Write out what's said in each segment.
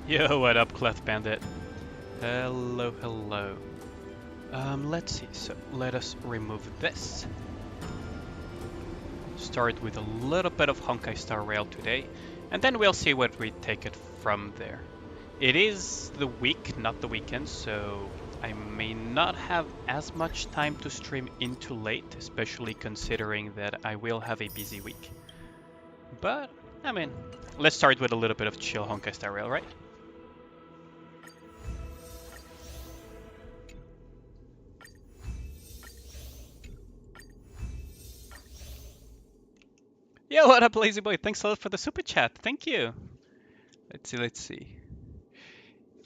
Yo, what up, Cleft Bandit? Hello, hello. Let's see. So let us remove this. Start with a little bit of Honkai Star Rail today, and then we'll see what we take it from there. It is the week, not the weekend, so I may not have as much time to stream into late, especially considering that I will have a busy week. But, I mean, let's start with a little bit of chill Honkai Star Rail, right? Yo, what up, Lazy Boy? Thanks a lot for the super chat. Thank you. Let's see.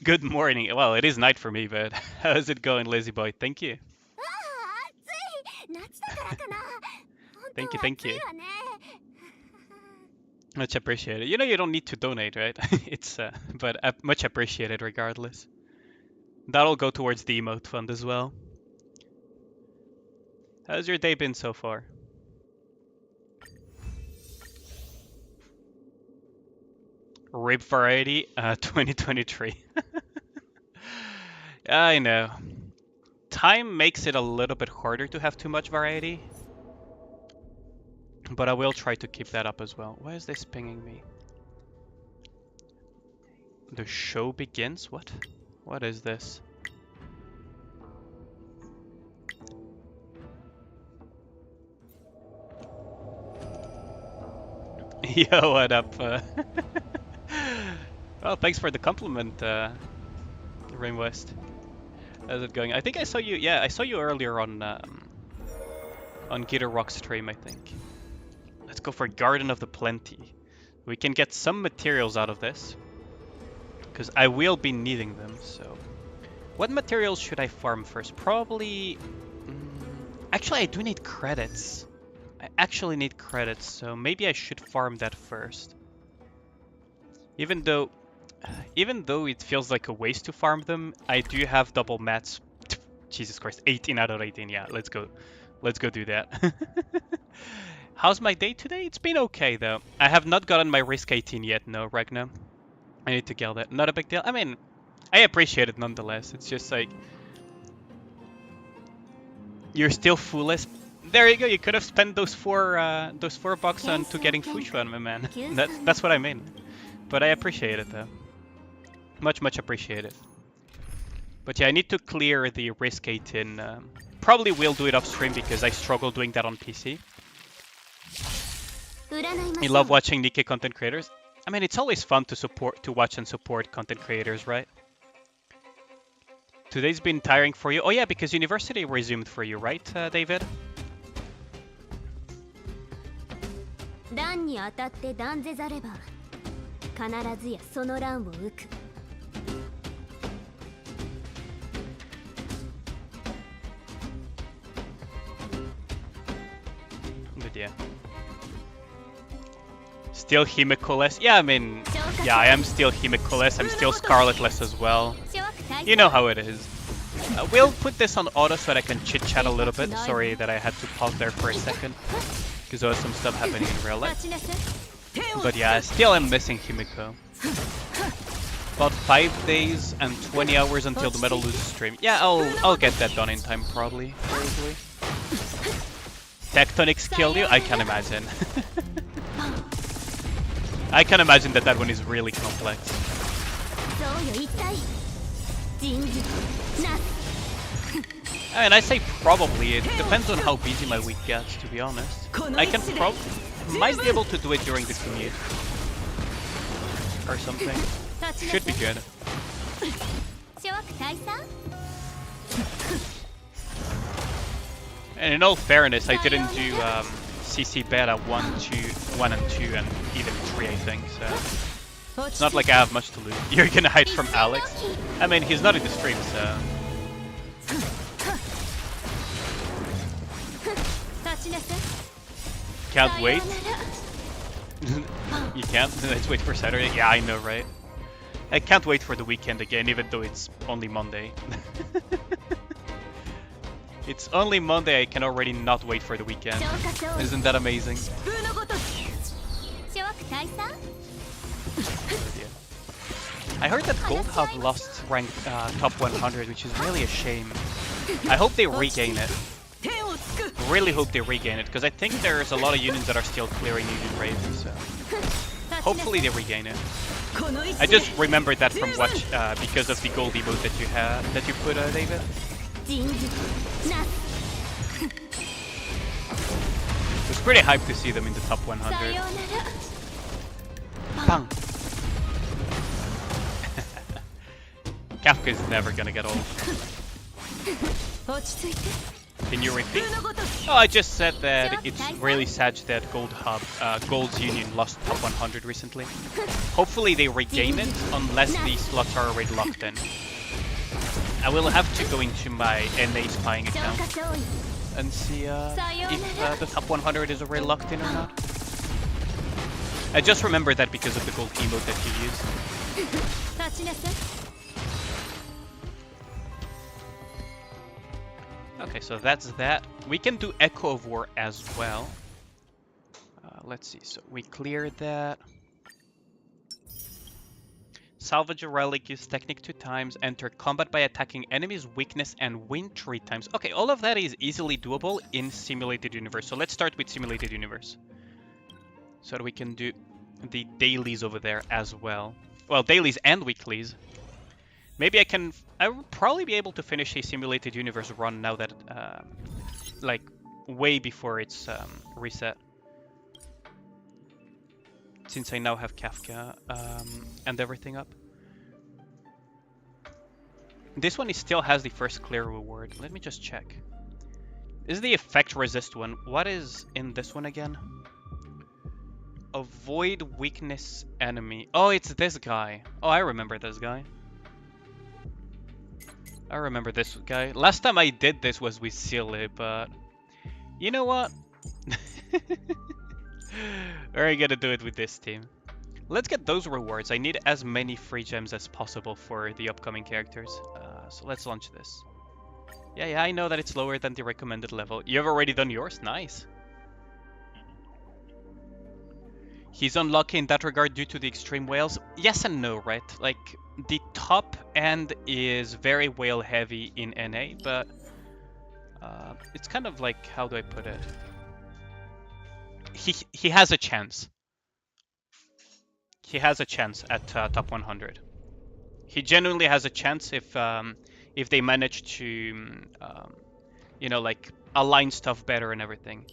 Good morning. Well, it is night for me, but how's it going, Lazy Boy? Thank you. Thank you. Much appreciated. You know you don't need to donate, right? It's but much appreciated regardless. That'll go towards the emote fund as well. How's your day been so far? Rib variety, 2023. I know. Time makes it a little bit harder to have too much variety. But I will try to keep that up as well. Why is this pinging me? The show begins? What? What is this? Yo, what up? Well, thanks for the compliment, Rain West. How's it going? I think I saw you. Yeah, I saw you earlier on Guitar Rock stream, I think. Let's go for Garden of the Plenty. We can get some materials out of this, because I will be needing them. So, what materials should I farm first? Probably. Actually, I do need credits. I actually need credits, so maybe I should farm that first. Even though it feels like a waste to farm them, I do have double mats. Jesus Christ, 18 out of 18. Yeah, let's go do that. How's my day today? It's been okay though. I have not gotten my risk 18 yet, no, Ragnar. I need to get that. Not a big deal. I mean, I appreciate it nonetheless. It's just like you're still foolless. There you go. You could have spent those $4 on to getting Fushuan, my man. That's what I mean. But I appreciate it though. Much appreciated. But yeah, I need to clear the risk 18. Probably will do it off stream because I struggle doing that on PC. I love watching Nikke content creators. I mean, it's always fun to watch and support content creators, right? Today's been tiring for you. Oh yeah, because university resumed for you, right, David? Good, yeah. Still Himiko-less? Yeah, I mean, yeah, I am still Himiko-less. I'm still Scarlet-less as well. You know how it is. We'll put this on auto so that I can chit-chat a little bit. Sorry that I had to pause there for a second, because there was some stuff happening in real life. But yeah, I still am missing Himiko. About 5 days and 20 hours until the Metal Loses stream. Yeah, I'll get that done in time probably. Probably. Tectonics killed you? I can imagine. I can imagine that one is really complex. And I say probably, it depends on how busy my week gets, to be honest. I can might be able to do it during the commute. Or something. Should be good. And in all fairness, I didn't do CC beta 1 and 2 and even 3, I think, so it's not like I have much to lose. You're gonna hide from Alex? I mean, he's not in the stream, so... Can't wait? You can't? Let's wait for Saturday? Yeah, I know, right? I can't wait for the weekend again, even though it's only Monday. It's only Monday, I can already not wait for the weekend. Isn't that amazing? I heard that Gold Hub lost rank top 100, which is really a shame. I hope they regain it. Really hope they regain it, because I think there's a lot of unions that are still clearing Union Raven, so hopefully they regain it. I just remembered that from watch because of the gold emote that you put, David. It was pretty hyped to see them in the top 100. Bang! Kafka is never gonna get old. Can you repeat? Oh, I just said that it's really sad that Gold's Union lost top 100 recently. Hopefully they regain it, unless the slots are already locked in. I will have to go into my NA spying account and see if the top 100 is already locked in or not. I just remember that because of the gold emote that you used. Okay, so that's that. We can do Echo of War as well. Let's see, so we cleared that. Salvage a relic, use technique 2 times, enter combat by attacking enemies' weakness and win 3 times. Okay, all of that is easily doable in Simulated Universe. So let's start with Simulated Universe. So that we can do the dailies over there as well. Well, dailies and weeklies. Maybe I will probably be able to finish a Simulated Universe run now that, like, way before it's reset. Since I now have Kafka and everything up. This one still has the first clear reward. Let me just check. This is the effect resist one. What is in this one again? Avoid weakness enemy. Oh, it's this guy. Oh, I remember this guy. I remember this guy. Last time I did this was with Silly, but you know what? We're gonna do it with this team. Let's get those rewards. I need as many free gems as possible for the upcoming characters. So let's launch this. Yeah, I know that it's lower than the recommended level. You've already done yours? Nice. He's unlucky in that regard due to the extreme whales. Yes and no, right? Like, the top end is very whale heavy in NA, but it's kind of like, how do I put it? He has a chance. He has a chance at top 100. He genuinely has a chance if they manage to, you know, like align stuff better and everything.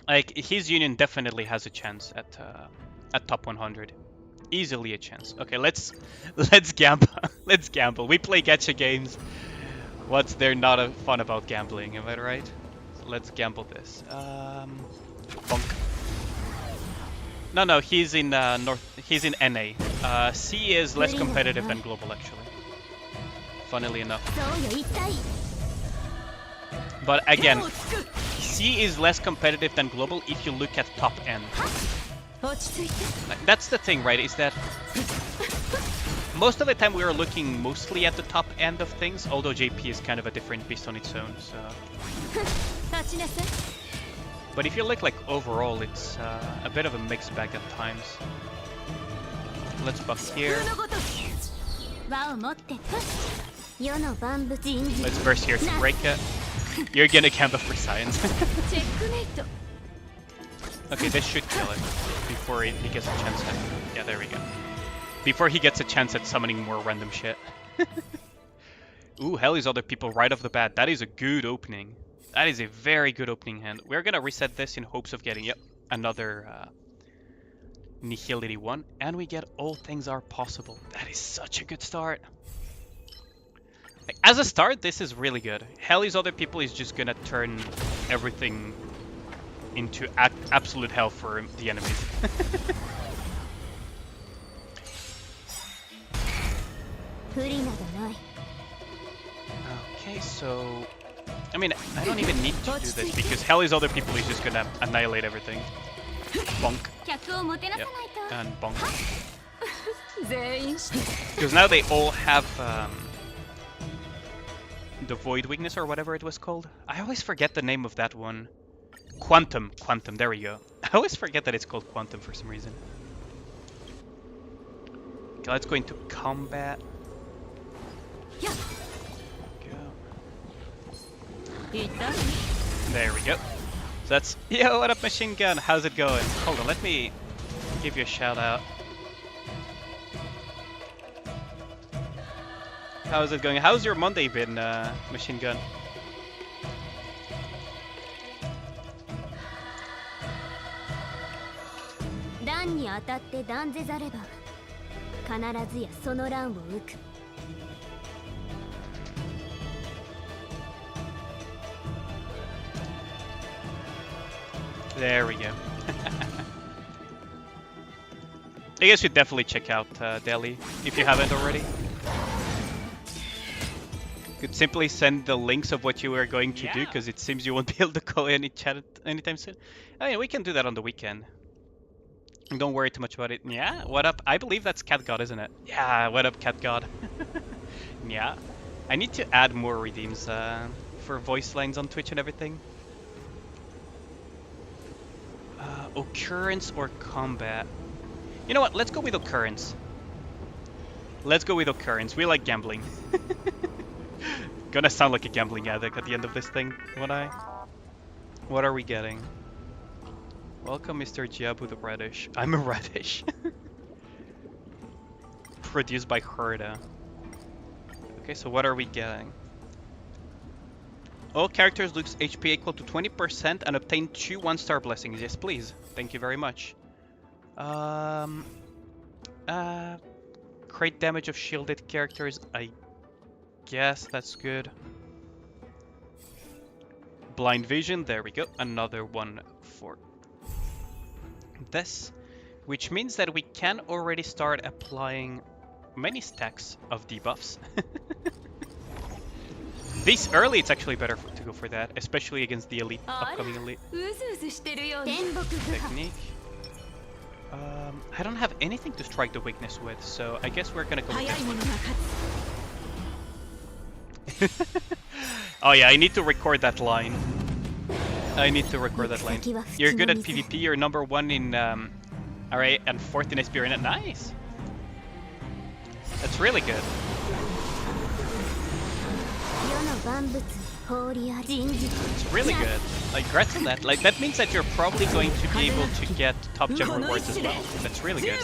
Like his union definitely has a chance at top 100. Easily a chance. Okay, let's gamble. Let's gamble. We play gacha games. What's there not fun about gambling? Am I right? So let's gamble this. Bonk. No, he's in He's in NA. C is less competitive than global, actually. Funnily enough. But again, C is less competitive than global if you look at top end. That's the thing, right? Is that most of the time we are looking mostly at the top end of things, although JP is kind of a different beast on its own. So. But if you look like overall, it's a bit of a mixed bag at times. Let's buff here. Let's burst here to break it. You're gonna gamble for science. Okay, this should kill it before he gets a chance at... Yeah, there we go. Before he gets a chance at summoning more random shit. Ooh, hell is other people right off the bat. That is a good opening. That is a very good opening hand. We're gonna reset this in hopes of getting another Nihility one. And we get All Things Are Possible. That is such a good start. Like, as a start, this is really good. Hell is other people is just gonna turn everything into absolute hell for the enemies. Okay, so... I mean, I don't even need to do this because Hell is other people is just gonna annihilate everything. Bonk. Yep. And bonk. Because now they all have the Void Weakness or whatever it was called. I always forget the name of that one. Quantum, there we go. I always forget that it's called Quantum for some reason. Okay, let's go into combat. Go. There we go. So that's... Yo, what up, machine gun? How's it going? Hold on, let me give you a shout out. How's it going? How's your Monday been, machine gun? There we go. I guess you definitely check out Delhi if you haven't already. You could simply send the links of what you were going to do, because it seems you won't be able to call any chat anytime soon. I mean, we can do that on the weekend. Don't worry too much about it. Yeah, what up? I believe that's Cat God, isn't it? Yeah, what up, Cat God? Yeah. I need to add more redeems for voice lines on Twitch and everything. Occurrence or combat? You know what? Let's go with occurrence. Let's go with occurrence. We like gambling. Gonna sound like a gambling addict at the end of this thing, won't I? What are we getting? Welcome, Mr. Jiabu the Radish. I'm a radish. Produced by Herda. Okay, so what are we getting? All characters lose HP equal to 20% and obtain 2 1-star blessings. Yes, please. Thank you very much. Create damage of shielded characters. I guess that's good. Blind vision. There we go. Another one for this, which means that we can already start applying many stacks of debuffs. This early, it's actually better to go for that, especially against the elite, upcoming elite. Technique. I don't have anything to strike the weakness with, so I guess we're gonna go with this one. Oh yeah, I need to record that line. I need to record that line. You're good at PvP, you're number 1 in RA and 4th in SP Arena. Nice! That's really good. It's really good. Like, congrats on that. Like, that means that you're probably going to be able to get top gem rewards as well. That's really good.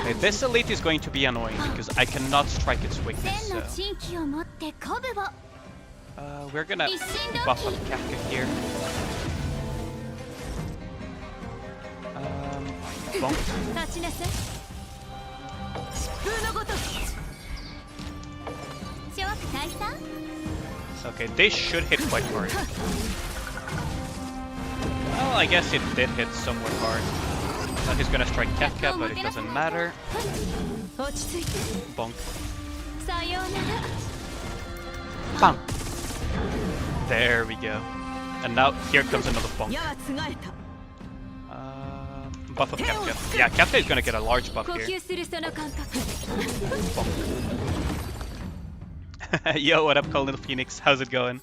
Okay, this elite is going to be annoying because I cannot strike its weakness, so... we're gonna buff up Kafka here. Bonk. Okay, they should hit quite hard. Well, I guess it did hit somewhat hard. Now he's gonna strike Kafka, but it doesn't matter. Bonk. Bang! There we go. And now here comes another bonk. Buff of Kafka. Yeah, Kafka is gonna get a large buff here. Yo, what up, Colin Phoenix? How's it going?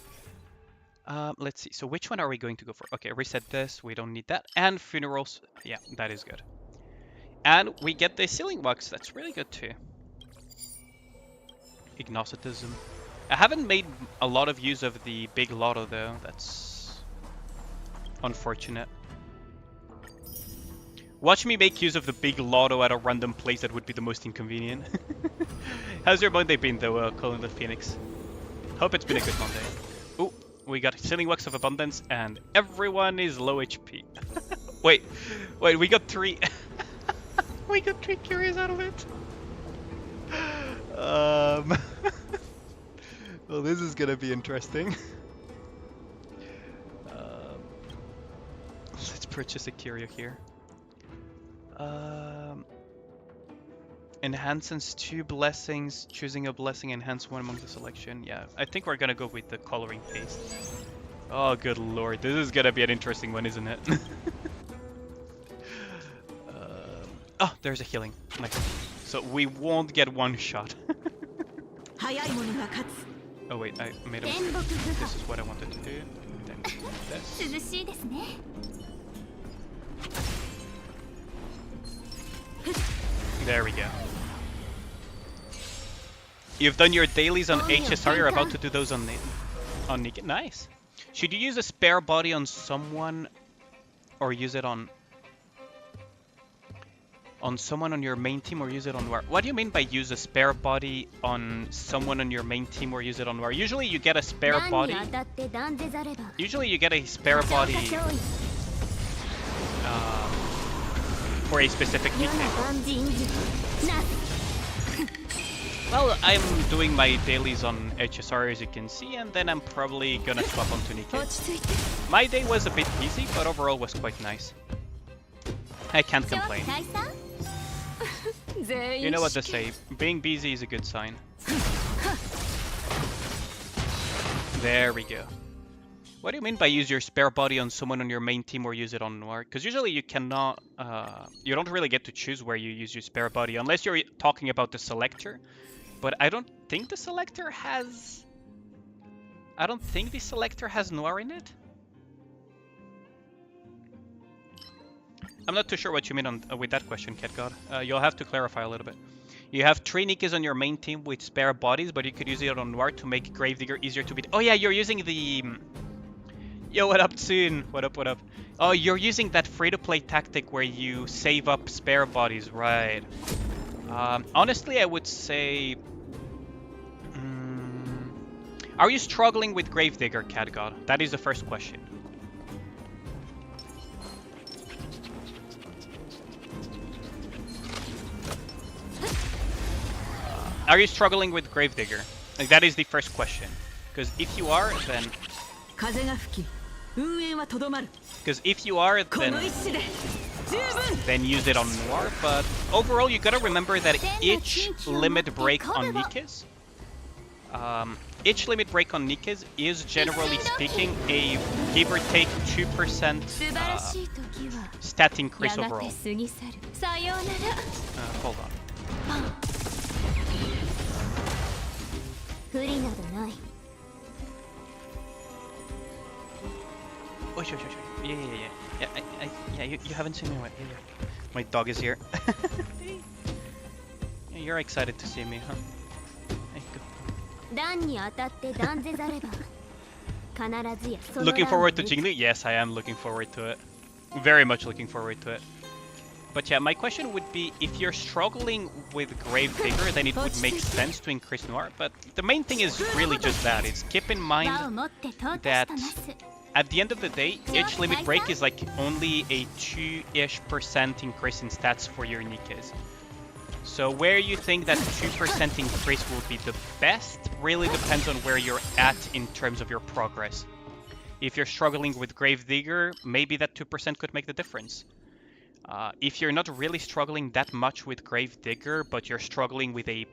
Let's see. So which one are we going to go for? Okay, reset this. We don't need that. And funerals. Yeah, that is good. And we get the ceiling box. That's really good too. Ignosticism. I haven't made a lot of use of the big lotto though. That's unfortunate. Watch me make use of the big lotto at a random place that would be the most inconvenient. How's your Monday been though, Colin the Phoenix? Hope it's been a good Monday. Ooh, we got Sealing Wax of Abundance and everyone is low HP. wait, we got 3... we got 3 curious out of it. Well, this is gonna be interesting. Let's purchase a curio here. Enhances 2 blessings, choosing a blessing, enhance 1 among the selection. Yeah, I think we're gonna go with the coloring paste. Oh, good lord, this is gonna be an interesting one, isn't it? Oh, there's a healing. Nice. So we won't get 1 shot. Oh wait, I made a mistake. This is what I wanted to do. Then this. There we go. You've done your dailies on HSR, you're about to do those on Nikke. Nice. Should you use a spare body on someone or use it on someone on your main team or use it on Noir? What do you mean by use a spare body on someone on your main team or use it on Noir? Usually you get a spare body. Usually you get a spare body for a specific nickname. Well, I'm doing my dailies on HSR as you can see, and then I'm probably gonna swap onto Nikke. My day was a bit busy, but overall was quite nice. I can't complain. You know what to say, being busy is a good sign. There we go. What do you mean by use your spare body on someone on your main team or use it on Noir? Because usually you cannot, you don't really get to choose where you use your spare body, unless you're talking about the selector. But I don't think the selector has... I don't think the selector has Noir in it. I'm not too sure what you mean with that question, CatGod. You'll have to clarify a little bit. You have 3 Nikkes on your main team with spare bodies, but you could use it on Noir to make Gravedigger easier to beat. Oh yeah, you're using the... Yo, what up, Tsun? What up, what up? Oh, you're using that free-to-play tactic where you save up spare bodies, right. Honestly, I would say... Are you struggling with Gravedigger, CatGod? That is the first question. Are you struggling with Gravedigger? Like, that is the first question. Because if you are, then... Because if you are, then use it on Noir. But overall, you gotta remember that each limit break on Nikkes, is generally speaking a give or take 2% stat increase overall. Hold on. Oh, sure. Yeah, you haven't seen me yet. Yeah. My dog is here. Yeah, you're excited to see me, huh? Looking forward to Jingli? Yes, I am looking forward to it. Very much looking forward to it. But yeah, my question would be, if you're struggling with Gravedigger, then it would make sense to increase Noir. But the main thing is really just that. It's keep in mind that at the end of the day, each limit break is like only a 2-ish% increase in stats for your Nikkes. So where you think that 2% increase will be the best really depends on where you're at in terms of your progress. If you're struggling with Gravedigger, maybe that 2% could make the difference. If you're not really struggling that much with Gravedigger, but you're struggling with a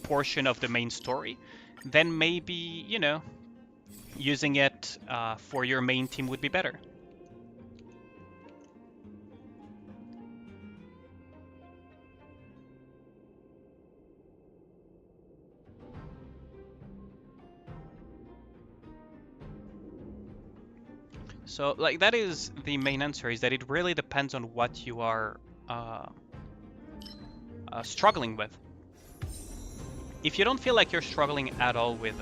portion of the main story, then maybe, you know, using it for your main team would be better. So, like, that is the main answer, is that it really depends on what you are struggling with. If you don't feel like you're struggling at all with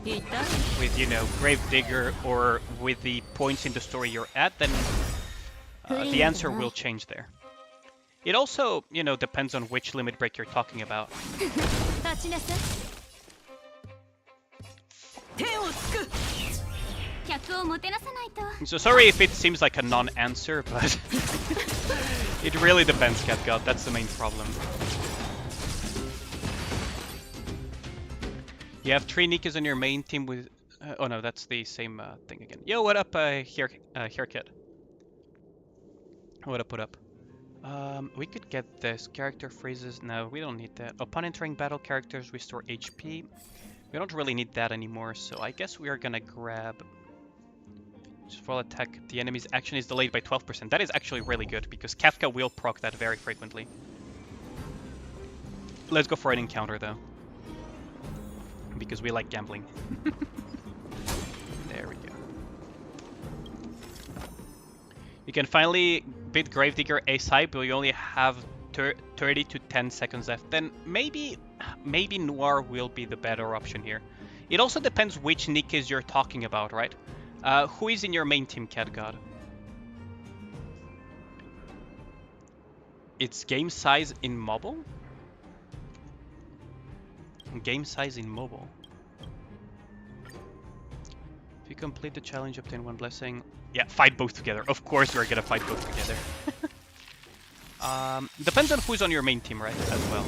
you know, Gravedigger or with the points in the story you're at, then the answer will change there. It also, you know, depends on which limit break you're talking about. So sorry if it seems like a non-answer, but it really depends, CatGod. That's the main problem. You have 3 Nikkes on your main team with... oh no, that's the same thing again. Yo, what up, Haircut? What up? We could get this. Character phrases. No, we don't need that. Upon entering battle, characters restore HP. We don't really need that anymore, so I guess we are gonna grab... Just full attack. The enemy's action is delayed by 12%. That is actually really good, because Kafka will proc that very frequently. Let's go for an encounter, though. Because we like gambling. There we go. You can finally beat Gravedigger ace high, but you only have 30 to 10 seconds left, then maybe Noir will be the better option here. It also depends which Nikkes you're talking about, right? Who is in your main team, Cat God? It's game size in mobile? Game size in mobile. If you complete the challenge, obtain 1 blessing. Yeah, fight both together. Of course we're gonna fight both together. Depends on who's on your main team, right? As well.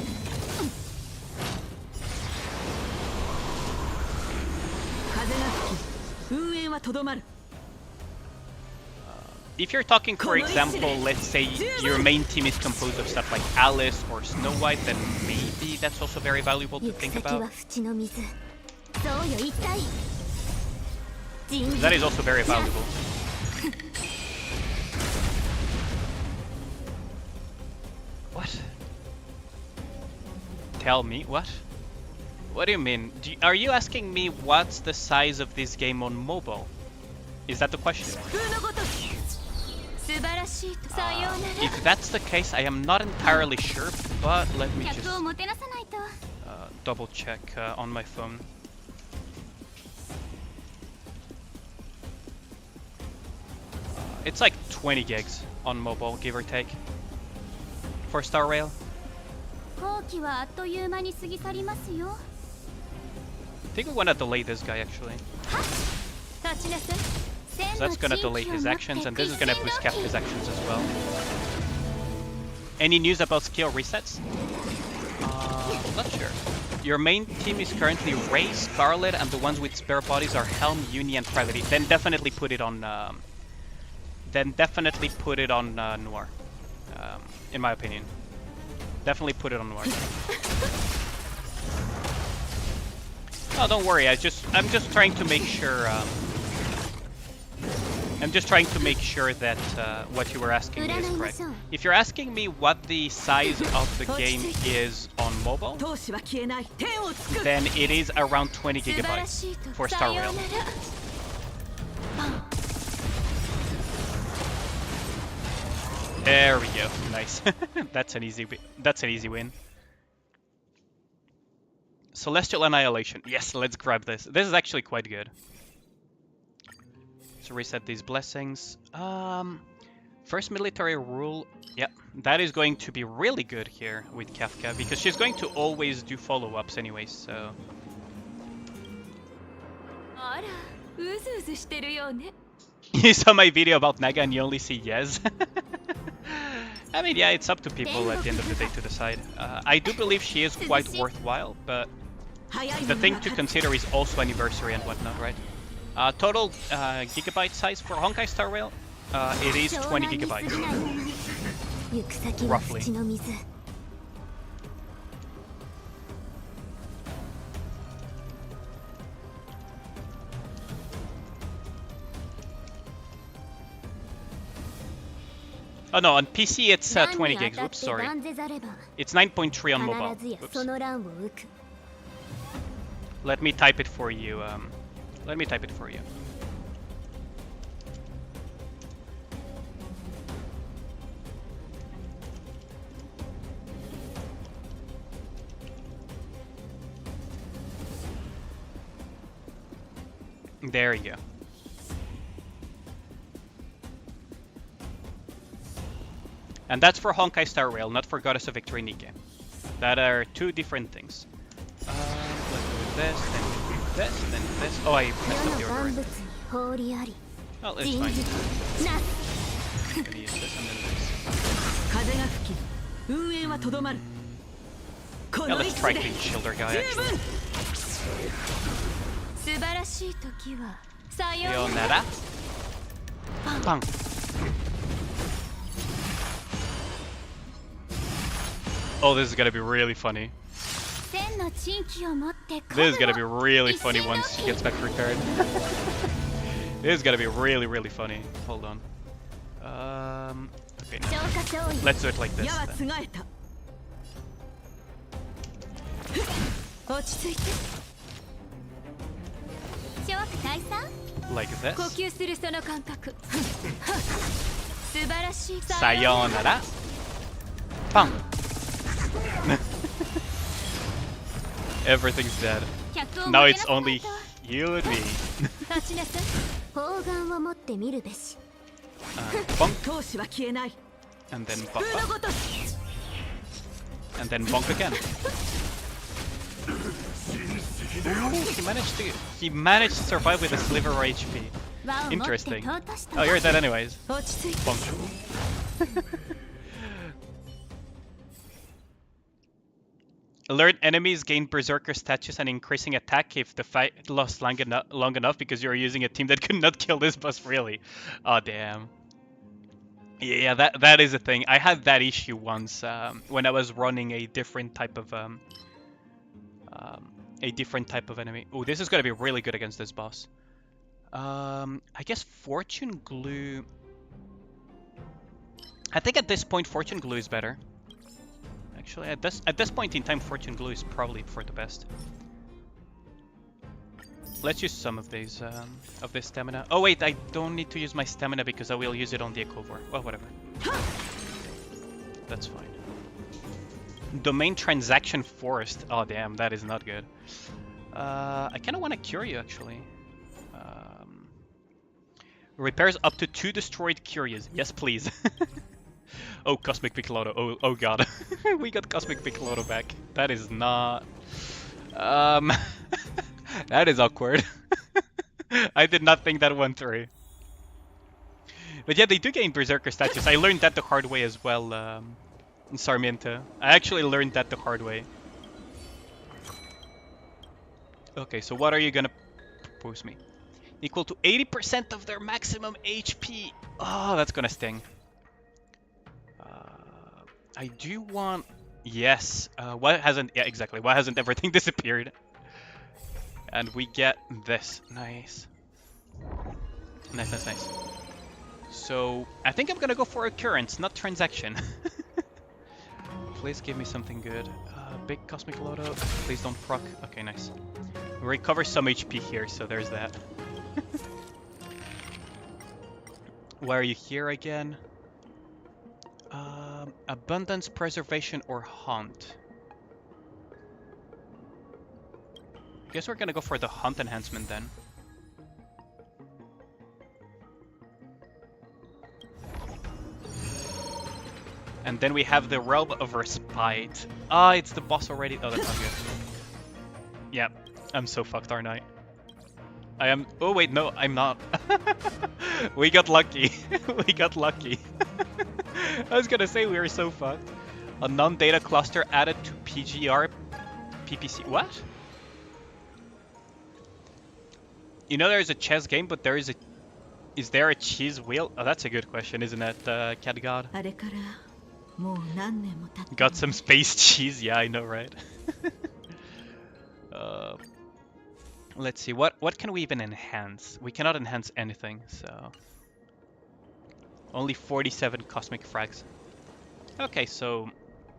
If you're talking, for example, let's say your main team is composed of stuff like Alice or Snow White, then maybe that's also very valuable to think about. That is also very valuable. What? Tell me, what? What do you mean? Are you asking me what's the size of this game on mobile? Is that the question? If that's the case, I am not entirely sure, but let me just double check on my phone. It's like 20 gigs on mobile, give or take, for Starrail. I think we want to delay this guy actually. So that's gonna delay his actions, and this is gonna boost Kafka's actions as well. Any news about skill resets? Not sure. Your main team is currently Ray, Scarlet, and the ones with spare bodies are Helm, Uni, and Privacy. Then definitely put it on. Noir. In my opinion, definitely put it on Noir. Oh, don't worry. I'm just trying to make sure. I'm just trying to make sure that what you were asking me is correct. If you're asking me what the size of the game is on mobile, then it is around 20 gigabytes for Starrail. There we go. Nice. That's an easy win. Celestial Annihilation. Yes, let's grab this. This is actually quite good. So reset these blessings. First military rule. Yeah, that is going to be really good here with Kafka because she's going to always do follow-ups anyway, so. You saw my video about Naga and you only see yes. I mean, yeah, it's up to people at the end of the day to decide. I do believe she is quite worthwhile, but the thing to consider is also anniversary and whatnot, right? Total gigabyte size for Honkai Star Rail, it is 20 gigabytes, roughly. Oh no, on PC it's 20 gigs, oops, sorry. It's 9.3 on mobile, oops. Let me type it for you, There you go. And that's for Honkai Star Rail, not for Goddess of Victory Nikke. That are two different things. Let's do this, then do this, then this. Oh, I messed up the order. Oh, it's fine. I'm gonna use this and then this. Now let's try Clean Shielder guy actually. Sayonara. Bang. Oh, this is gonna be really funny. This is gonna be really funny once she gets back to her card. This is gonna be really, really funny. Hold on. Okay. Let's do it like this then. Like this. Sayonara. Bang. Everything's dead. Now it's only you and me. Bonk. And then bonk. And then bonk again. Ooh, he managed to survive with a sliver of HP. Interesting. Oh, you're dead anyways. Bonk. Alert enemies gain berserker status and increasing attack if the fight lasts long enough because you're using a team that could not kill this boss really. Oh damn. Yeah, that is a thing. I had that issue once when I was running a different type of enemy. Oh, this is gonna be really good against this boss. I guess Fortune Glue. I think at this point Fortune Glue is better. Actually, at this point in time, Fortune Glue is probably for the best. Let's use some of these of this stamina. Oh wait, I don't need to use my stamina because I will use it on the Ekovor. Well, whatever. That's fine. Domain transaction forced. Oh damn, that is not good. I kind of want to cure you actually. Repairs up to 2 destroyed curious. Yes, please. Oh, Cosmic Piccoloto. Oh god. We got Cosmic Piccoloto back. That is not... that is awkward. I did not think that went through. But yeah, they do gain Berserker status. I learned that the hard way as well in Sarmiento. I actually learned that the hard way. Okay, so what are you gonna propose me? Equal to 80% of their maximum HP. Oh, that's gonna sting. I do want... Yes. Why hasn't... Yeah, exactly. Why hasn't everything disappeared? And we get this. Nice. Nice. So, I think I'm gonna go for occurrence, not transaction. Please give me something good. Big Cosmic Loto. Please don't proc. Okay, nice. We recover some HP here, so there's that. Why are you here again? Abundance, Preservation, or Hunt? Guess we're gonna go for the Hunt enhancement then. And then we have the Realm of Respite. Ah, it's the boss already. Oh, that's not good. Yeah, I'm so fucked, aren't I? I am... Oh wait, no, I'm not. We got lucky. We got lucky. I was gonna say we were so fucked. A non-data cluster added to PGR PPC. What? You know there's a chess game, but there is a... Is there a cheese wheel? Oh, that's a good question, isn't it, Cat God? Got some space cheese? Yeah, I know, right? Let's see, what can we even enhance? We cannot enhance anything, so... Only 47 cosmic frags. Okay, so...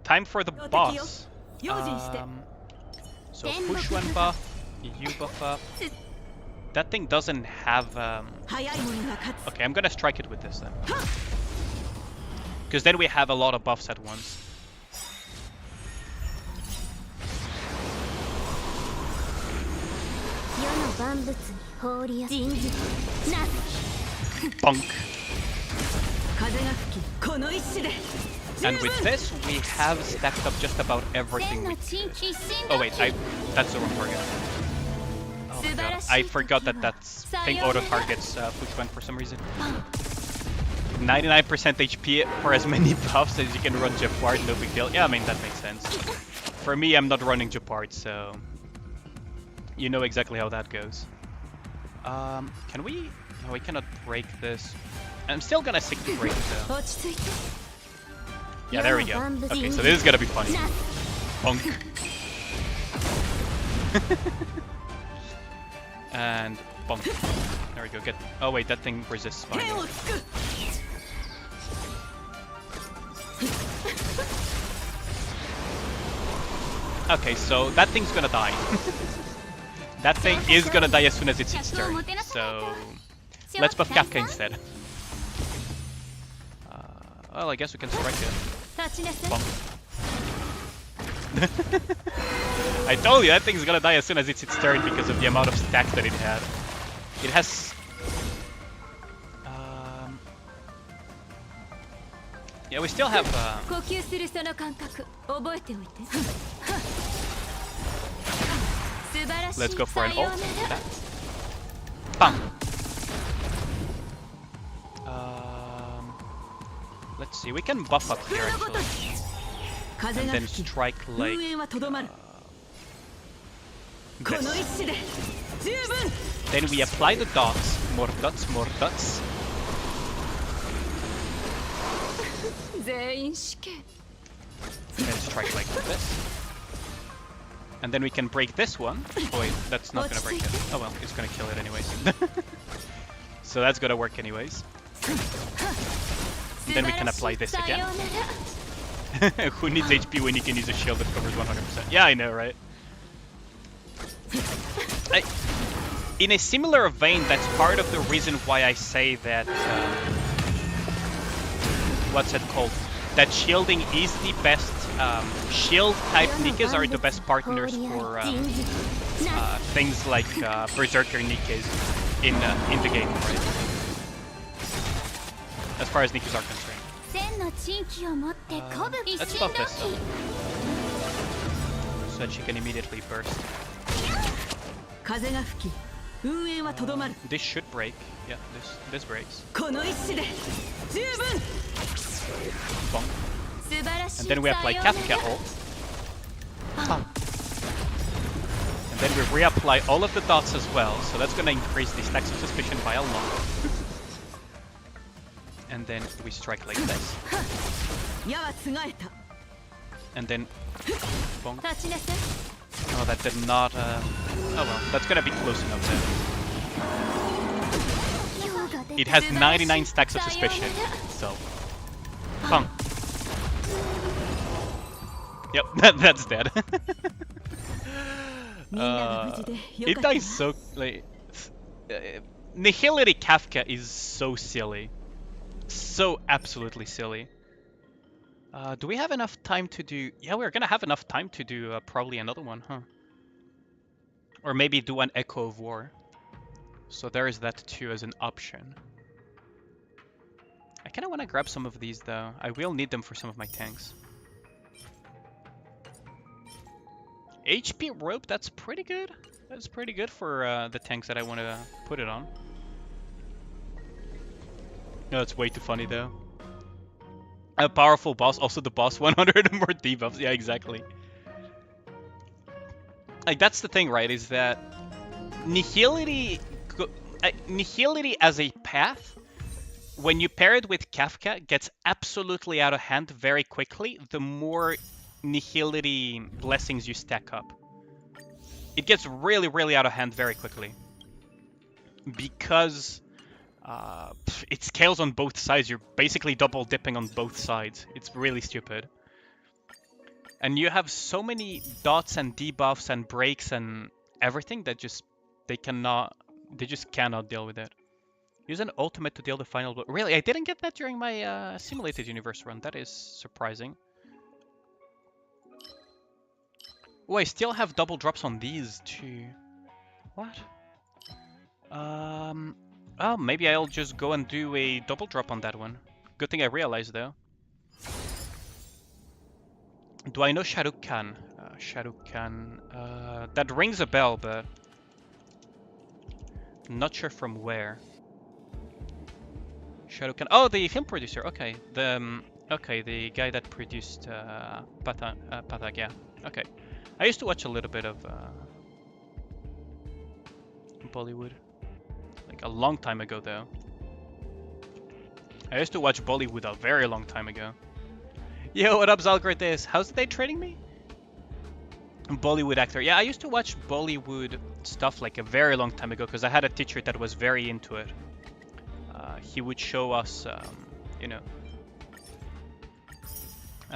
Time for the boss. So push one buff, you buff up. That thing doesn't have... Okay, I'm gonna strike it with this then. Because then we have a lot of buffs at once. Bonk. And with this, we have stacked up just about everything. Oh wait, that's the wrong target. Oh my god, I forgot that thing auto-targets Fuchsman for some reason. 99% HP for as many buffs as you can run Jeopard, no big deal. Yeah, I mean, that makes sense. For me, I'm not running Jeopard, so... You know exactly how that goes. Can we... No, we cannot break this. I'm still gonna stick to break though. Yeah, there we go. Okay, so this is gonna be funny. Bonk. And bonk. There we go. Get. Oh wait, that thing resists fire. Okay, so that thing's gonna die. That thing is gonna die as soon as it's its turn. So let's buff Kapka instead. Well, I guess we can strike it. Bonk. I told you that thing's gonna die as soon as it's its turn because of the amount of stacks that it had. It has... yeah, we still have... let's go for an ult. Bam! Let's see, we can buff up here actually. And then strike like... this. Then we apply the dots. More dots, more dots. And strike like this. And then we can break this one. Oh wait, that's not gonna break it. Oh well, it's gonna kill it anyways. So that's gonna work anyways. And then we can apply this again. Who needs HP when you can use a shield that covers 100%? Yeah, I know, right? In a similar vein, that's part of the reason why I say that... what's it called? That shielding is the best... shield-type Nikkes are the best partners for things like Berserker Nikkes in the game, right? As far as Nikkes are concerned. Let's buff this though. So that she can immediately burst. This should break. Yeah, this breaks. Bonk. And then we apply Kafka ult. And then we reapply all of the dots as well, so that's gonna increase the stacks of suspicion by a lot. And then we strike like this. And then... bonk. Oh, that did not... oh well, that's gonna be close enough then. It has 99 stacks of suspicion, so... Punk. Yep, that's dead. It dies so... like... Nihility Kafka is so silly. So absolutely silly. Do we have enough time to do... yeah, we're gonna have enough time to do probably another one, huh? Or maybe do an Echo of War. So there is that too as an option. I kinda wanna grab some of these though. I will need them for some of my tanks. HP rope, that's pretty good. That's pretty good for the tanks that I want to put it on. No, it's way too funny though. A powerful boss, also the boss 100 more debuffs. Yeah, exactly. Like that's the thing, right? Is that Nihility as a path, when you pair it with Kafka, gets absolutely out of hand very quickly. The more Nihility blessings you stack up, it gets really, really out of hand very quickly because it scales on both sides. You're basically double dipping on both sides. It's really stupid. And you have so many dots and debuffs and breaks and everything that they just cannot deal with it. Use an ultimate to deal the final blow. Really, I didn't get that during my simulated universe run. That is surprising. Oh, I still have double drops on these too. What? Oh, maybe I'll just go and do a double drop on that one. Good thing I realized though. Do I know Shahrukh Khan? Shahrukh Khan. That rings a bell, but not sure from where. Shahrukh Khan. Oh, the film producer. Okay, the guy that produced Patag. Yeah. Okay. I used to watch a little bit of Bollywood. Like a long time ago, though. I used to watch Bollywood a very long time ago. Yo, what up, Zalgritis? How's they trading me? Bollywood actor. Yeah, I used to watch Bollywood stuff like a very long time ago because I had a teacher that was very into it. He would show us, you know,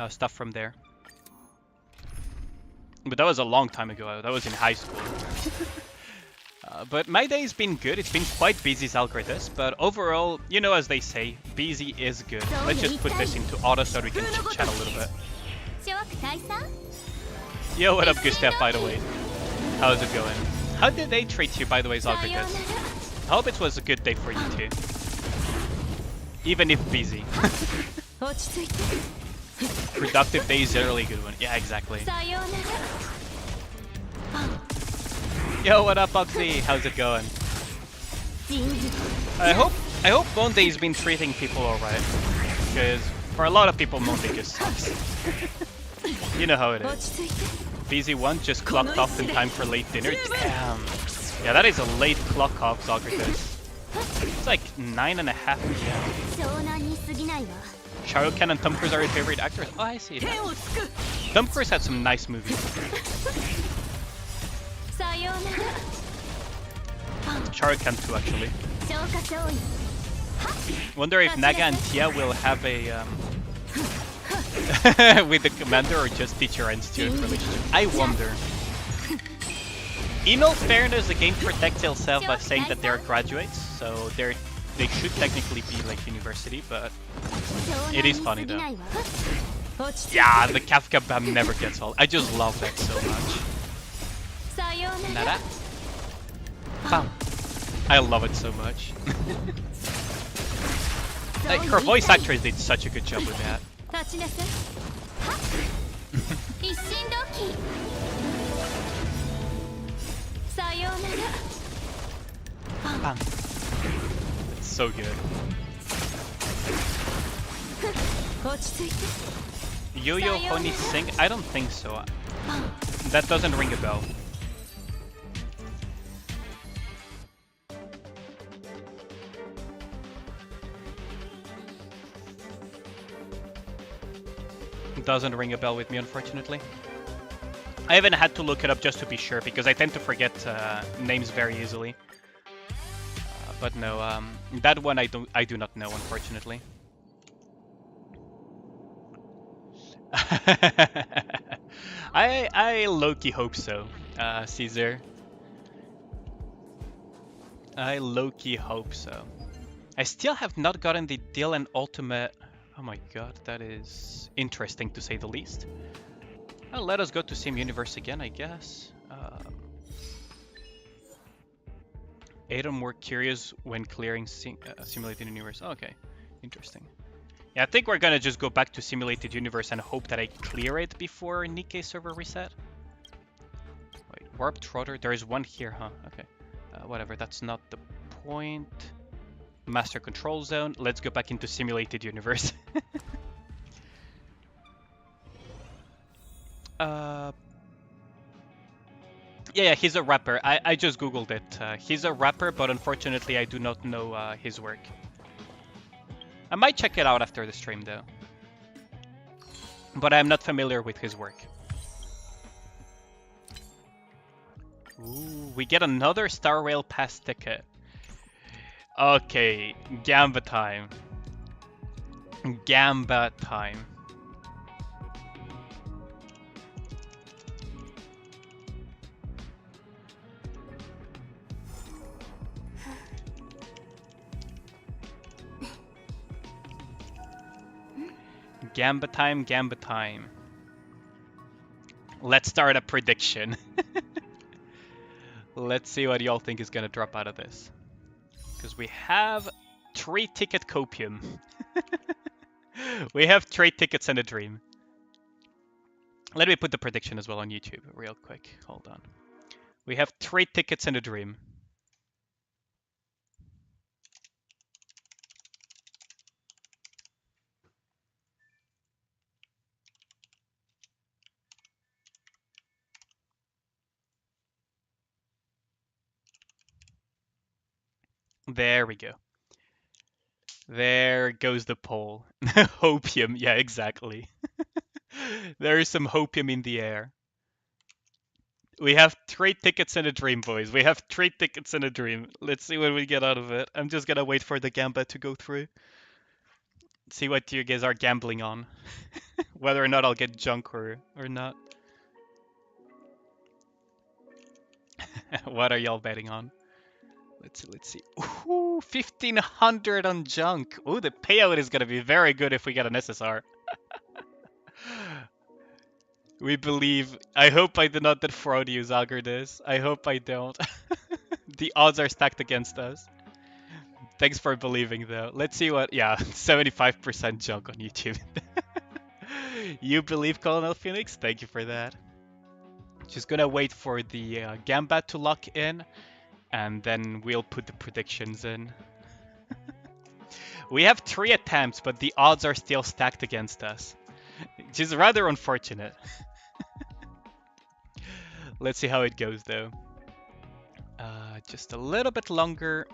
stuff from there. But that was a long time ago. That was in high school. But my day's been good. It's been quite busy, Zalgritis. But overall, you know, as they say, busy is good. Let's just put this into auto so we can chit-chat a little bit. Yo, what up, Gustav, by the way? How's it going? How did they treat you, by the way, Zalgricus? I hope it was a good day for you too. Even if busy. Productive day is generally a good one. Yeah, exactly. Yo, what up, Bugsy? How's it going? I hope Monday's been treating people alright. Because for a lot of people, Monday just sucks. You know how it is. Busy one just clocked off in time for late dinner. Damn. Yeah, that is a late clock off, Zalgricus. It's like 9:30 p.m. Shah Rukh Khan and Tom Cruise are your favorite actors? Oh, I see that. Tom Cruise had some nice movies. Shah Rukh Khan too, actually. Wonder if Naga and Tia will have a with the commander or just teacher and student relationship. I wonder. In all fairness, the game protects itself by saying that they're graduates, so they should technically be like university, but it is funny though. Yeah, the Kafka BAM never gets old. I just love that so much. Nada. Bam. I love it so much. Like, her voice actress did such a good job with that. Bam. It's so good. Yo-Yo Honey Sing? I don't think so. That doesn't ring a bell. Doesn't ring a bell with me, unfortunately. I haven't had to look it up just to be sure, because I tend to forget names very easily. But no, that one I do not know, unfortunately. I low-key hope so, Caesar. I low-key hope so. I still have not gotten the Dylan Ultimate. Oh my god, that is interesting to say the least. Well, let us go to Sim Universe again, I guess. Adam more curious when clearing Simulated Universe. Oh, okay, interesting. Yeah, I think we're gonna just go back to Simulated Universe and hope that I clear it before Nikke server reset. Wait, Warp Trotter? There is one here, huh? Okay. Whatever, that's not the point. Master Control Zone. Let's go back into Simulated Universe. Yeah, he's a rapper. I just googled it. He's a rapper, but unfortunately I do not know his work. I might check it out after the stream though. But I'm not familiar with his work. Ooh, we get another Starrail pass ticket. Okay, Gamba time. Gamba time. Gamba time, Gamba time. Let's start a prediction. Let's see what y'all think is gonna drop out of this. Because we have 3 ticket copium. We have 3 tickets and a dream. Let me put the prediction as well on YouTube real quick. Hold on. We have 3 tickets and a dream. There we go. There goes the poll. Hopium, yeah, exactly. There is some hopium in the air. We have 3 tickets and a dream, boys. We have 3 tickets and a dream. Let's see what we get out of it. I'm just gonna wait for the gamba to go through. See what you guys are gambling on. Whether or not I'll get junk or not. What are y'all betting on? Let's see. Ooh, 1500 on junk. Ooh, the payout is gonna be very good if we get an SSR. We believe. I hope I did not defraud you, Zagardis. I hope I don't. The odds are stacked against us. Thanks for believing, though. Let's see what. Yeah, 75% junk on YouTube. You believe, Colonel Phoenix? Thank you for that. Just gonna wait for the Gambat to lock in, and then we'll put the predictions in. We have 3 attempts, but the odds are still stacked against us. Which is rather unfortunate. Let's see how it goes, though. Just a little bit longer,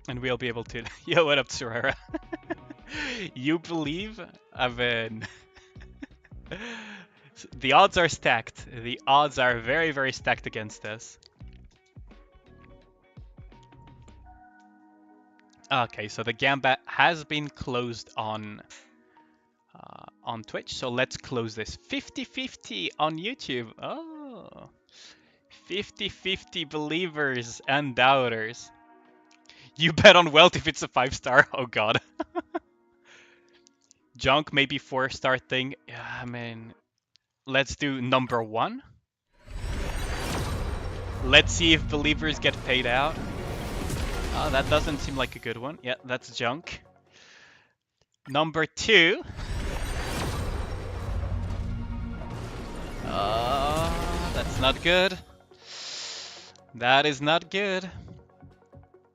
and we'll be able to... Yo, what up, Sorara? You believe? I mean... The odds are stacked. The odds are very, very stacked against us. Okay, so the Gambat has been closed on Twitch, so let's close this. 50-50 on YouTube. Oh, 50-50 believers and doubters. You bet on wealth if it's a 5-star. Oh god. Junk maybe 4-star thing. Yeah, I mean, let's do number 1. Let's see if believers get paid out. Oh, that doesn't seem like a good one. Yeah, that's junk. Number 2. That's not good. That is not good.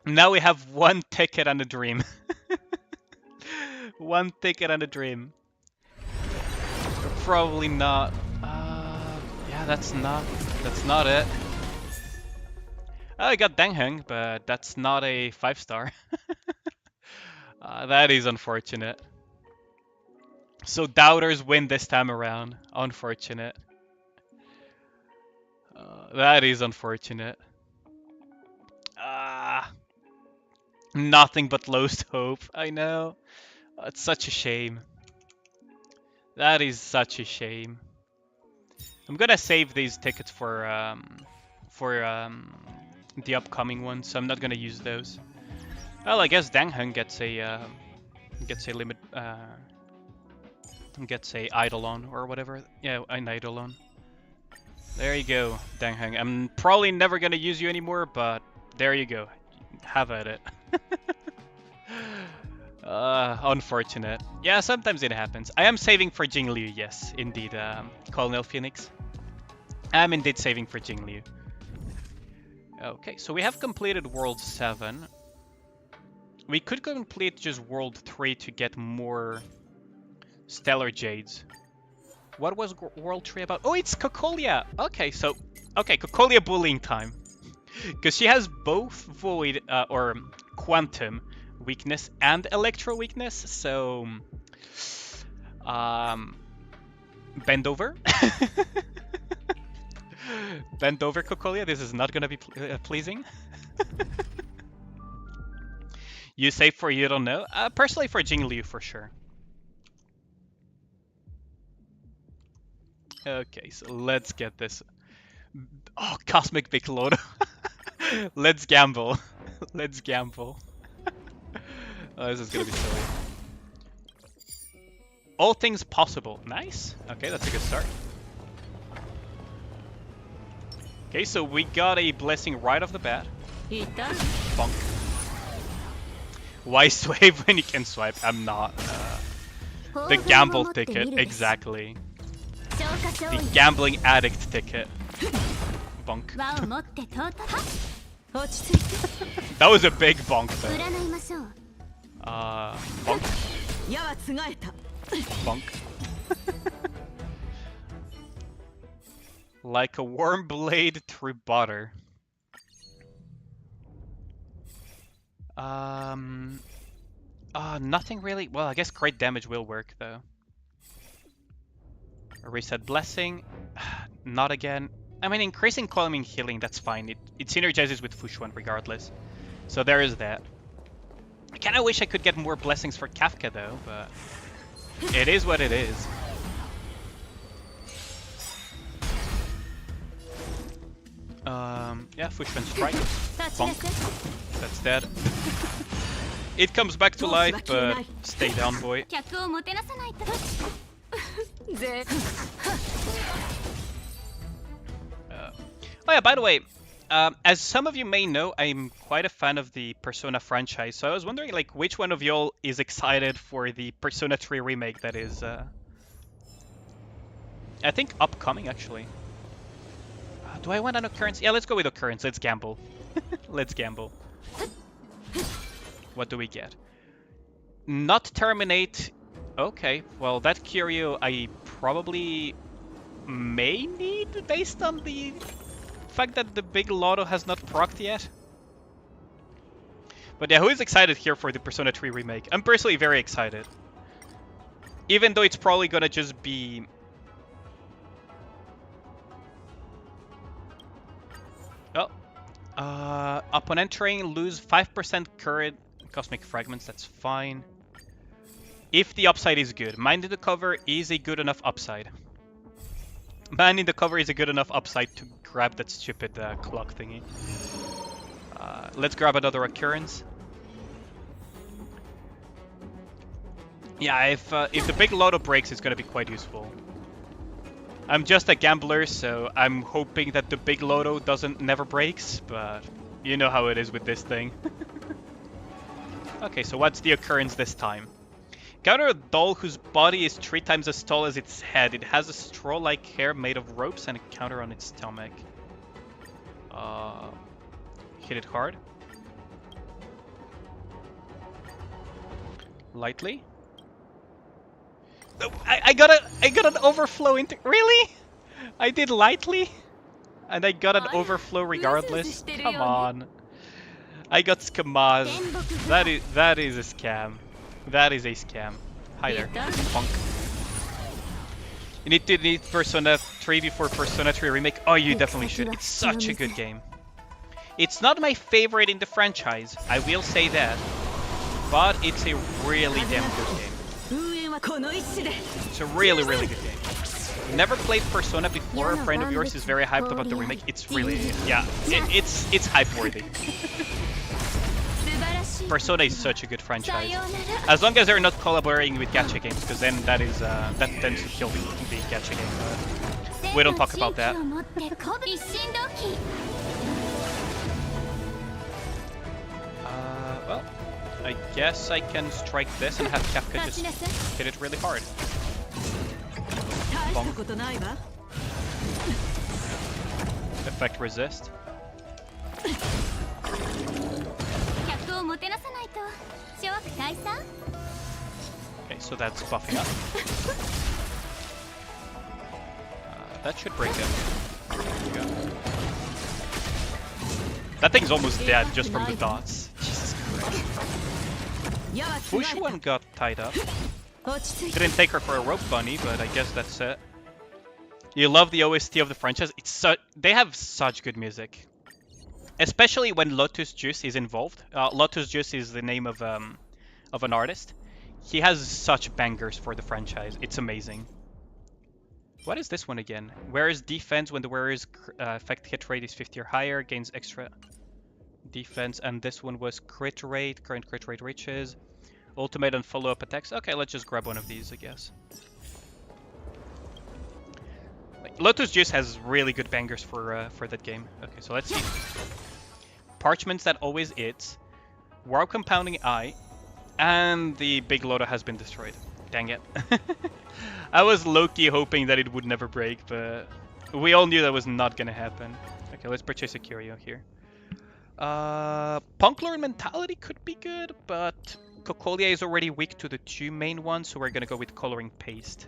Now we have 1 ticket and a dream. 1 ticket and a dream. Probably not. Yeah, that's not it. I got Dangheng, but that's not a 5-star. That is unfortunate. So doubters win this time around. Unfortunate. That is unfortunate. Nothing but lowest hope. I know. It's such a shame. That is such a shame. I'm gonna save these tickets for the upcoming ones, so I'm not gonna use those. Well, I guess Dangheng gets a limit, gets a Eidolon or whatever. Yeah, an Eidolon. There you go, Dangheng. I'm probably never gonna use you anymore, but there you go. Have at it. Unfortunate. Yeah, sometimes it happens. I am saving for Jingliu, yes, indeed, Colonel Phoenix. I'm indeed saving for Jingliu. Okay, so we have completed World 7. We could complete just World 3 to get more Stellar Jades. What was World 3 about? Oh, it's Cocolia! Okay, so... Okay, Cocolia bullying time. Because she has both Void, or Quantum weakness and Electro weakness, so... Bend over. Bend over, Cocolia. This is not gonna be pleasing. You say for you don't know? Personally for Jingliu for sure. Okay, so let's get this. Oh, Cosmic Big Load. Let's gamble. Let's gamble. Oh, this is gonna be silly. All things possible. Nice. Okay, that's a good start. Okay, so we got a blessing right off the bat. Bonk. Why swipe when you can swipe? I'm not. The gamble ticket, exactly. The gambling addict ticket. Bonk. That was a big bonk though. Bonk. Bonk. Like a warm blade through butter. Nothing really. Well, I guess great damage will work though. A reset blessing. Not again. I mean, increasing calming healing, that's fine. It synergizes with Fushuan regardless. So there is that. I kinda wish I could get more blessings for Kafka though, but it is what it is. Yeah, Fushuan strike. Bonk. That's dead. It comes back to life, but stay down, boy. Oh yeah, by the way, as some of you may know, I'm quite a fan of the Persona franchise, so I was wondering, like, which one of y'all is excited for the Persona 3 remake that is, I think, upcoming, actually. Do I want an occurrence? Yeah, let's go with occurrence. Let's gamble. Let's gamble. What do we get? Not terminate. Okay, well, that curio I probably may need based on the fact that the big lotto has not procced yet. But yeah, who is excited here for the Persona 3 remake? I'm personally very excited. Even though it's probably gonna just be... Oh. Upon entering, lose 5% current cosmic fragments, that's fine. If the upside is good. Mind in the cover is a good enough upside. Man in the cover is a good enough upside to grab that stupid clock thingy. Let's grab another occurrence. Yeah, if the big lotto breaks, it's gonna be quite useful. I'm just a gambler, so I'm hoping that the big lotto never breaks, but you know how it is with this thing. Okay, so what's the occurrence this time? Counter a doll whose body is 3 times as tall as its head. It has a straw-like hair made of ropes and a counter on its stomach. Hit it hard. Lightly. Oh, I got an overflow into... Really? I did lightly? And I got an overflow regardless? Come on. I got scammed. That is a scam. That is a scam. Hi there, punk. You need to need Persona 3 before Persona 3 Remake. Oh, you definitely should. It's such a good game. It's not my favorite in the franchise, I will say that. But it's a really damn good game. It's a really, really good game. Never played Persona before. A friend of yours is very hyped about the remake. It's really, yeah, it's hype worthy. Persona is such a good franchise. As long as they're not collaborating with gacha games, because then that tends to kill the gacha game. But we don't talk about that. Well, I guess I can strike this and have Kafka just hit it really hard. Bonk. Effect resist. Okay, so that's buffing up. That should break it. There we go. That thing's almost dead just from the dots. Jesus Christ. Push one got tied up. Didn't take her for a rope bunny, but I guess that's it. You love the OST of the franchise. They have such good music. Especially when Lotus Juice is involved. Lotus Juice is the name of an artist. He has such bangers for the franchise. It's amazing. What is this one again? Wearer's defense when the wearer's effect hit rate is 50 or higher, gains extra defense. And this one was crit rate. Current crit rate reaches. Ultimate and follow-up attacks. Okay, let's just grab one of these, I guess. Lotus Juice has really good bangers for that game. Okay, so let's see. Parchments that always hits. Wow Compounding Eye. And the big Lotto has been destroyed. Dang it. I was low-key hoping that it would never break, but we all knew that was not gonna happen. Okay, let's purchase a curio here. Punk Lord Mentality could be good, but Cocolia is already weak to the 2 main ones, so we're gonna go with Coloring Paste.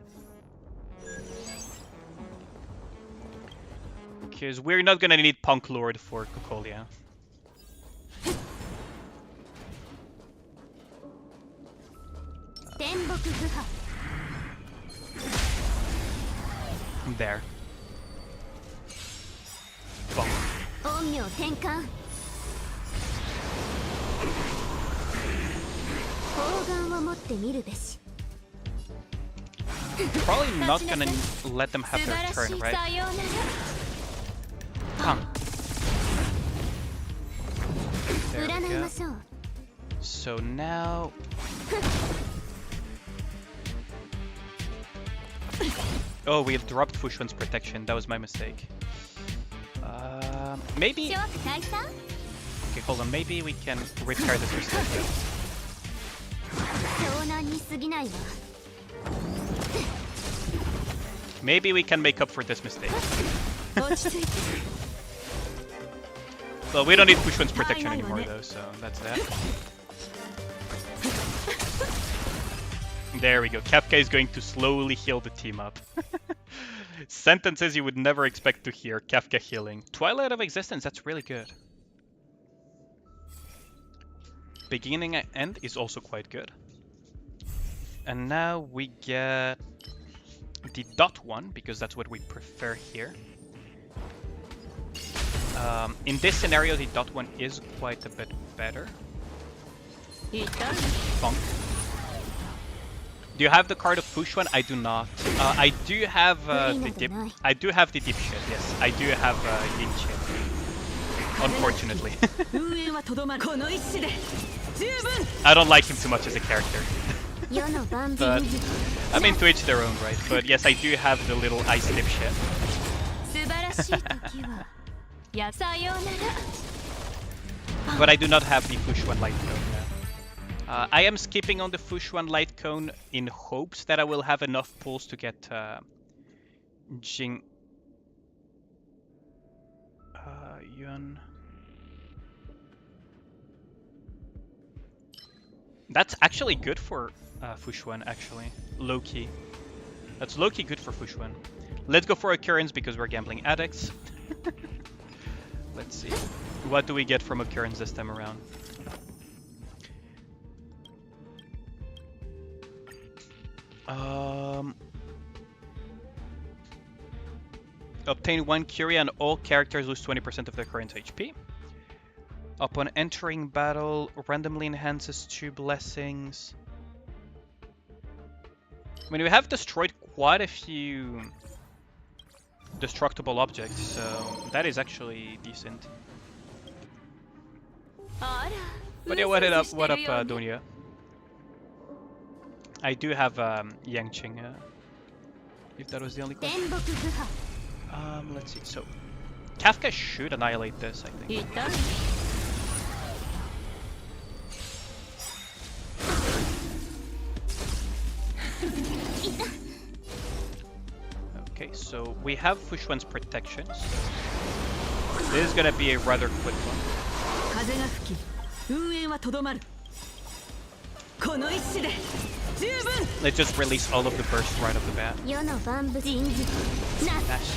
Because we're not gonna need Punk Lord for Cocolia. There. Bonk. Probably not gonna let them have their turn, right? Come. There we go. So now... Oh, we dropped Fushun's protection. That was my mistake. Maybe... Okay, hold on. Maybe we can repair this mistake. Maybe we can make up for this mistake. Well, we don't need push one's protection anymore though, so that's that. There we go. Kafka is going to slowly heal the team up. Sentences you would never expect to hear. Kafka healing. Twilight of Existence, that's really good. Beginning and End is also quite good. And now we get the dot one, because that's what we prefer here. In this scenario, the dot one is quite a bit better. Bonk. Do you have the card of push one? I do not. I do have the dip. I do have the dip shit. Yes, I do have yin shit. Unfortunately. I don't like him too much as a character. But I mean, to each their own, right? But yes, I do have the little ice dip shit. But I do not have the push one light cone. I am skipping on the push one light cone in hopes that I will have enough pulls to get Jing. Yun. That's actually good for Fushuan, actually. Low-key. That's low-key good for Fushuan. Let's go for Occurrence because we're gambling addicts. Let's see. What do we get from Occurrence this time around? Obtain 1 Curia and all characters lose 20% of their current HP. Upon entering battle, randomly enhances 2 blessings. I mean, we have destroyed quite a few destructible objects, so that is actually decent. But yeah, what up, Donya? I do have Yangqing, if that was the only question. Let's see, so Kafka should annihilate this, I think. Okay, so we have Fushuan's protection. This is gonna be a rather quick one. Let's just release all of the burst right off the bat. Dash.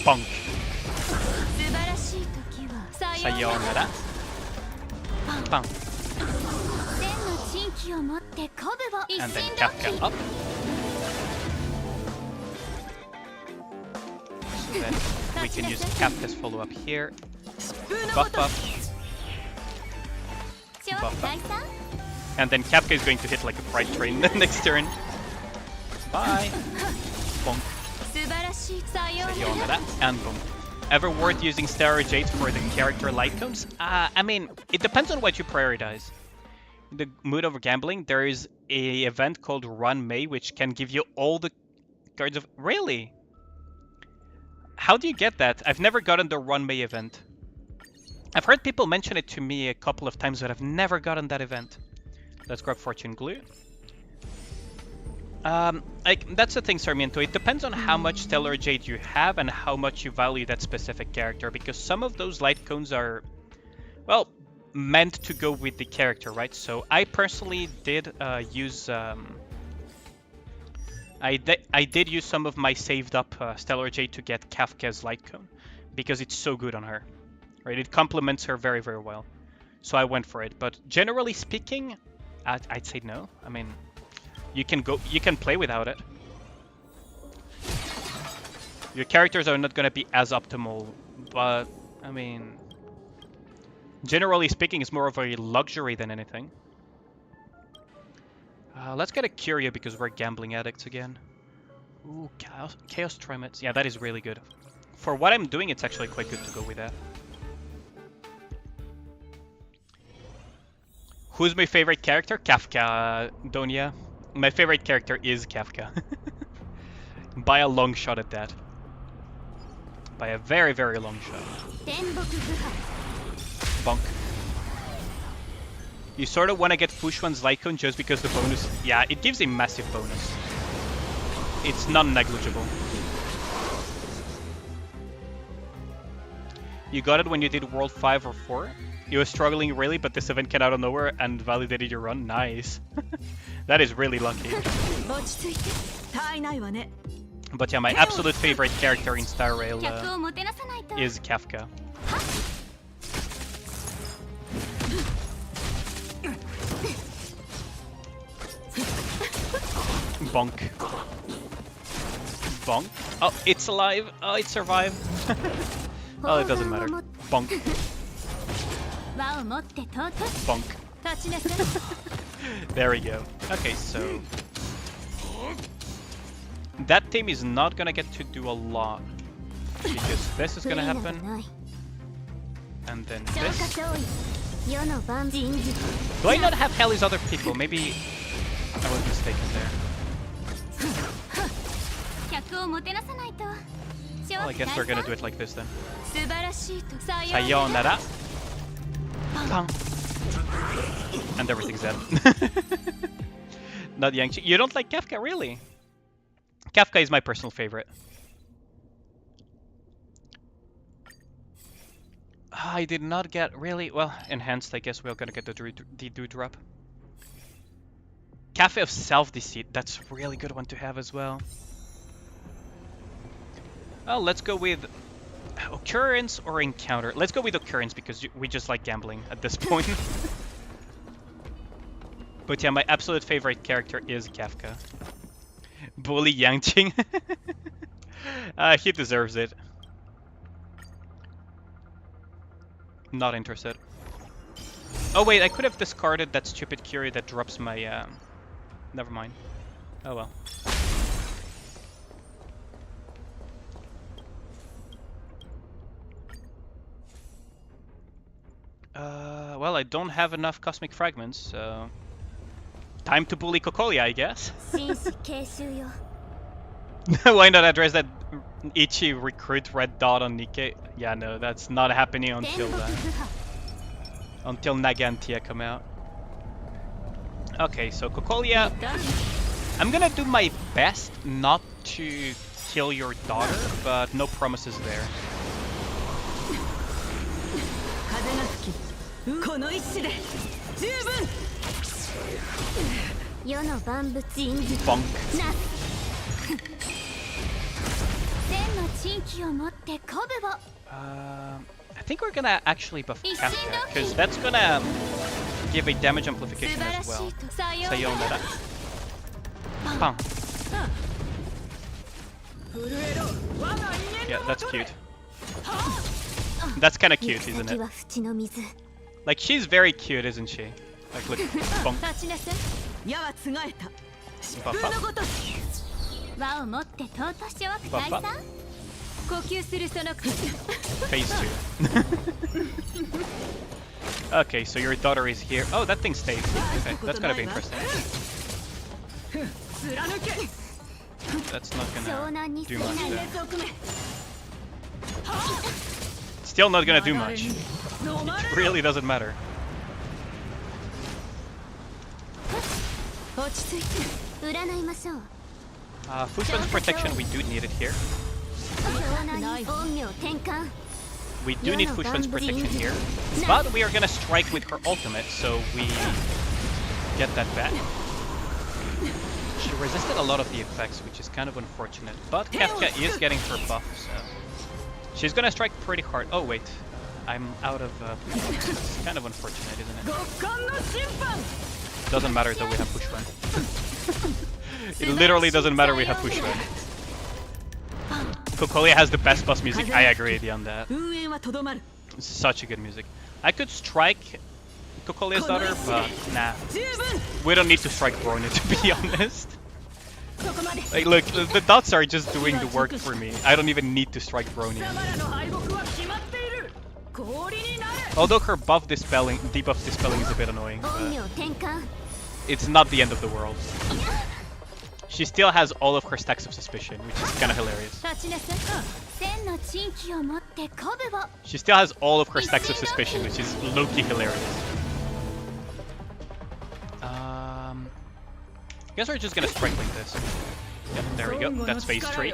Bonk. Sayonara. Bonk. And then Kafka up. So then we can use Kafka's follow-up here. Buff up. Buff up. And then Kafka is going to hit like a freight train the next turn. Bye. Bonk. Sayonara. And boom. Ever worth using Starrail Jade for the character light cones? I mean, it depends on what you prioritize. In the mood of gambling, there is a event called Run May, which can give you all the cards of... Really? How do you get that? I've never gotten the Run May event. I've heard people mention it to me a couple of times, but I've never gotten that event. Let's grab Fortune Glue. That's the thing, Sarmiento. It depends on how much Stellar Jade you have and how much you value that specific character, because some of those light cones are, well, meant to go with the character, right? So I personally did use... I did use some of my saved up Stellar Jade to get Kafka's light cone, because it's so good on her, right? It complements her very, very well. So I went for it. But generally speaking, I'd say no. I mean, you can play without it. Your characters are not going to be as optimal, but I mean, generally speaking, it's more of a luxury than anything. Let's get a Curia because we're gambling addicts again. Ooh, Chaos Tremets. Yeah, that is really good. For what I'm doing, it's actually quite good to go with that. Who's my favorite character? Kafka, Donya. My favorite character is Kafka. By a long shot at that. by a very, very long shot. Bonk. You sort of want to get Fushuan's Lycon just because the bonus... Yeah, it gives a massive bonus. It's non-negligible. You got it when you did World 5 or 4? You were struggling really, but this event came out of nowhere and validated your run? Nice. That is really lucky. But yeah, my absolute favorite character in Starrail is Kafka. Bonk. Bonk. Oh, it's alive. Oh, it survived. Oh, it doesn't matter. Bonk. Bonk. There we go. Okay, so... that team is not gonna get to do a lot. Because this is gonna happen. And then this. Do I not have Helly's other people? Maybe I was mistaken there. Well, I guess we're gonna do it like this then. Sayonara. Pang. And everything's dead. Not Yangchi. You don't like Kafka, really? Kafka is my personal favorite. I did not get really... well, enhanced, I guess we're gonna get the Dewdrop. Cafe of Self-Deceit, that's a really good one to have as well. Oh, let's go with Occurrence or Encounter. Let's go with Occurrence because we just like gambling at this point. But yeah, my absolute favorite character is Kafka. Bully Yangqing. He deserves it. Not interested. Oh wait, I could have discarded that stupid Curie that drops my... Never mind. Oh well. Well, I don't have enough Cosmic Fragments, so... time to bully Cocolia, I guess. Why not address that Ichi recruit red dot on Nikke? Yeah, no, that's not happening until Naga and Tia come out. Okay, so Cocolia, I'm gonna do my best not to kill your daughter, but no promises there. Bonk. I think we're gonna actually buff Kafka, because that's gonna give a damage amplification as well. Sayonara. Bang. Yeah, that's cute. That's kinda cute, isn't it? Like, she's very cute, isn't she? Like, look. Bonk. Buff up. Buff up. Phase 2. Okay, so your daughter is here. Oh, that thing stays. Okay, that's gonna be interesting. That's not gonna do much there. Still not gonna do much. It really doesn't matter. Fushuan's protection, we do need it here. We do need Fushuan's protection here. But we are gonna strike with her ultimate, so we get that back. She resisted a lot of the effects, which is kind of unfortunate. But Kafka is getting her buff, so... she's gonna strike pretty hard. Oh wait, I'm out of... it's kind of unfortunate, isn't it? Doesn't matter though, we have Fushuan. It literally doesn't matter, we have Fushuan. Cocolia has the best boss music, I agree on that. It's such a good music. I could strike Cocolia's daughter, but nah. We don't need to strike Brony, to be honest. Like, look, the dots are just doing the work for me. I don't even need to strike Brony. Although her buff dispelling, debuff dispelling is a bit annoying, but it's not the end of the world. She still has all of her stacks of suspicion, which is kind of hilarious. She still has all of her stacks of suspicion, which is low-key hilarious. I guess we're just gonna strike like this. Yep, there we go. That's phase 3.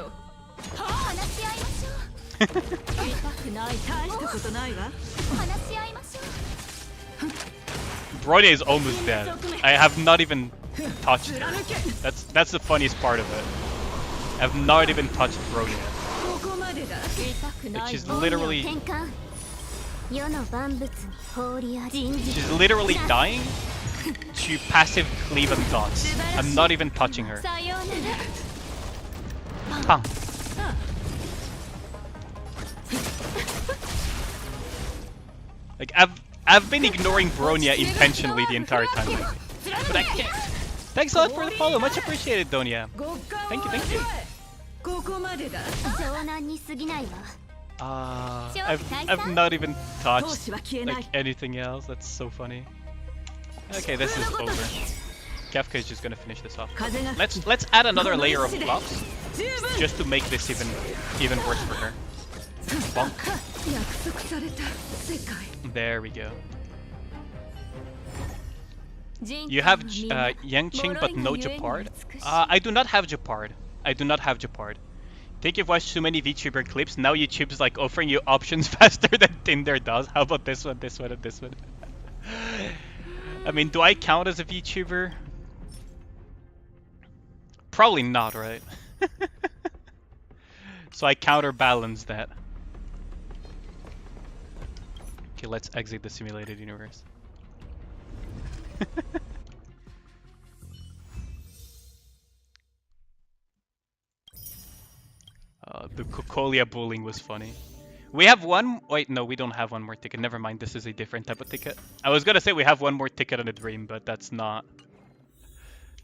Bronya is almost dead. I have not even touched her. That's the funniest part of it. I have not even touched Bronya. Like she's literally dying to passive cleave and dots. I'm not even touching her. Huh. Like I've been ignoring Bronya intentionally the entire time, but I can't. Thanks a lot for the follow, much appreciated, Donya. Thank you, thank you. I've not even touched like anything else. That's so funny. Okay, this is over. Kefka is just gonna finish this off. Let's add another layer of buffs just to make this even worse for her. Bonk. There we go. You have Yangqing but no Japard. I do not have Japard. I do not have Japard. Think you've watched too many VTuber clips. Now YouTube's like offering you options faster than Tinder does. How about this one, this one, and this one? I mean, do I count as a VTuber? Probably not, right? So I counterbalance that. Okay, let's exit the simulated universe. The Cocolia bullying was funny. We have one... Wait, no, we don't have one more ticket. Never mind, this is a different type of ticket. I was gonna say we have one more ticket on a dream, but that's not.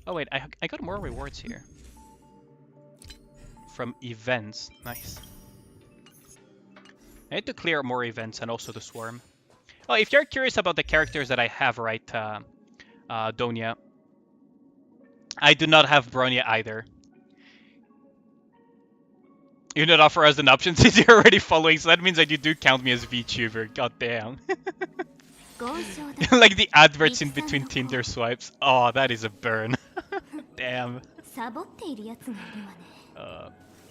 Oh wait, I got more rewards here. From events. Nice. I need to clear more events and also the swarm. Oh, if you're curious about the characters that I have, right, Donya, I do not have Bronya either. You not offer us an option since you're already following, so that means that you do count me as VTuber. God damn. Like the adverts in between Tinder swipes. Oh, that is a burn. Damn.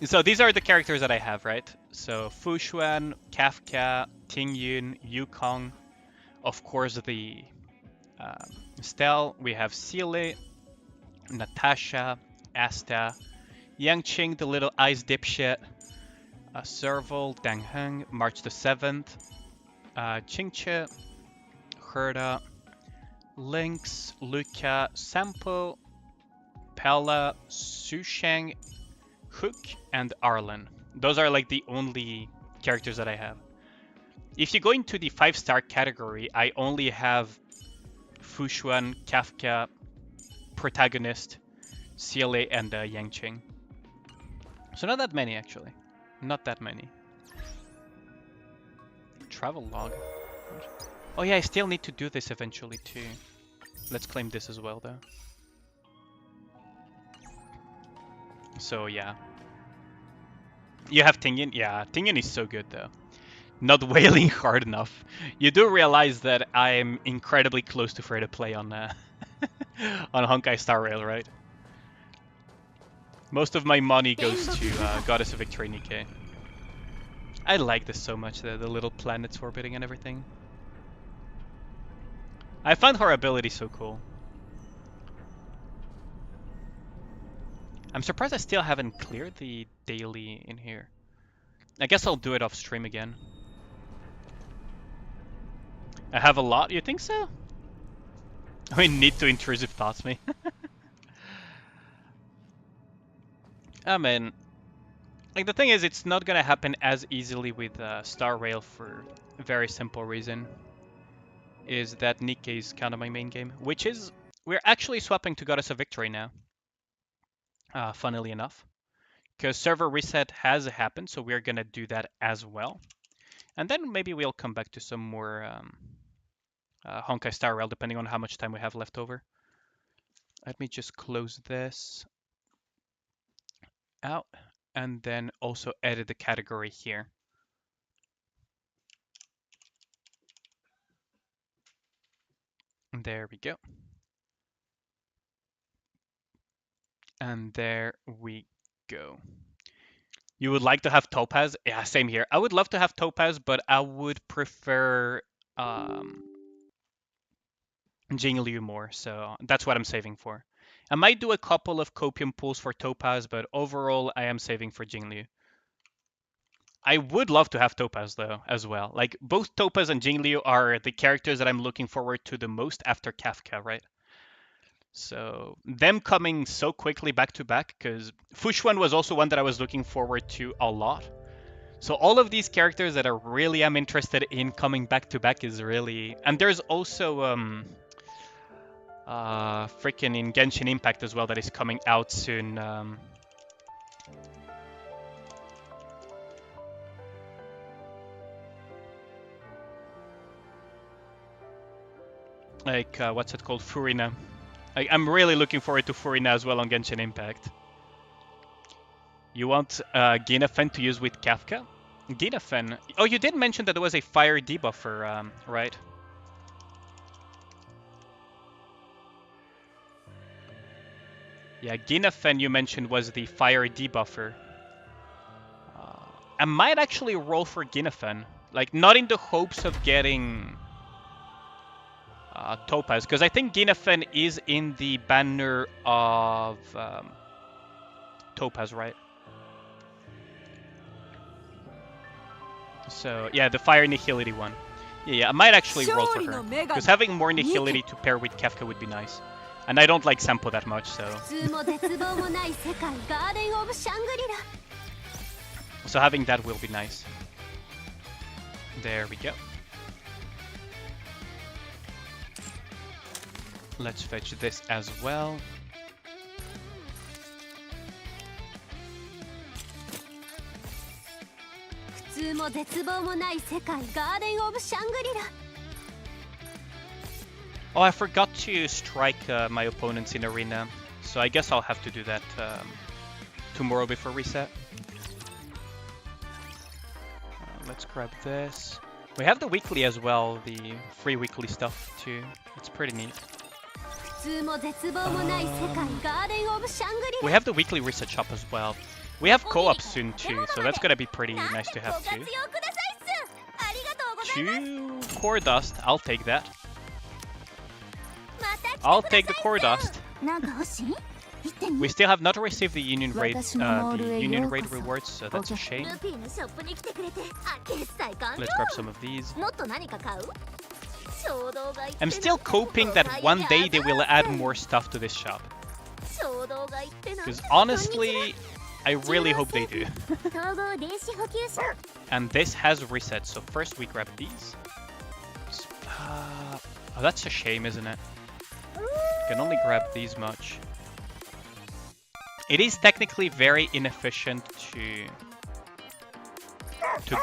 So these are the characters that I have, right? So Fushuan, Kafka, Tingyun, Yukong, of course the Stell. We have Seele, Natasha, Asta, Yangqing, the little ice dipshit, Serval, Dang Heng, March the 7th, Qingche, Herda, Lynx, Luca, Sampo, Pella, Susheng, Hook, and Arlen. Those are like the only characters that I have. If you go into the 5-star category, I only have Fushuan, Kafka, Protagonist, Seele, and Yangqing. So not that many, actually. Not that many. Travel log. Oh yeah, I still need to do this eventually too. Let's claim this as well, though. So yeah. You have Tingyun? Yeah, Tingyun is so good though. Not wailing hard enough. You do realize that I'm incredibly close to free to play on on Honkai Starrail, right? Most of my money goes to Goddess of Victory Nikke. I like this so much, the little planets orbiting and everything. I find her ability so cool. I'm surprised I still haven't cleared the daily in here. I guess I'll do it off stream again. I have a lot, you think so? I mean, need to intrusive thoughts me. I mean, like the thing is, it's not gonna happen as easily with Starrail for a very simple reason. Is that Nikke is kind of my main game, which is, we're actually swapping to Goddess of Victory now. Funnily enough. Because server reset has happened, so we're gonna do that as well. And then maybe we'll come back to some more Honkai Star Rail, depending on how much time we have left over. Let me just close this. out, and then also edit the category here. There we go. And there we go. You would like to have Topaz? Yeah, same here. I would love to have Topaz, but I would prefer Jingliu more, so that's what I'm saving for. I might do a couple of Copium pools for Topaz, but overall I am saving for Jingliu. I would love to have Topaz though, as well. Like, both Topaz and Jingliu are the characters that I'm looking forward to the most after Kafka, right? So them coming so quickly back to back, because Fushuan was also one that I was looking forward to a lot. So all of these characters that I really am interested in coming back to back is really... And there's also freaking in Genshin Impact as well that is coming out soon. What's it called? Furina. I'm really looking forward to Furina as well on Genshin Impact. You want Ginafen to use with Kafka? Ginafen. Oh, you did mention that there was a fire debuffer, right? Yeah, Ginafen you mentioned was the fire debuffer. I might actually roll for Ginafen. Like, not in the hopes of getting Topaz, because I think Ginafen is in the banner of Topaz, right? So, yeah, the fire nihility one. Yeah, I might actually roll for her, because having more nihility to pair with Kefka would be nice. And I don't like Sampo that much, so... So having that will be nice. There we go. Let's fetch this as well. Oh, I forgot to strike my opponents in arena, so I guess I'll have to do that tomorrow before reset. Let's grab this. We have the weekly as well, the free weekly stuff too. It's pretty neat. We have the weekly reset shop as well. We have co-op soon too, so that's gonna be pretty nice to have too. 2 core dust, I'll take that. I'll take the core dust. We still have not received the Union Raid rewards, so that's a shame. Let's grab some of these. I'm still hoping that one day they will add more stuff to this shop. Because honestly, I really hope they do. And this has reset, so first we grab these. Oh, that's a shame, isn't it? You can only grab these much. It is technically very inefficient to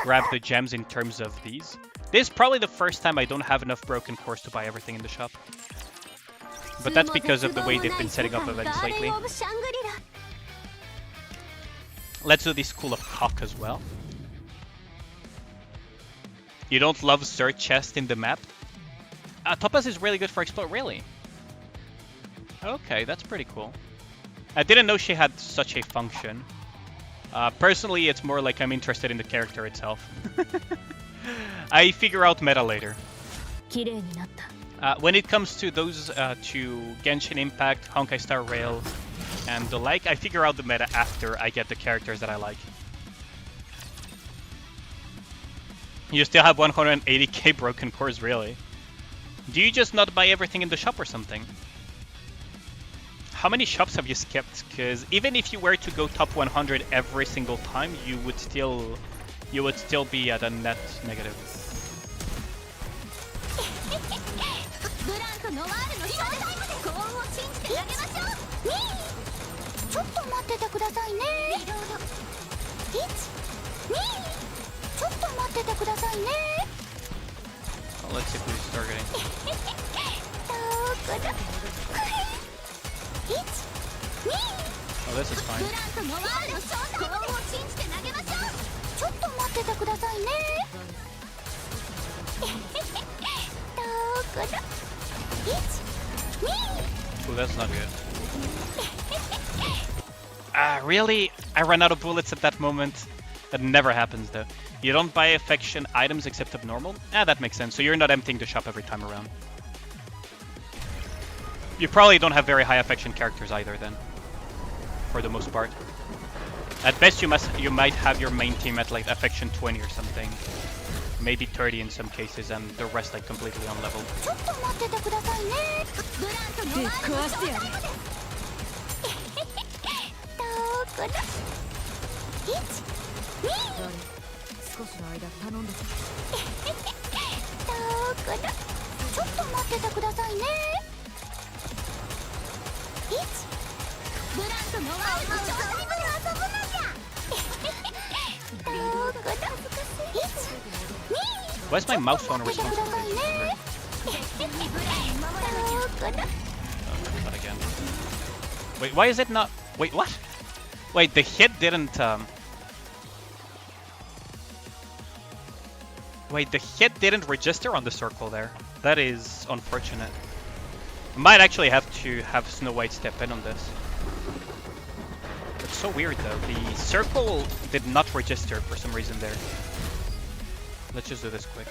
grab the gems in terms of these. This is probably the first time I don't have enough broken cores to buy everything in the shop. But that's because of the way they've been setting up events lately. Let's do the School of Cock as well. You don't love Search Chest in the map? Topaz is really good for Explore, really? Okay, that's pretty cool. I didn't know she had such a function. Personally, it's more like I'm interested in the character itself. I figure out meta later. When it comes to those to Genshin Impact, Honkai Star Rail, and the like, I figure out the meta after I get the characters that I like. You still have 180k broken cores, really? Do you just not buy everything in the shop or something? How many shops have you skipped? Because even if you were to go top 100 every single time, you would still be at a net negative. Well, let's see who's targeting. Oh, this is fine. Ooh, that's not good. Ah, really? I ran out of bullets at that moment. That never happens though. You don't buy affection items except abnormal? Ah, that makes sense. So you're not emptying the shop every time around. You probably don't have very high affection characters either then. For the most part. At best you might have your main team at like affection 20 or something. Maybe 30 in some cases and the rest like completely on level. Why is my mouse phone responsible? Not again. Wait, why is it not? Wait, what? Wait, the hit didn't. Wait, the hit didn't register on the circle there. That is unfortunate. I might actually have to have Snow White step in on this. It's so weird though. The circle did not register for some reason there. Let's just do this quick.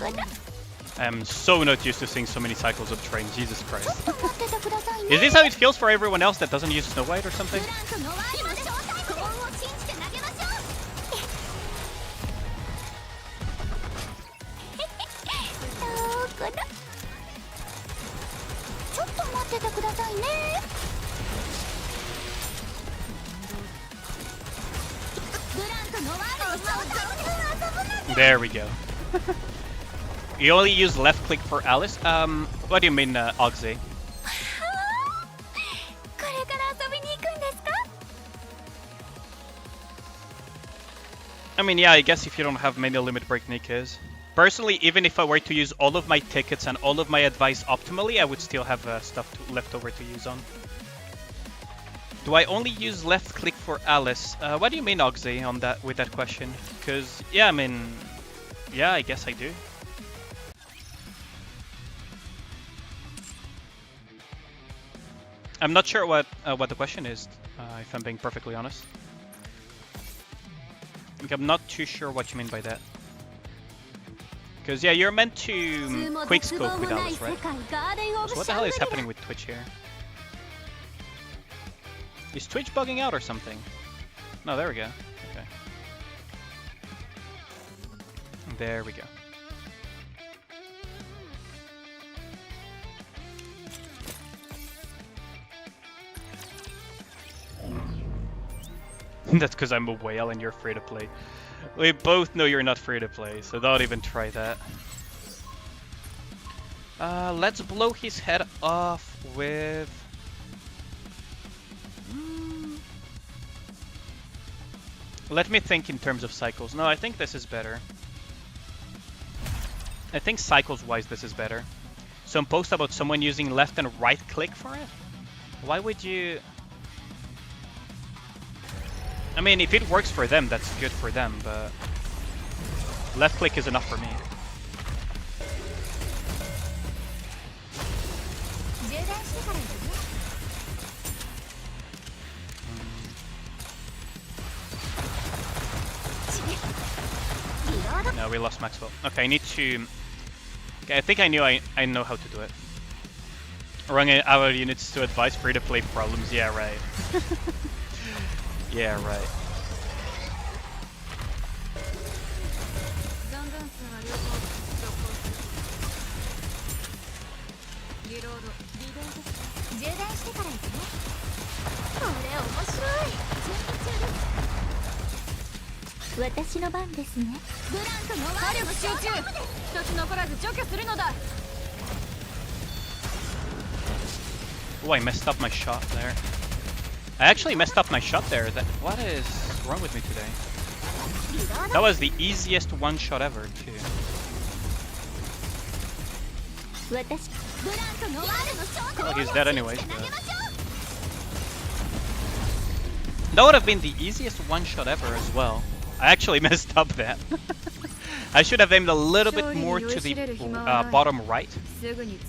Really? I'm so not used to seeing so many cycles of train, Jesus Christ. Is this how it feels for everyone else that doesn't use Snow White or something? There we go. You only use left click for Alice? What do you mean, Oxy? I mean, yeah, I guess if you don't have many limit break Nikkes. Personally, even if I were to use all of my tickets and all of my advice optimally, I would still have stuff left over to use on. Do I only use left click for Alice? What do you mean, Oxy, on that with that question? Because, yeah, I mean, yeah, I guess I do. I'm not sure what the question is, if I'm being perfectly honest. Like, I'm not too sure what you mean by that. Because, yeah, you're meant to quick scope with Alice, right? So what the hell is happening with Twitch here? Is Twitch bugging out or something? No, there we go. Okay. There we go. That's because I'm a whale and you're free to play. We both know you're not free to play, so don't even try that. Let's blow his head off with... Let me think in terms of cycles. No, I think this is better. I think cycles-wise this is better. Some post about someone using left and right click for it? Why would you... I mean, if it works for them, that's good for them, but... Left click is enough for me. No, we lost Maxwell. Okay, I need to... Okay, I think I knew I know how to do it. Run our units to advise free-to-play problems. Yeah, right. Yeah, right. Oh, I messed up my shot there. I actually messed up my shot there. What is wrong with me today? That was the easiest one shot ever, too. Well, he's dead anyways. But... That would have been the easiest one shot ever as well. I actually messed up that. I should have aimed a little bit more to the bottom right,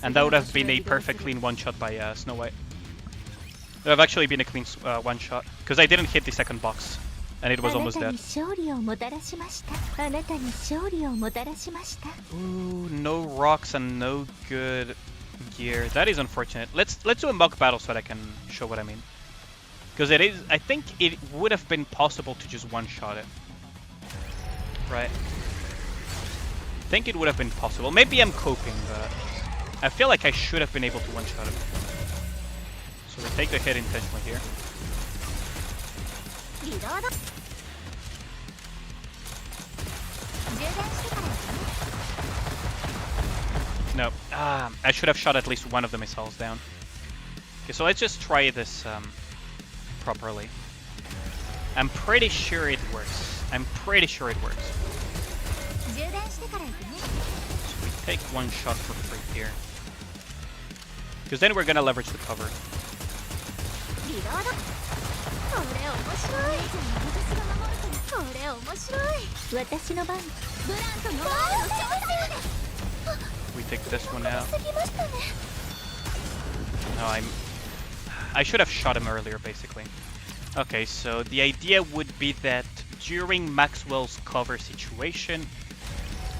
and that would have been a perfect clean one shot by Snow White. It would have actually been a clean one shot, because I didn't hit the second box, and it was almost dead. Ooh, no rocks and no good gear. That is unfortunate. Let's do a mock battle so that I can show what I mean. Because it is, I think it would have been possible to just one-shot it. Right. I think it would have been possible. Maybe I'm coping, but I feel like I should have been able to one-shot him. So we take the hit intentionally here. No. I should have shot at least one of the missiles down. Okay, so let's just try this properly. I'm pretty sure it works. I'm pretty sure it works. So we take one shot for free here. Because then we're gonna leverage the cover. We take this one out. No, I should have shot him earlier, basically. Okay, so the idea would be that during Maxwell's cover situation...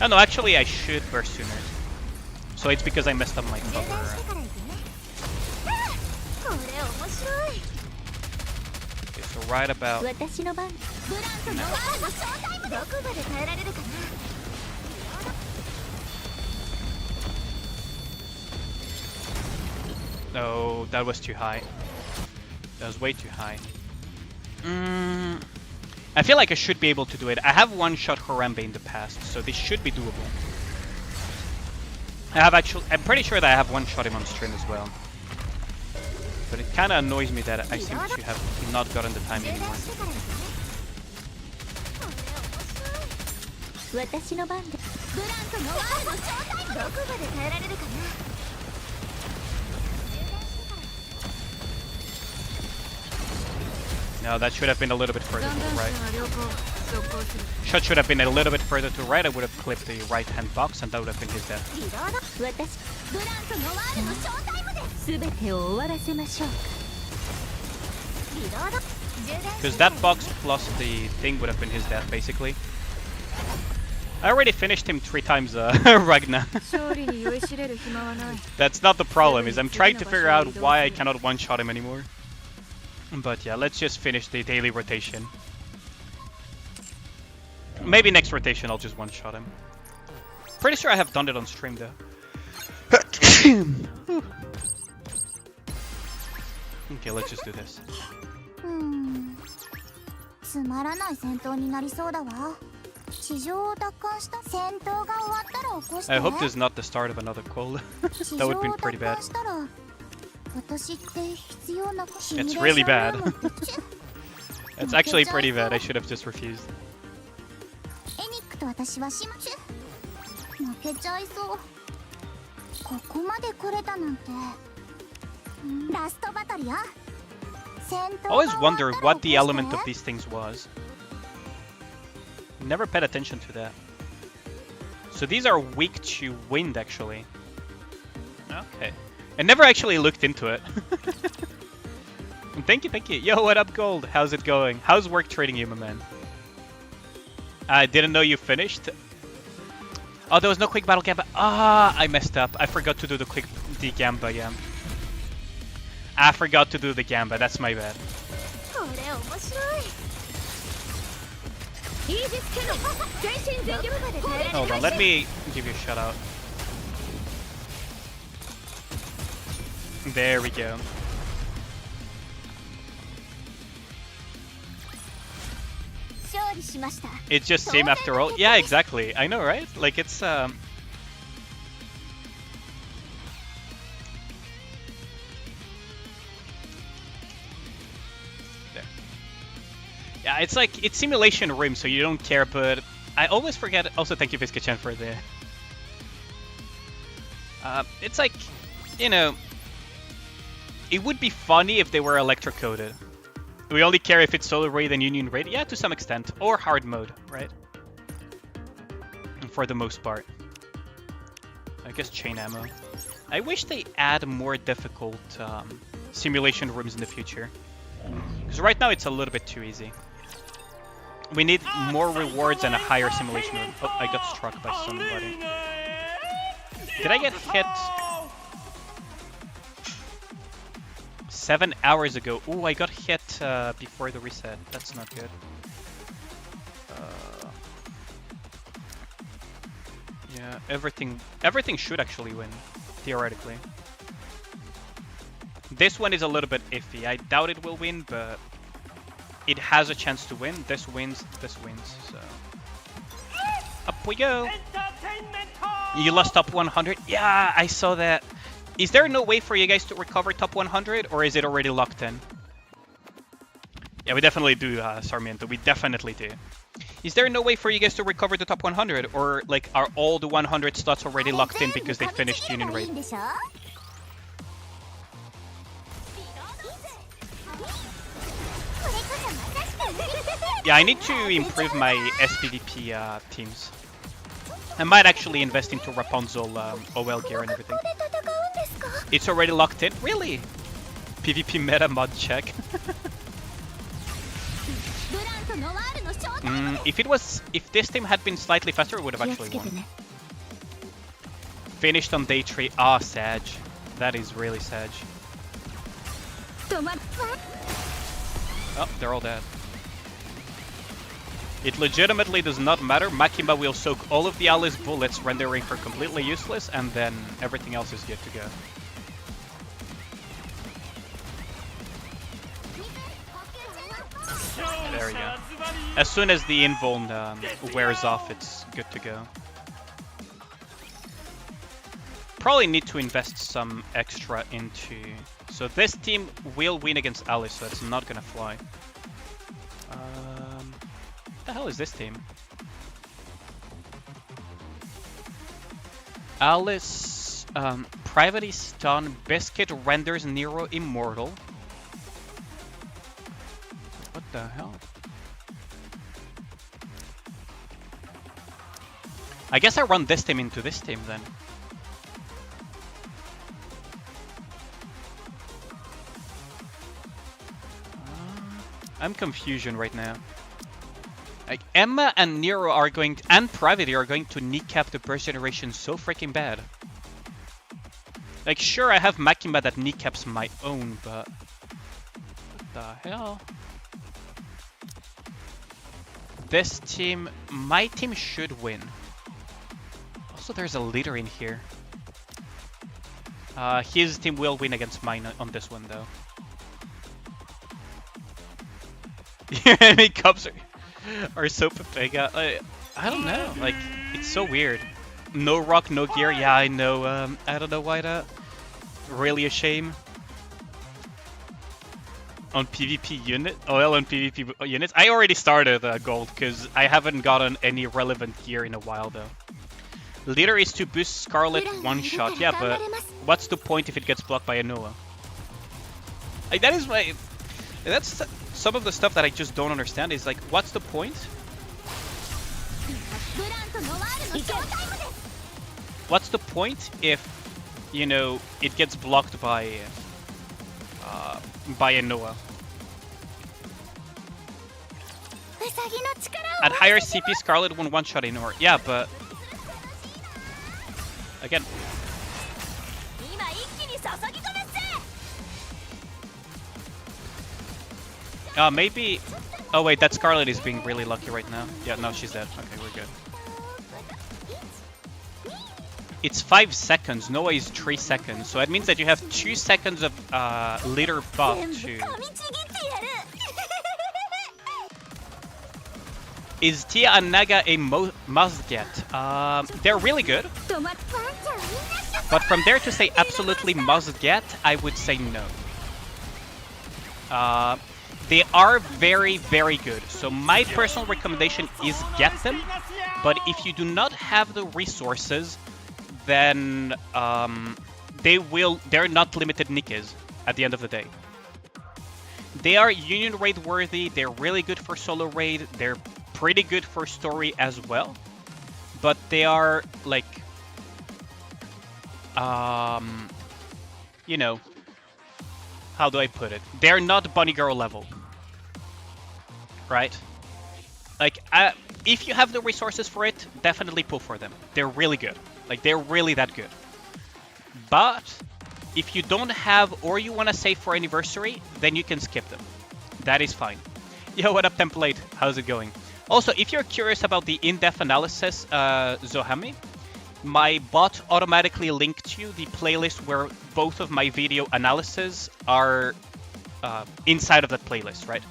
Oh no, actually I should burst sooner. So it's because I messed up my cover. Okay, so right about... No, that was too high. That was way too high. I feel like I should be able to do it. I have one-shot Harambe in the past, so this should be doable. I'm pretty sure that I have one-shot him on stream as well. But it kind of annoys me that I seem to have not gotten the time anymore. No, that should have been a little bit further to the right. Shot should have been a little bit further to the right. I would have clipped the right-hand box, and that would have been his death. Because that box plus the thing would have been his death, basically. I already finished him 3 times, Ragnar. That's not the problem, is I'm trying to figure out why I cannot one-shot him anymore. But yeah, let's just finish the daily rotation. Maybe next rotation I'll just one-shot him. Pretty sure I have done it on stream though. Okay, let's just do this. I hope this is not the start of another cold. That would be pretty bad. It's really bad. It's actually pretty bad. I should have just refused. I always wonder what the element of these things was. Never paid attention to that. So these are weak to wind, actually. Okay. I never actually looked into it. Thank you, thank you. Yo, what up, Gold? How's it going? How's work treating you, my man? I didn't know you finished. Oh, there was no quick battle Gamba. Ah, I messed up. I forgot to do the Gamba, yeah. I forgot to do the Gamba, that's my bad. Hold on, let me give you a shout out. There we go. It's just same after all. Yeah, exactly. I know, right? Like it's There. Yeah, it's like it's simulation room, so you don't care. But I always forget. Also, thank you, Viscachan, for the. It's like, you know, it would be funny if they were electrocoded. We only care if it's solo raid and union raid. Yeah, to some extent. Or hard mode, right? For the most part. I guess chain ammo. I wish they add more difficult simulation rooms in the future. Because right now it's a little bit too easy. We need more rewards and a higher simulation room. Oh, I got struck by somebody. Did I get hit 7 hours ago? Ooh, I got hit before the reset. That's not good. Yeah, everything should actually win, theoretically. This one is a little bit iffy. I doubt it will win, but it has a chance to win. This wins, so... Up we go! You lost top 100? Yeah, I saw that. Is there no way for you guys to recover top 100, or is it already locked in? Yeah, we definitely do, Sarmiento. We definitely do. Is there no way for you guys to recover the top 100, or like are all the 100 slots already locked in because they finished Union Raid? Yeah, I need to improve my SPVP teams. I might actually invest into Rapunzel, OL gear and everything. It's already locked in? Really? PvP meta mod check. If this team had been slightly faster, it would have actually won. Finished on day 3. Ah, Sag. That is really Sag. Oh, they're all dead. It legitimately does not matter. Makima will soak all of the Alice bullets, rendering her completely useless, and then everything else is good to go. There we go. As soon as the invuln wears off, it's good to go. Probably need to invest some extra into... So this team will win against Alice, so it's not gonna fly. What the hell is this team? Alice, Private is stun, Biscuit renders Nero immortal. What the hell? I guess I run this team into this team then. I'm confusion right now. Like Emma and Nero are going to, and Private are going to kneecap the burst generation so freaking bad. Like sure, I have Makima that kneecaps my own, but what the hell? This team, my team should win. Also, there's a leader in here. His team will win against mine on this one, though. Your enemy cups are so pathetic. I don't know. Like, it's so weird. No rock, no gear. Yeah, I know. I don't know why that. Really a shame. On PvP unit? Oh, well, on PvP units. I already started gold because I haven't gotten any relevant gear in a while, though. Leader is to boost Scarlet one shot. Yeah, but what's the point if it gets blocked by a Noah? Like, that is my... That's some of the stuff that I just don't understand is like, what's the point? What's the point if, you know, it gets blocked by a Noah? At higher CP, Scarlet won one-shot Ignore. Yeah, but Again. Maybe... Oh wait, that Scarlet is being really lucky right now. Yeah, no, she's dead. Okay, we're good. It's 5 seconds, Noah is 3 seconds, so it means that you have 2 seconds of leader buff to... Is Tia and Naga a must get? They're really good. But from there to say absolutely must get, I would say no. They are very, very good. So my personal recommendation is get them. But if you do not have the resources, then they're not limited Nikkes at the end of the day. They are Union Raid worthy. They're really good for solo raid. They're pretty good for story as well. But they are like, you know, how do I put it? They're not Bunny Girl level, right? Like, if you have the resources for it, definitely pull for them. They're really good. Like, they're really that good. But if you don't have, or you want to save for anniversary, then you can skip them. That is fine. Yo, what up, Template? How's it going? Also, if you're curious about the in-depth analysis, Zohami, my bot automatically linked you the playlist where both of my video analyses are inside of that playlist, right?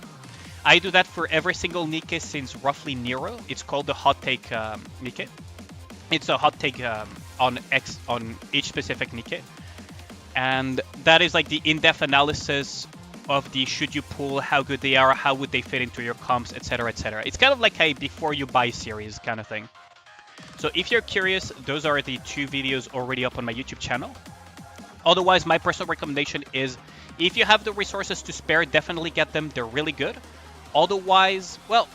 I do that for every single Nikke since roughly Nero. It's called the Hot Take Nikke. It's a hot take on each specific Nikke. And that is like the in-depth analysis of the should you pull, how good they are, how would they fit into your comps, etc, etc. It's kind of like a before you buy series kind of thing. So if you're curious, those are the 2 videos already up on my YouTube channel. Otherwise, my personal recommendation is if you have the resources to spare, definitely get them. They're really good. Otherwise, well,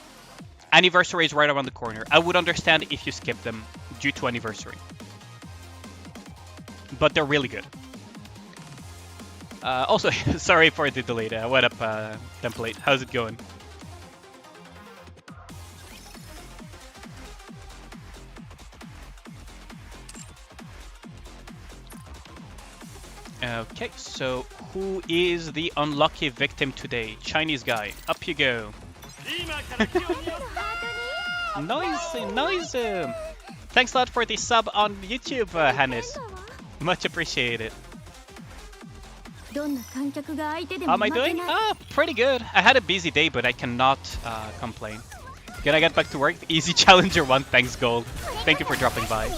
anniversary is right around the corner. I would understand if you skip them due to anniversary. But they're really good. Also, sorry for the delay there. What up, Template? How's it going? Okay, so who is the unlucky victim today? Chinese guy. Up you go. Nice, nice. Thanks a lot for the sub on YouTube, Hannes. Much appreciated. How am I doing? Pretty good. I had a busy day, but I cannot complain. Can I get back to work? Easy Challenger 1, thanks Gold. Thank you for dropping by.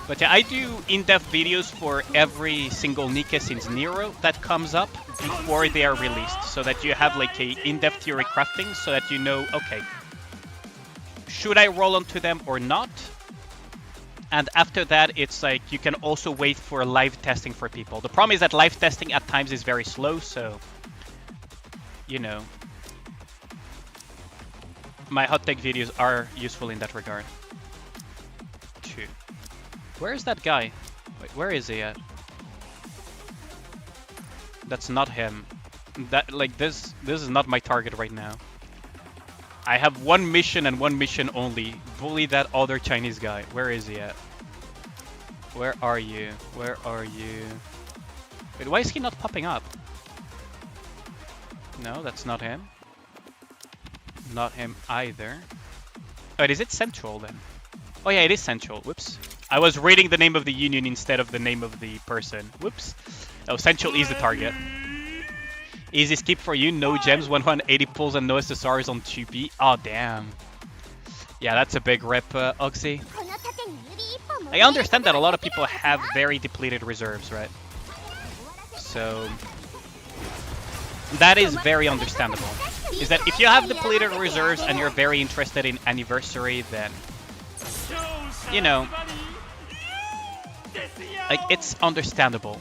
But yeah, I do in-depth videos for every single Nikke since Nero that comes up before they are released, so that you have like a in-depth theory crafting, so that you know, okay, should I roll onto them or not? And after that, it's like you can also wait for live testing for people. The problem is that live testing at times is very slow, so, you know, my hot take videos are useful in that regard. 2. Where is that guy? Wait, where is he at? That's not him. That, like, this is not my target right now. I have 1 mission and 1 mission only. Bully that other Chinese guy. Where is he at? Where are you? Where are you? Wait, why is he not popping up? No, that's not him. Not him either. Wait, is it Central then? Oh yeah, it is Central. Whoops. I was reading the name of the union instead of the name of the person. Whoops. Oh, Central is the target. Easy skip for you. No gems, 180 pulls and no SSRs on 2B. Oh, damn. Yeah, that's a big rip, Oxy. I understand that a lot of people have very depleted reserves, right? So that is very understandable. Is that if you have depleted reserves and you're very interested in anniversary, then, you know, like, it's understandable.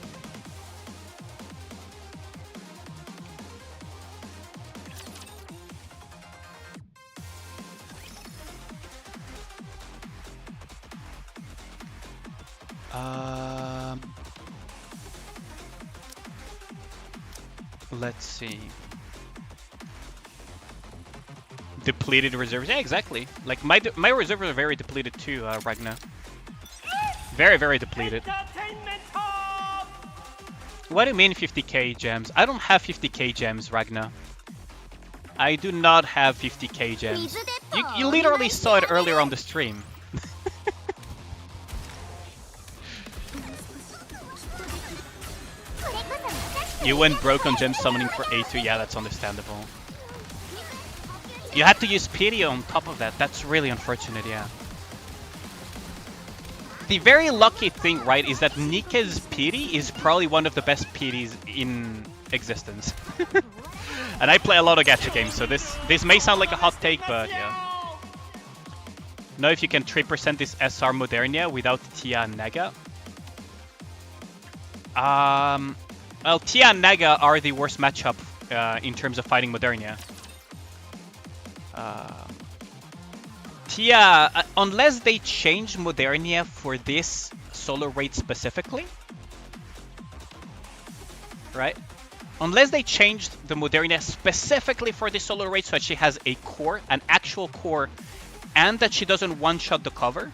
Let's see. Depleted reserves. Yeah, exactly. Like my reserves are very depleted too, Ragnar. Very, very depleted. What do you mean 50k gems? I don't have 50k gems, Ragnar. I do not have 50k gems. You literally saw it earlier on the stream. You went broke on gem summoning for A2, yeah, that's understandable. You had to use pity on top of that, that's really unfortunate, yeah. The very lucky thing, right, is that Nikke's pity is probably one of the best pities in existence. And I play a lot of gacha games, so this may sound like a hot take, but yeah. Know if you can 3% this SR Modernia without Tia and Naga? Well, Tia and Naga are the worst matchup in terms of fighting Modernia. Tia, unless they change Modernia for this solo raid specifically, right? Unless they changed the Modernia specifically for this solo raid so that she has a core, an actual core, and that she doesn't one-shot the cover,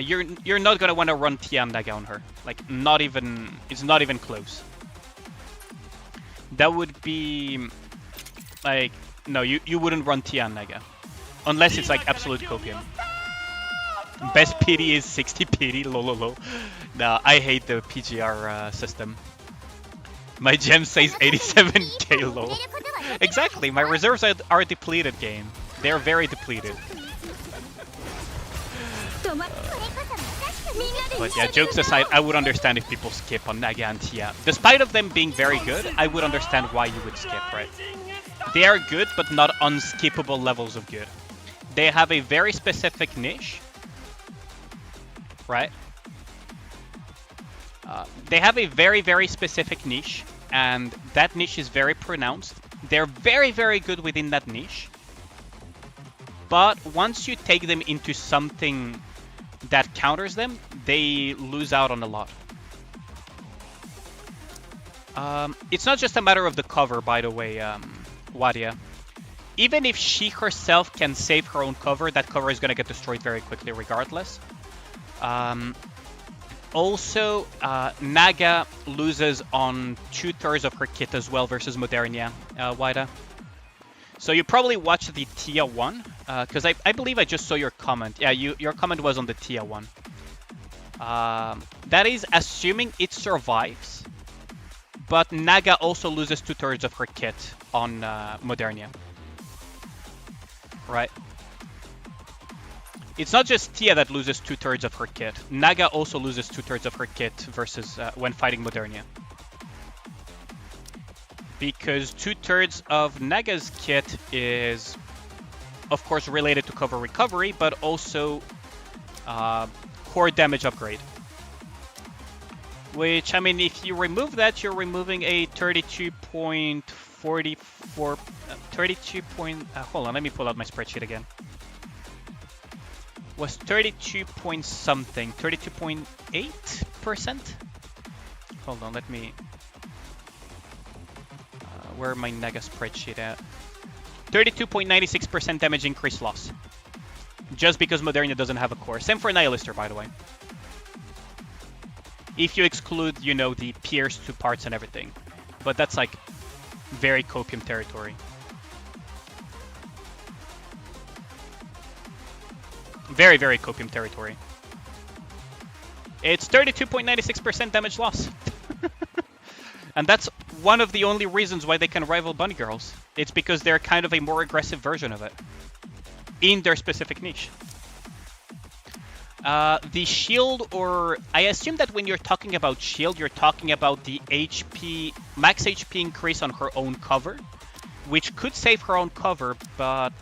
you're not gonna want to run Tia and Naga on her. Like, it's not even close. That would be like, no, you wouldn't run Tia and Naga. Unless it's like absolute copium. Best PD is 60 PD, lololo. No, I hate the PGR system. My gem says 87k lol. Exactly, my reserves are depleted, game. They're very depleted. But yeah, jokes aside, I would understand if people skip on Naga and Tia. Despite of them being very good, I would understand why you would skip, right? They are good, but not unskippable levels of good. They have a very specific niche, right? They have a very, very specific niche, and that niche is very pronounced. They're very, very good within that niche. But once you take them into something that counters them, they lose out on a lot. It's not just a matter of the cover, by the way, Wadia. Even if she herself can save her own cover, that cover is going to get destroyed very quickly regardless. Also, Naga loses on 2/3 of her kit as well versus Modernia, Waida. So you probably watched the Tia one, because I believe I just saw your comment. Yeah, your comment was on the Tia one. That is assuming it survives, but Naga also loses 2/3 of her kit on Modernia. Right? It's not just Tia that loses 2/3 of her kit. Naga also loses 2/3 of her kit versus when fighting Modernia. Because 2/3 of Naga's kit is, of course, related to cover recovery, but also core damage upgrade. Which, I mean, if you remove that, you're removing a 32.44... 32 point... hold on, let me pull out my spreadsheet again. Was 32 point something, 32.8%? Hold on, let me... where my Naga spreadsheet at? 32.96% damage increase loss. Just because Modernia doesn't have a core. Same for Nihilister, by the way. If you exclude, you know, the pierce to parts and everything. But that's like very copium territory. Very, very copium territory. It's 32.96% damage loss. And that's one of the only reasons why they can rival Bunny Girls. It's because they're kind of a more aggressive version of it. In their specific niche. The shield, or... I assume that when you're talking about shield, you're talking about the HP... max HP increase on her own cover. Which could save her own cover, but...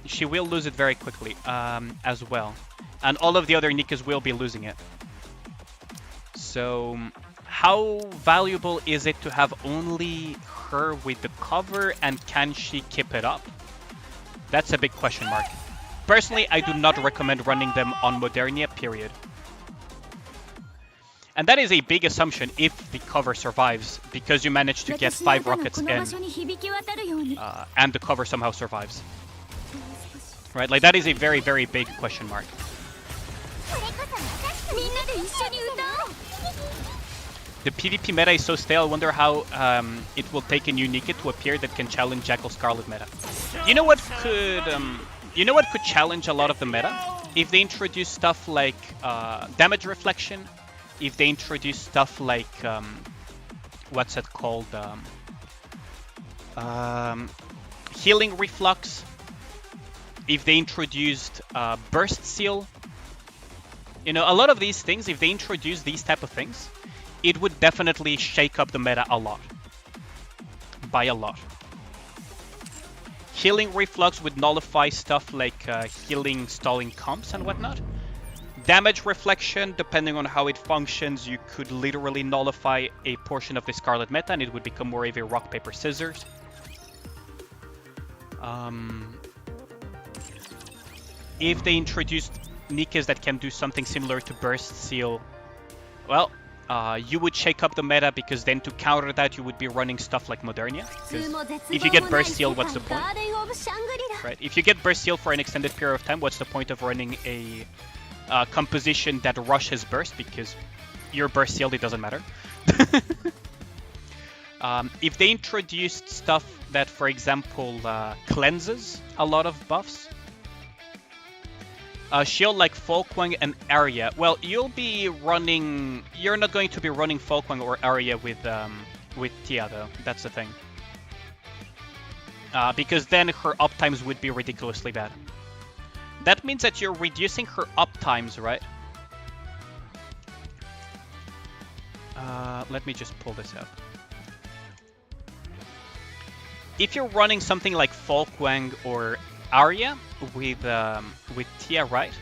she will lose it very quickly, as well. And all of the other Nikkes will be losing it. So... how valuable is it to have only her with the cover, and can she keep it up? That's a big question mark. Personally, I do not recommend running them on Modernia, period. And that is a big assumption if the cover survives, because you manage to get 5 rockets in, and the cover somehow survives. right? Like that is a very, very big question mark. The PvP meta is so stale, I wonder how it will take a new Nikke to appear that can challenge Jackal Scarlet meta. You know what could challenge a lot of the meta? If they introduce stuff like damage reflection, if they introduce stuff like what's it called? Healing reflux. If they introduced burst seal. You know, a lot of these things, if they introduce these type of things, it would definitely shake up the meta a lot. By a lot. Healing reflux would nullify stuff like healing stalling comps and whatnot. Damage reflection, depending on how it functions, you could literally nullify a portion of the Scarlet meta and it would become more of a rock, paper, scissors. If they introduced Nikkes that can do something similar to burst seal, well, you would shake up the meta, because then to counter that you would be running stuff like Modernia. Because if you get burst seal, what's the point? Right? If you get burst seal for an extended period of time, what's the point of running a composition that rushes burst? Because you're burst sealed, it doesn't matter. If they introduced stuff that, for example, cleanses a lot of buffs, shield like Folkwang and Arya. Well, you're not going to be running Folkwang or Arya with Tia though. That's the thing. Because then her uptimes would be ridiculously bad. That means that you're reducing her uptimes, right? Let me just pull this up. If you're running something like Folkwang or Arya with Tia, right?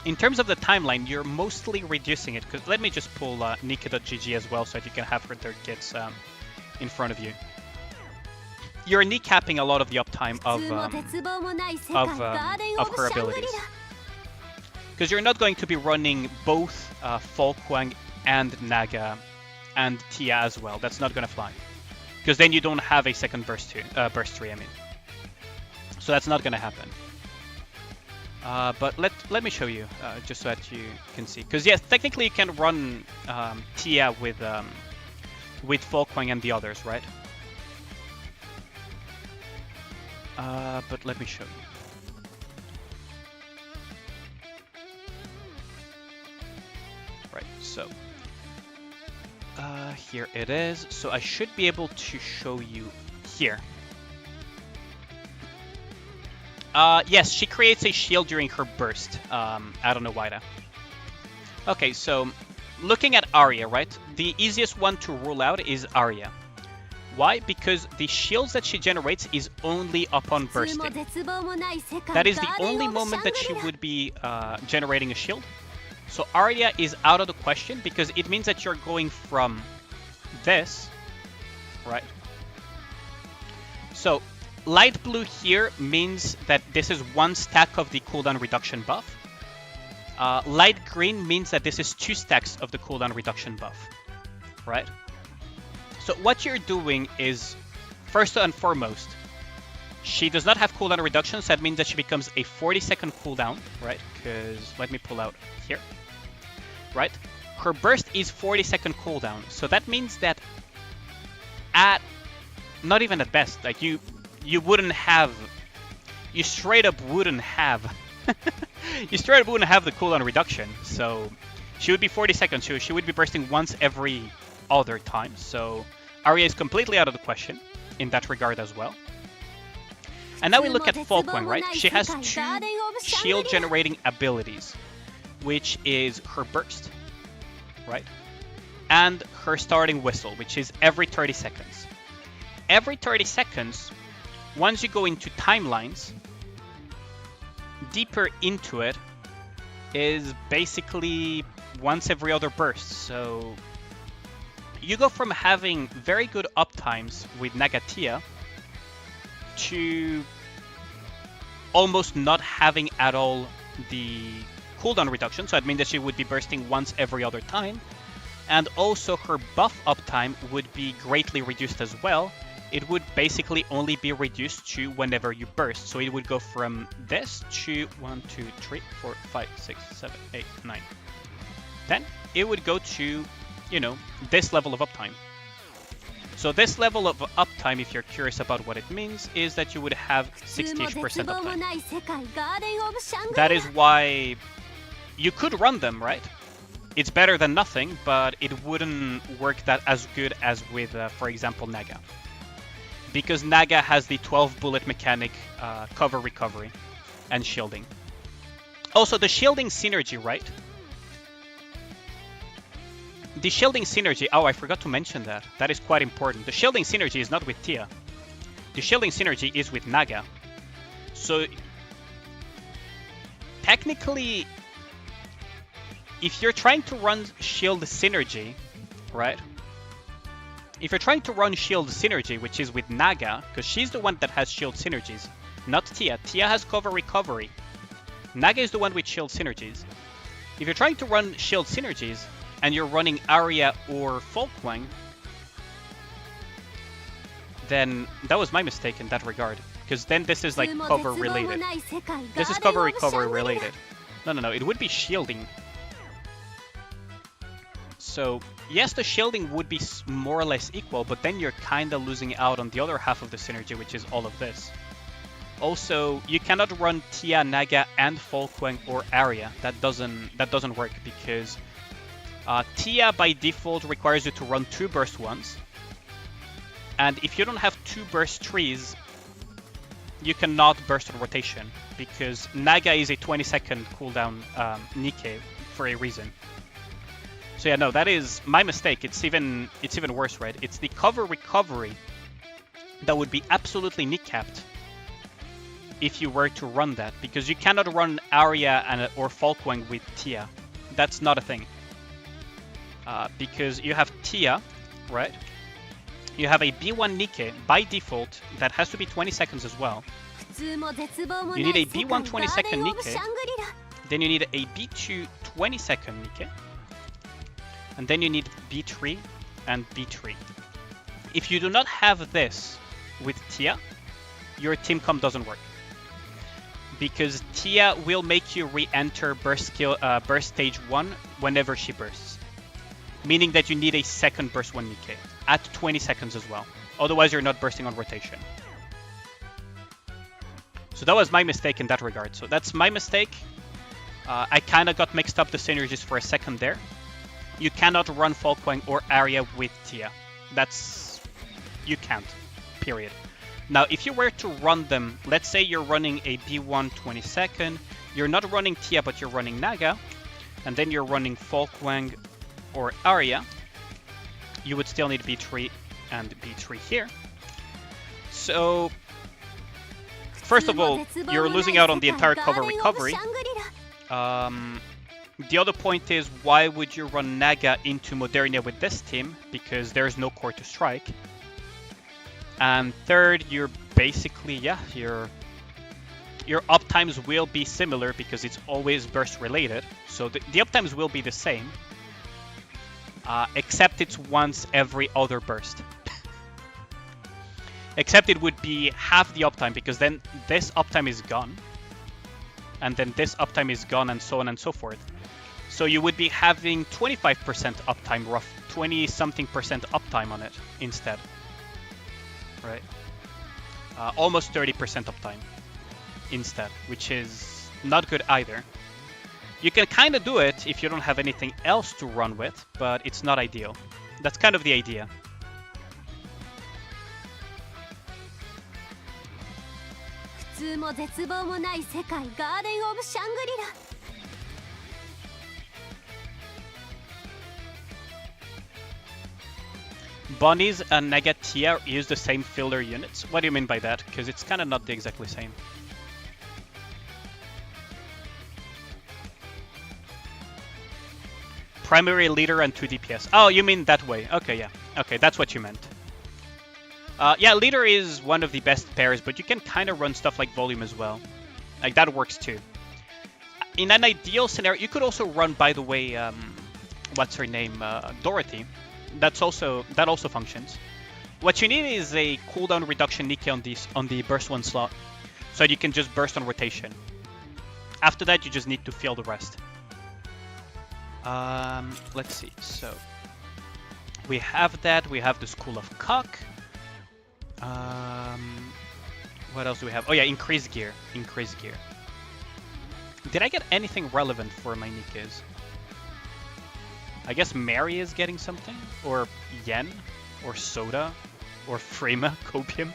In terms of the timeline, you're mostly reducing it. Because let me just pull Nikke.gg as well, so that you can have her third kits in front of you. You're kneecapping a lot of the uptime of her abilities. Because you're not going to be running both Folkwang and Naga and Tia as well. That's not going to fly. Because then you don't have a second burst tree, I mean. So that's not going to happen. But let me show you, just so that you can see. Because yes, technically you can run Tia with Folkwang and the others, right? But let me show you. Right, so here it is. So I should be able to show you here. Yes, she creates a shield during her burst. I don't know why though. Okay, so looking at Arya, right? The easiest one to rule out is Arya. Why? Because the shields that she generates is only upon bursting. That is the only moment that she would be generating a shield. So Arya is out of the question, because it means that you're going from this, right? So light blue here means that this is one stack of the cooldown reduction buff. Light green means that this is 2 stacks of the cooldown reduction buff, right? So what you're doing is, first and foremost, she does not have cooldown reduction, so that means that she becomes a 40-second cooldown, right? Because, let me pull out here, right? Her burst is 40-second cooldown, so that means that at, not even at best, like you wouldn't have, you straight up wouldn't have, you straight up wouldn't have the cooldown reduction, so she would be 40 seconds, so she would be bursting once every other time, so Arya is completely out of the question in that regard as well. And now we look at Folkwang, right? She has 2 shield generating abilities, which is her burst, right? And her starting whistle, which is every 30 seconds. Every 30 seconds, once you go into timelines, deeper into it is basically once every other burst. So you go from having very good uptimes with Nagatia to almost not having at all the cooldown reduction. So that means that she would be bursting once every other time. And also her buff uptime would be greatly reduced as well. it would basically only be reduced to whenever you burst. So it would go from this to 1, 2, 3, 4, 5, 6, 7, 8, 9, 10. It would go to, you know, this level of uptime. So this level of uptime, if you're curious about what it means, is that you would have 60% uptime. That is why you could run them, right? It's better than nothing, but it wouldn't work that as good as with, for example, Naga. Because Naga has the 12 bullet mechanic, cover recovery, and shielding. Also, the shielding synergy, right? The shielding synergy, oh, I forgot to mention that. That is quite important. The shielding synergy is not with Tia. The shielding synergy is with Naga. So, technically, if you're trying to run shield synergy, right? If you're trying to run shield synergy, which is with Naga, because she's the one that has shield synergies, not Tia. Tia has cover recovery. Naga is the one with shield synergies. If you're trying to run shield synergies, and you're running Arya or Folkwang, then that was my mistake in that regard. Because then this is like cover related. This is cover recovery related. No, it would be shielding. So, yes, the shielding would be more or less equal, but then you're kind of losing out on the other half of the synergy, which is all of this. Also, you cannot run Tia, Naga, and Folkwang or Arya. That doesn't work because Tia by default requires you to run 2 burst ones, and if you don't have 2 burst trees, you cannot burst on rotation because Naga is a 20-second cooldown Nikke for a reason. So yeah, no, that is my mistake. It's even worse, right? It's the cover recovery that would be absolutely Nick-capped if you were to run that, because you cannot run Arya or Folkwang with Tia. That's not a thing. Because you have Tia, right? You have a B1 Nikke by default that has to be 20 seconds as well. You need a B1 20-second Nikke, then you need a B2 20-second Nikke, and then you need B3 and B3. If you do not have this with Tia, your team comp doesn't work. Because Tia will make you re-enter burst stage 1 whenever she bursts. Meaning that you need a second burst 1 Nikke at 20 seconds as well. Otherwise, you're not bursting on rotation. So that was my mistake in that regard. So that's my mistake. I kind of got mixed up the synergies for a second there. You cannot run Folkwang or Arya with Tia. You can't. Period. Now, if you were to run them, let's say you're running a B1 20-second, you're not running Tia, but you're running Naga, and then you're running Folkwang or Arya, you would still need B3 and B3 here. So, first of all, you're losing out on the entire cover recovery. The other point is, why would you run Naga into Modernia with this team? Because there's no core to strike. And third, you're basically, your uptimes will be similar because it's always burst related. So the uptimes will be the same. Except it's once every other burst. Except it would be half the uptime, because then this uptime is gone. And then this uptime is gone, and so on and so forth. So you would be having 25% uptime, rough 20-something% uptime on it instead. Right? Almost 30% uptime instead, which is not good either. You can kind of do it if you don't have anything else to run with, but it's not ideal. That's kind of the idea. Bunnies and Negatia use the same filler units. What do you mean by that? Because it's kind of not the exactly same. Primary leader and 2 DPS. Oh, you mean that way. Okay, yeah. Okay, that's what you meant. Yeah, leader is one of the best pairs, but you can kind of run stuff like volume as well. Like, that works too. In an ideal scenario, you could also run, by the way, what's her name? Dorothy. That also functions. what you need is a cooldown reduction Nikke on the burst 1 slot, so you can just burst on rotation. After that, you just need to feel the rest. Let's see. So we have that. We have the School of Cock. What else do we have? Oh yeah, increased gear. Increased gear. Did I get anything relevant for my Nikkes? I guess Mary is getting something, or Yen, or Soda, or Frema, Copium.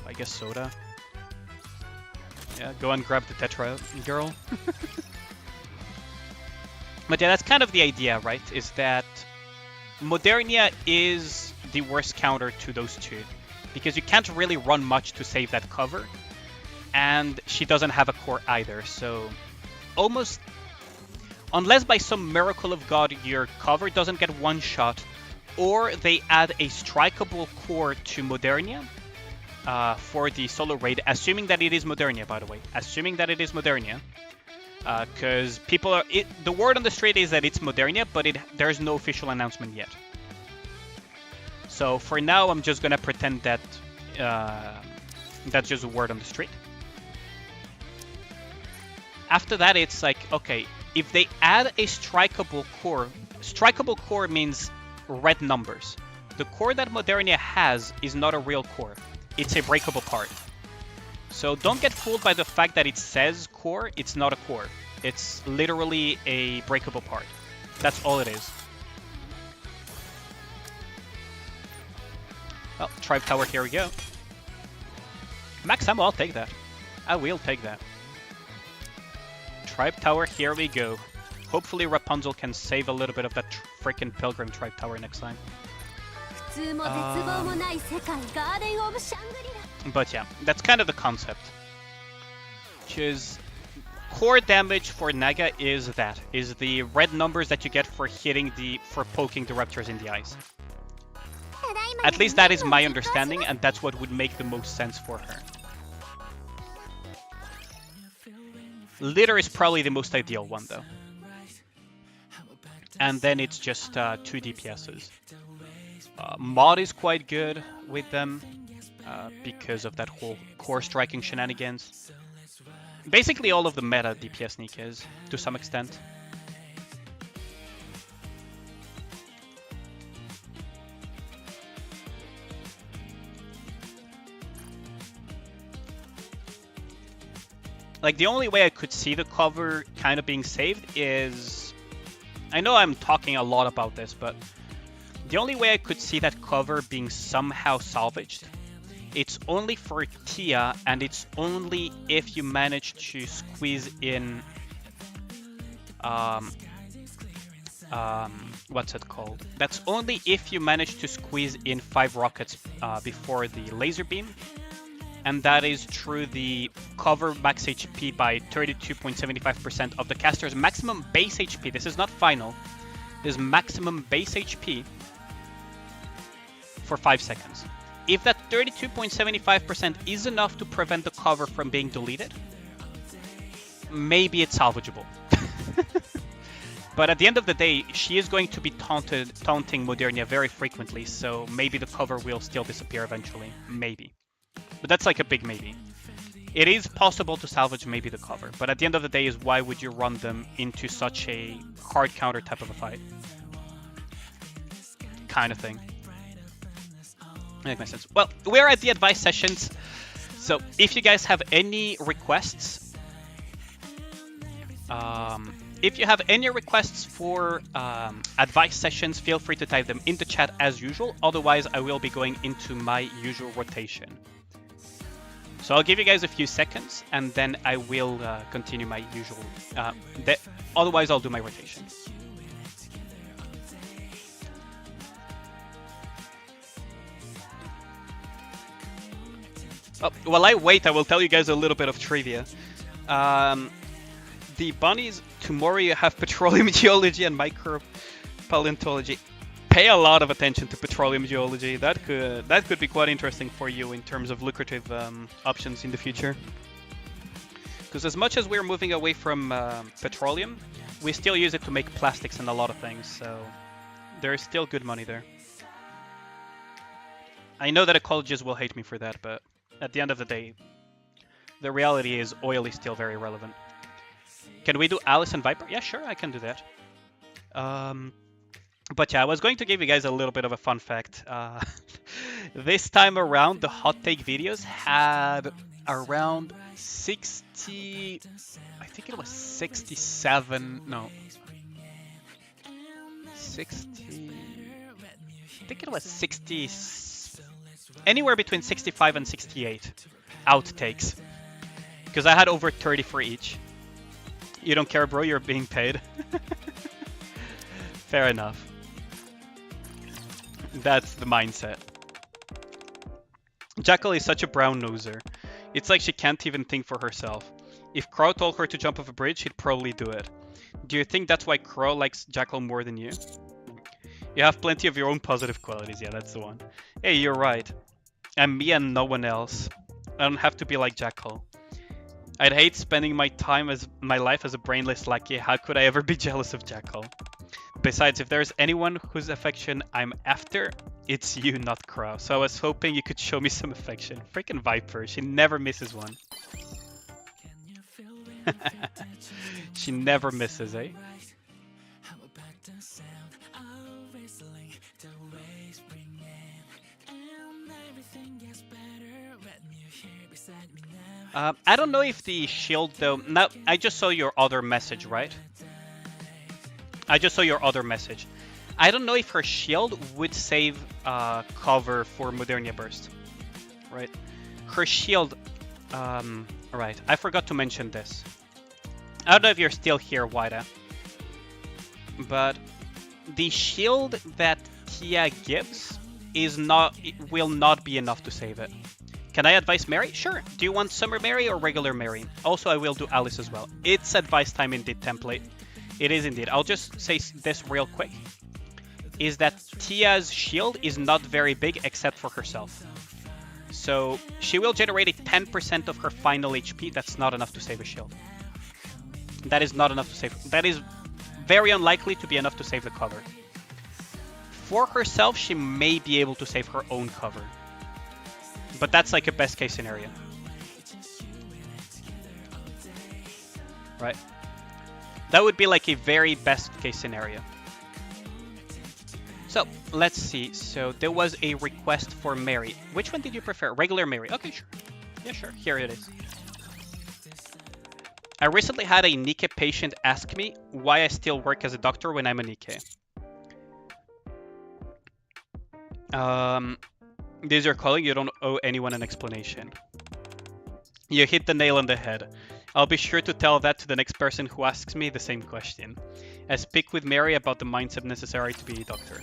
I guess Soda. Yeah, go and grab the Tetra girl. But yeah, that's kind of the idea, right? Is that Modernia is the worst counter to those two, because you can't really run much to save that cover, and she doesn't have a core either, so almost, unless by some miracle of God your cover doesn't get one shot, or they add a strikeable core to Modernia for the solo raid, assuming that it is Modernia, by the way, assuming that it is Modernia, because people are, the word on the street is that it's Modernia, but there's no official announcement yet. So for now, I'm just gonna pretend that that's just a word on the street. After that, it's like, okay, if they add a strikeable core means red numbers. The core that Modernia has is not a real core. It's a breakable part. So don't get fooled by the fact that it says core. It's not a core. It's literally a breakable part. That's all it is. Well, Tribe Tower, here we go. Max ammo, I'll take that. I will take that. Tribe Tower, here we go. Hopefully Rapunzel can save a little bit of that freaking Pilgrim Tribe Tower next time. But yeah, that's kind of the concept. Which is, core damage for Naga is the red numbers that you get for poking the raptors in the eyes. At least that is my understanding, and that's what would make the most sense for her. Litter is probably the most ideal one, though. And then it's just 2 DPSs. Mod is quite good with them because of that whole core striking shenanigans. Basically all of the meta DPS Nikkes, to some extent. Like, the only way I could see the cover kind of being saved is... I know I'm talking a lot about this, but the only way I could see that cover being somehow salvaged, it's only for Tia, and it's only if you manage to squeeze in... what's it called? That's only if you manage to squeeze in 5 rockets before the laser beam. And that is through the cover max HP by 32.75% of the caster's maximum base HP. This is not final. This is maximum base HP for 5 seconds. If that 32.75% is enough to prevent the cover from being deleted, maybe it's salvageable. But at the end of the day, she is going to be taunting Modernia very frequently, so maybe the cover will still disappear eventually. Maybe. But that's like a big maybe. It is possible to salvage maybe the cover, but at the end of the day is why would you run them into such a hard counter type of a fight? Kind of thing. That makes sense. Well, we're at the advice sessions, so if you guys have any requests, for advice sessions, feel free to type them in the chat as usual. Otherwise, I will be going into my usual rotation. So I'll give you guys a few seconds, and then I will continue my usual... otherwise, I'll do my rotation. Oh, while I wait, I will tell you guys a little bit of trivia. The bunnies tomorrow have petroleum geology and micropaleontology. Pay a lot of attention to petroleum geology. That could be quite interesting for you in terms of lucrative options in the future. Because as much as we're moving away from petroleum, we still use it to make plastics and a lot of things. So There is still good money there. I know that ecologists will hate me for that, but at the end of the day, the reality is oil is still very relevant. Can we do Alice and Viper? Yeah, sure, I can do that. But yeah, I was going to give you guys a little bit of a fun fact. This time around, the hot take videos had around 60... I think it was 67... No. 60... I think it was 60... Anywhere between 65 and 68 outtakes. Because I had over 30 for each. You don't care, bro, you're being paid. Fair enough. That's the mindset. Jackal is such a brown noser. It's like she can't even think for herself. If Crow told her to jump off a bridge, she'd probably do it. Do you think that's why Crow likes Jackal more than you? You have plenty of your own positive qualities. Yeah, that's the one. Hey, you're right. I'm me and no one else. I don't have to be like Jackal. I'd hate spending my life as a brainless lackey. How could I ever be jealous of Jackal? Besides, if there's anyone whose affection I'm after, it's you, not Crow. So I was hoping you could show me some affection. Freaking Viper, she never misses one. She never misses, eh? I don't know if the shield though. Now I just saw your other message, right? I just saw your other message. I don't know if her shield would save cover for Modernia Burst, right? Her shield. Right. I forgot to mention this. I don't know if you're still here, Wida, but the shield that Tia gives will not be enough to save it. Can I advise Mary? Sure. Do you want Summer Mary or regular Mary? Also, I will do Alice as well. It's advice time indeed template. It is indeed. I'll just say this real quick. Is that Tia's shield is not very big except for herself. So she will generate 10% of her final HP. That's not enough to save a shield. That is not enough to save. That is very unlikely to be enough to save the cover. For herself, she may be able to save her own cover. But that's like a best case scenario. Right? That would be like a very best case scenario. So, let's see. So, there was a request for Mary. Which one did you prefer? Regular Mary. Okay, sure. Yeah, sure. Here it is. I recently had a Nikke patient ask me why I still work as a doctor when I'm a Nikke. This is your calling. You don't owe anyone an explanation. You hit the nail on the head. I'll be sure to tell that to the next person who asks me the same question. I speak with Mary about the mindset necessary to be a doctor.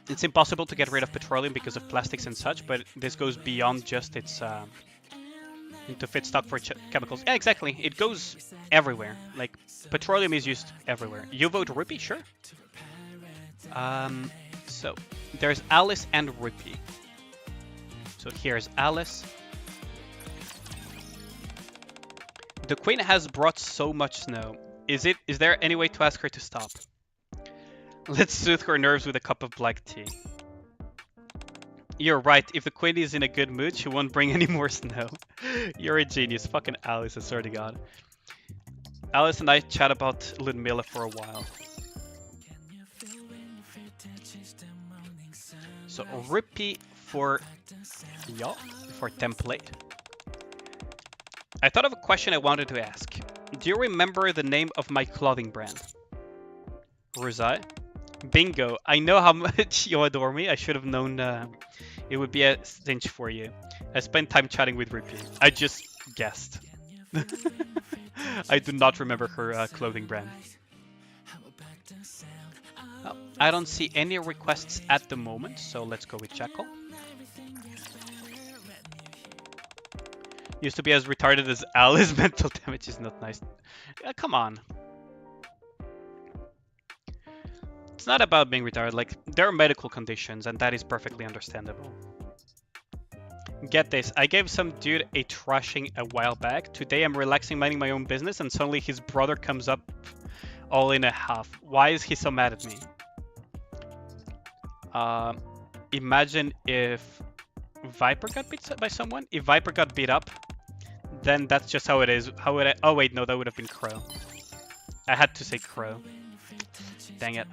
It's impossible to get rid of petroleum because of plastics and such, but this goes beyond just its into feedstock for chemicals. Yeah, exactly. It goes everywhere. Like, petroleum is used everywhere. You vote Rupee? Sure. So, there's Alice and Rupee. So here's Alice. The Queen has brought so much snow. Is there any way to ask her to stop? Let's soothe her nerves with a cup of black tea. You're right. If the Queen is in a good mood, she won't bring any more snow. You're a genius. Fucking Alice, I swear to God. Alice and I chat about Ludmilla for a while. So, Rupee for y'all, for template. I thought of a question I wanted to ask. Do you remember the name of my clothing brand? Rosai? Bingo. I know how much you adore me. I should have known it would be a cinch for you. I spent time chatting with Rupee. I just guessed. I do not remember her clothing brand. Oh, I don't see any requests at the moment, so let's go with Jackal. Used to be as retarded as Alice. Mental damage is not nice. Come on. It's not about being retarded. Like, there are medical conditions, and that is perfectly understandable. Get this, I gave some dude a thrashing a while back. Today I'm relaxing, minding my own business, and suddenly his brother comes up all in a half. Why is he so mad at me? Imagine if Viper got beat by someone. If Viper got beat up, then that's just how it is. Oh wait, no, that would have been Crow. I had to say Crow. Dang it.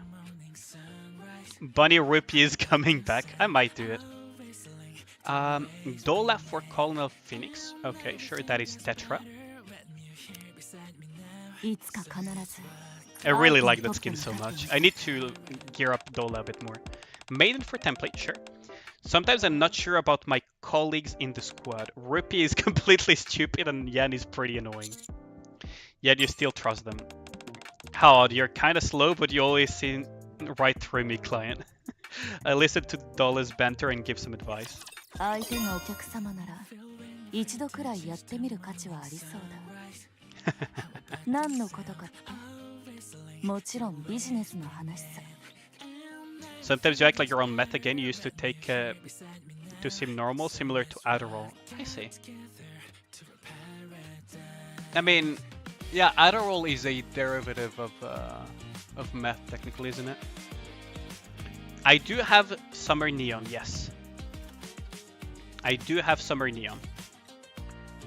Bunny Rupee is coming back. I might do it. Dola for Colonel Phoenix. Okay, sure, that is Tetra. I really like that skin so much. I need to gear up Dola a bit more. Maiden for template, sure. Sometimes I'm not sure about my colleagues in the squad. Rupee is completely stupid and Yan is pretty annoying. Yet you still trust them. How odd, you're kinda slow, but you always see right through me, client. I listen to Dola's banter and give some advice. Sometimes you act like you're on meth again. You used to take to seem normal, similar to Adderall. I see. I mean, yeah, Adderall is a derivative of meth, technically, isn't it? I do have Summer Neon, yes. I do have Summer Neon.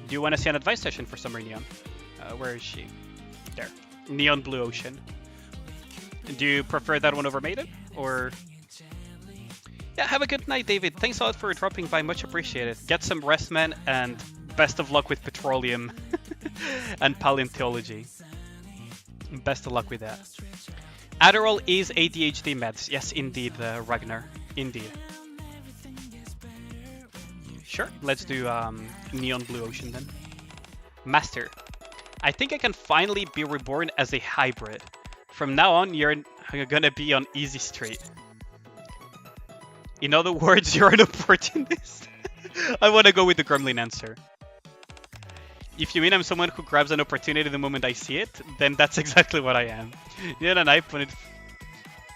Do you want to see an advice session for Summer Neon? Where is she? There. Neon Blue Ocean. Do you prefer that one over Maiden? Or... Yeah, have a good night, David. Thanks a lot for dropping by. Much appreciated. Get some rest, man, and best of luck with petroleum and paleontology. Best of luck with that. Adderall is ADHD meds. Yes, indeed, Ragnar. Indeed. Sure, let's do Neon Blue Ocean then. Master. I think I can finally be reborn as a hybrid. From now on, you're gonna be on easy street. In other words, you're an opportunist. I wanna go with the Gremlin answer. If you mean I'm someone who grabs an opportunity the moment I see it, then that's exactly what I am. Yet and I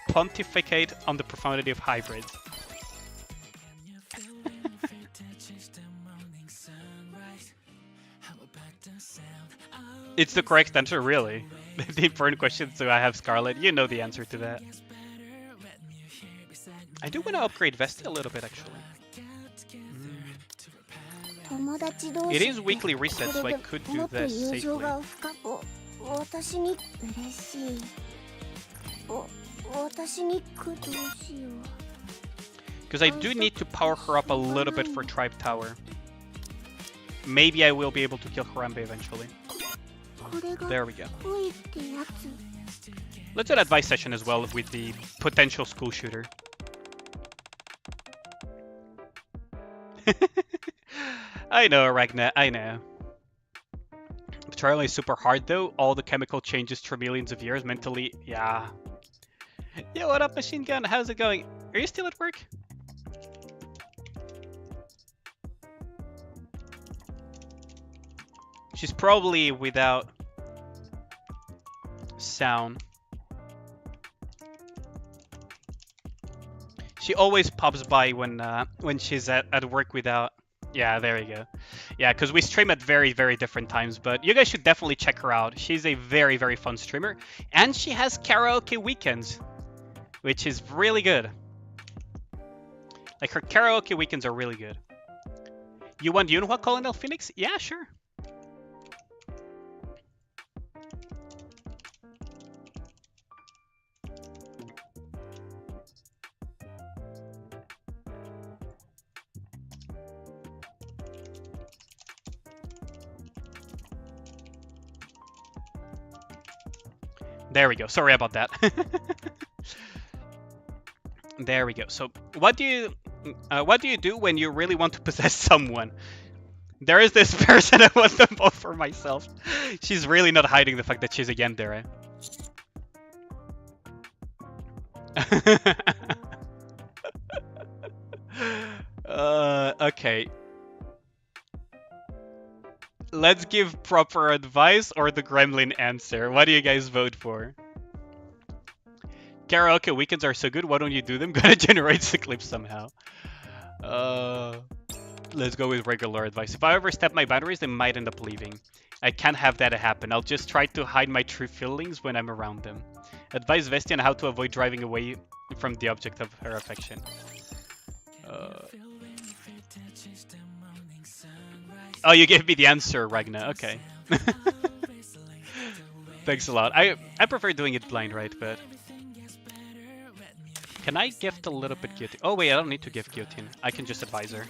pontificate on the profundity of hybrids. It's the correct answer, really. The important question, so I have Scarlet. You know the answer to that. I do want to upgrade Vesti a little bit, actually. It is weekly reset, so I could do this safely. Because I do need to power her up a little bit for Tribe Tower. Maybe I will be able to kill Harambe eventually. There we go. Let's do an advice session as well with the potential school shooter. I know, Ragnar, I know. Starrail is super hard though. All the chemical changes through millions of years mentally. Yeah. Yo, what up, Machine Gun? How's it going? Are you still at work? She's probably without sound. She always pops by when she's at work without. Yeah, there you go. Yeah, because we stream at very, very different times, but you guys should definitely check her out. She's a very, very fun streamer, and she has karaoke weekends, which is really good. Like, her karaoke weekends are really good. You want Yunhua Colonel Phoenix? Yeah, sure. There we go. Sorry about that. There we go. So, what do you do when you really want to possess someone? There is this person I want them both for myself. She's really not hiding the fact that she's a yandere. Okay. Let's give proper advice or the gremlin answer. What do you guys vote for? Karaoke weekends are so good, why don't you do them? Gotta generate the clips somehow. Let's go with regular advice. If I overstep my boundaries, they might end up leaving. I can't have that happen. I'll just try to hide my true feelings when I'm around them. Advise Vestia on how to avoid driving away from the object of her affection. Oh, you gave me the answer, Ragna. Okay. Thanks a lot. I prefer doing it blind, right? But can I gift a little bit guillotine? Oh wait, I don't need to gift guillotine. I can just advise her.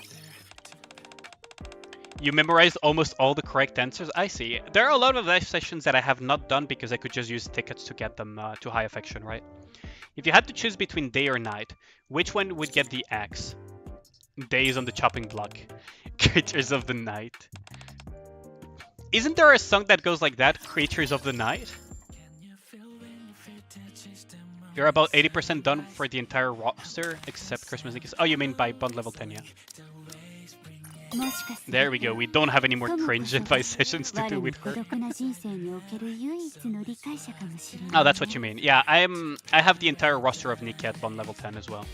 You memorized almost all the correct answers? I see. There are a lot of live sessions that I have not done because I could just use tickets to get them to high affection, right? If you had to choose between day or night, which one would get the axe? Day is on the chopping block. Creatures of the night. Isn't there a song that goes like that? Creatures of the night? You're about 80% done for the entire roster, except Christmas Nikke. Oh, you mean by bond level 10, yeah. There we go. We don't have any more cringe advice sessions to do with her. Oh, that's what you mean. Yeah, I have the entire roster of Nikke at bond level 10 as well.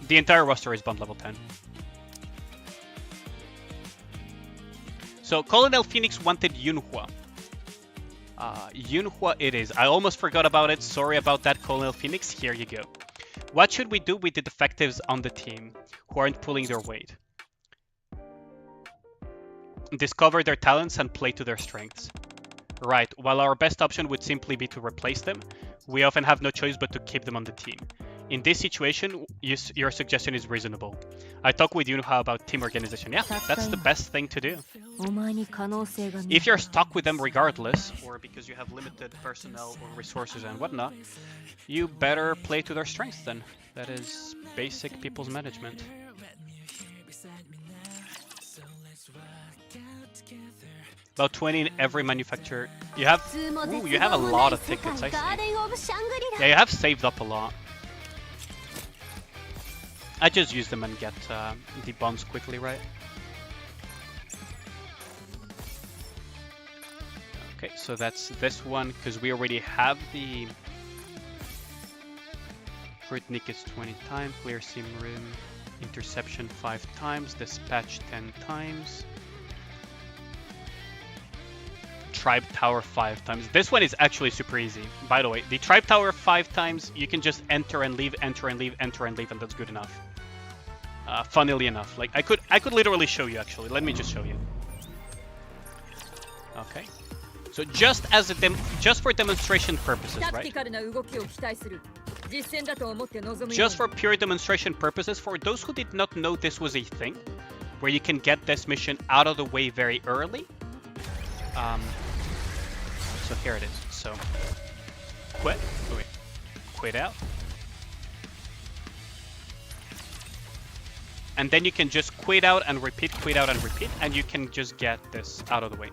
The entire roster is bond level 10. So Colonel Phoenix wanted Yunhua. Yunhua it is. I almost forgot about it. Sorry about that, Colonel Phoenix. Here you go. What should we do with the defectives on the team who aren't pulling their weight? Discover their talents and play to their strengths. Right, while our best option would simply be to replace them, we often have no choice but to keep them on the team. In this situation, your suggestion is reasonable. I talk with Yunhua about team organization. Yeah, that's the best thing to do. If you're stuck with them regardless, or because you have limited personnel or resources and whatnot, you better play to their strengths then. That is basic people's management. About 20 in every manufacturer. You have a lot of tickets, I see. Yeah, you have saved up a lot. I just use them and get the bonds quickly, right? Okay, so that's this one, because we already have the Crit Nikke's 20 times, Clear Sim Room, Interception 5 times, Dispatch 10 times. Tribe Tower 5 times. This one is actually super easy. By the way, the Tribe Tower 5 times, you can just enter and leave, enter and leave, enter and leave, and that's good enough. Funnily enough, like I could literally show you actually. Let me just show you. Okay. So just for demonstration purposes, right? Just for pure demonstration purposes, for those who did not know this was a thing, where you can get this mission out of the way very early. So here it is. So quit. Oh, wait. Quit out. And then you can just quit out and repeat, and you can just get this out of the way.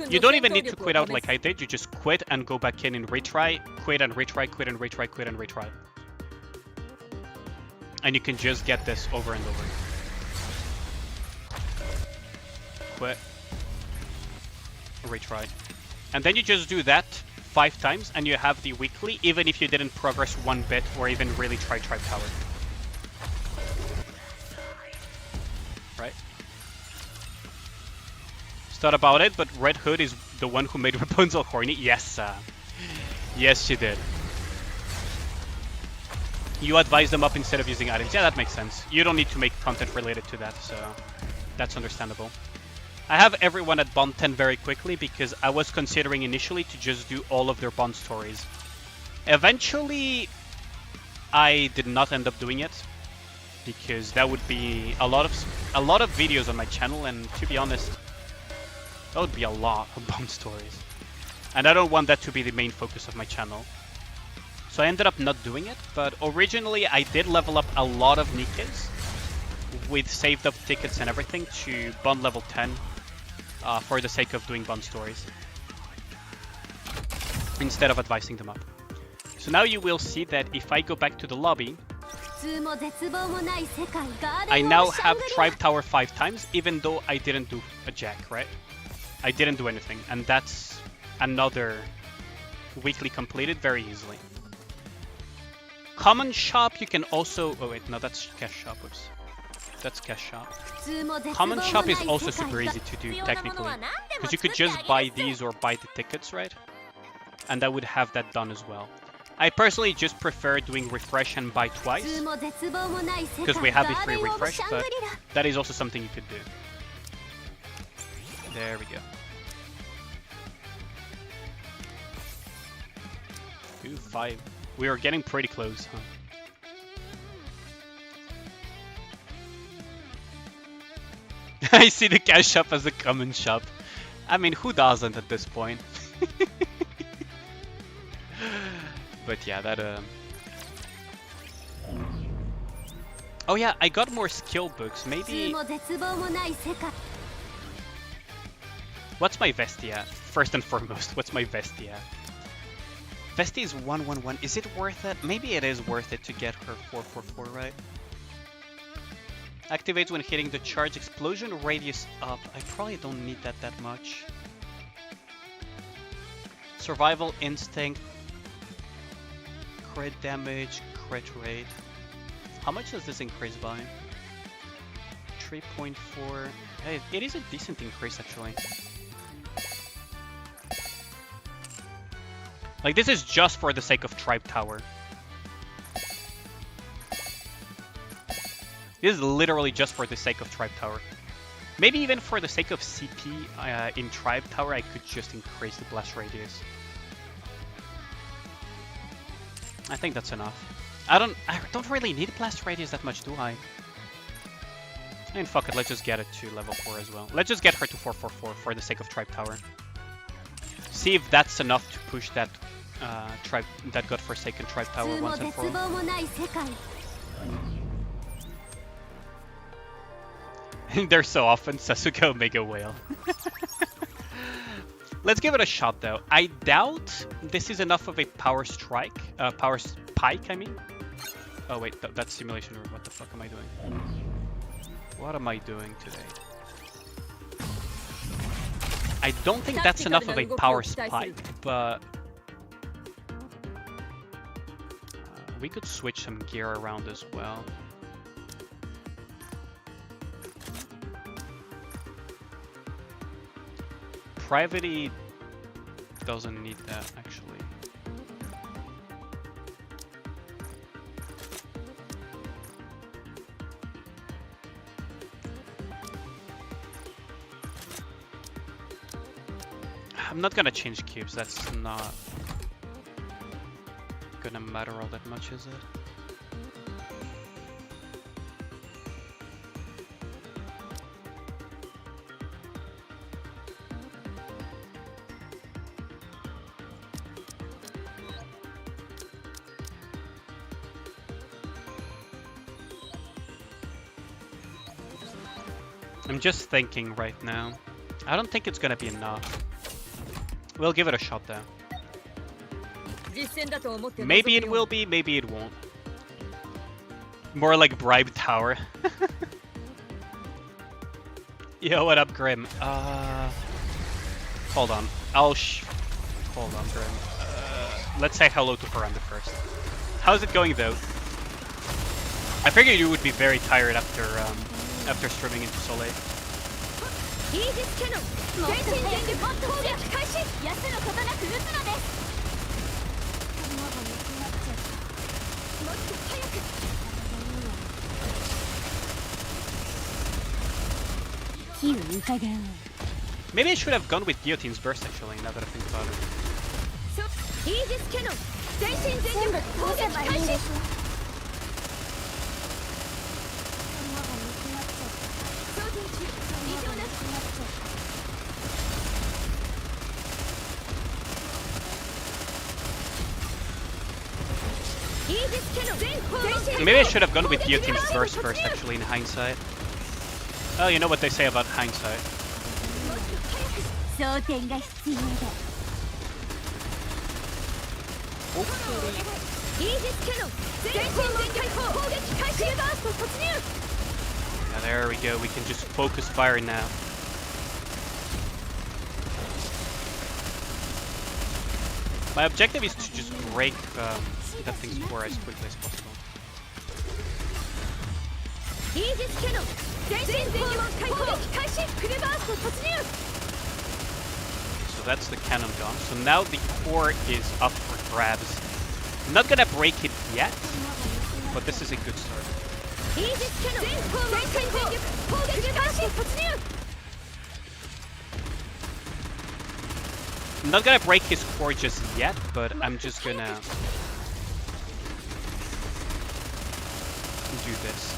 You don't even need to quit out like I did. You just quit and go back in and retry, quit and retry, quit and retry, quit and retry. And you can just get this over and over. Quit. Retry. And then you just do that 5 times and you have the weekly, even if you didn't progress one bit or even really try Tribe Tower. Right? It's not about it, but Red Hood is the one who made Rapunzel horny. Yes, yes, she did. You advise them up instead of using items. Yeah, that makes sense. You don't need to make content related to that, so that's understandable. I have everyone at Bond 10 very quickly because I was considering initially to just do all of their Bond stories. Eventually, I did not end up doing it because that would be a lot of videos on my channel, and to be honest, that would be a lot of Bond stories. And I don't want that to be the main focus of my channel. So I ended up not doing it, but originally I did level up a lot of Nikkes with saved up tickets and everything to Bond level 10 for the sake of doing Bond stories instead of advising them up. So now you will see that if I go back to the lobby, I now have Tribe Tower 5 times, even though I didn't do a jack, right? I didn't do anything, and that's another weekly completed very easily. Common shop you can also... Oh wait, no, that's cash shop. Oops. That's cash shop. Common shop is also super easy to do technically, because you could just buy these or buy the tickets, right? And that would have that done as well. I personally just prefer doing refresh and buy twice, because we have a free refresh, but that is also something you could do. There we go. 2-5. We are getting pretty close, huh? I see the cash shop as a common shop. I mean, who doesn't at this point? But yeah, that oh yeah, I got more skill books. Maybe... What's my Vesti at? First and foremost, what's my Vesti at? Vesti is 111. Is it worth it? Maybe it is worth it to get her 444, right? Activates when hitting the charge. Explosion radius up. I probably don't need that much. Survival instinct. Crit damage. Crit rate. How much does this increase by? 3.4. Hey, it is a decent increase actually. Like, this is just for the sake of Tribe Tower. This is literally just for the sake of Tribe Tower. Maybe even for the sake of CP in Tribe Tower, I could just increase the blast radius. I think that's enough. I don't really need blast radius that much, do I? I mean, fuck it, let's just get it to level 4 as well. Let's just get her to 444 for the sake of Tribe Tower. See if that's enough to push that that godforsaken Tribe Tower once and for all. They're so often Sasuke Omega Whale. Let's give it a shot though. I doubt this is enough of a power strike, power spike, I mean. Oh wait, that's simulation, or what the fuck am I doing? What am I doing today? I don't think that's enough of a power spike, but we could switch some gear around as well. Private doesn't need that actually. I'm not gonna change cubes, that's not gonna matter all that much, is it? I'm just thinking right now. I don't think it's gonna be enough. We'll give it a shot though. Maybe it will be, maybe it won't. More like Bribe Tower. Yo, what up, Grim? Hold on. Hold on, Grim. Let's say hello to Miranda first. How's it going though? I figured you would be very tired after streaming into Soleil. Maybe I should have gone with Guillotine's Burst actually, now that I think about it. Maybe I should have gone with Guillotine's Burst first actually in hindsight. Oh, you know what they say about hindsight. Yeah, there we go, we can just focus fire now. My objective is to just break that thing's core as quickly as possible. So that's the cannon gone. So now the core is up for grabs. I'm not gonna break it yet, but this is a good start. I'm not gonna break his core just yet, but I'm just gonna do this.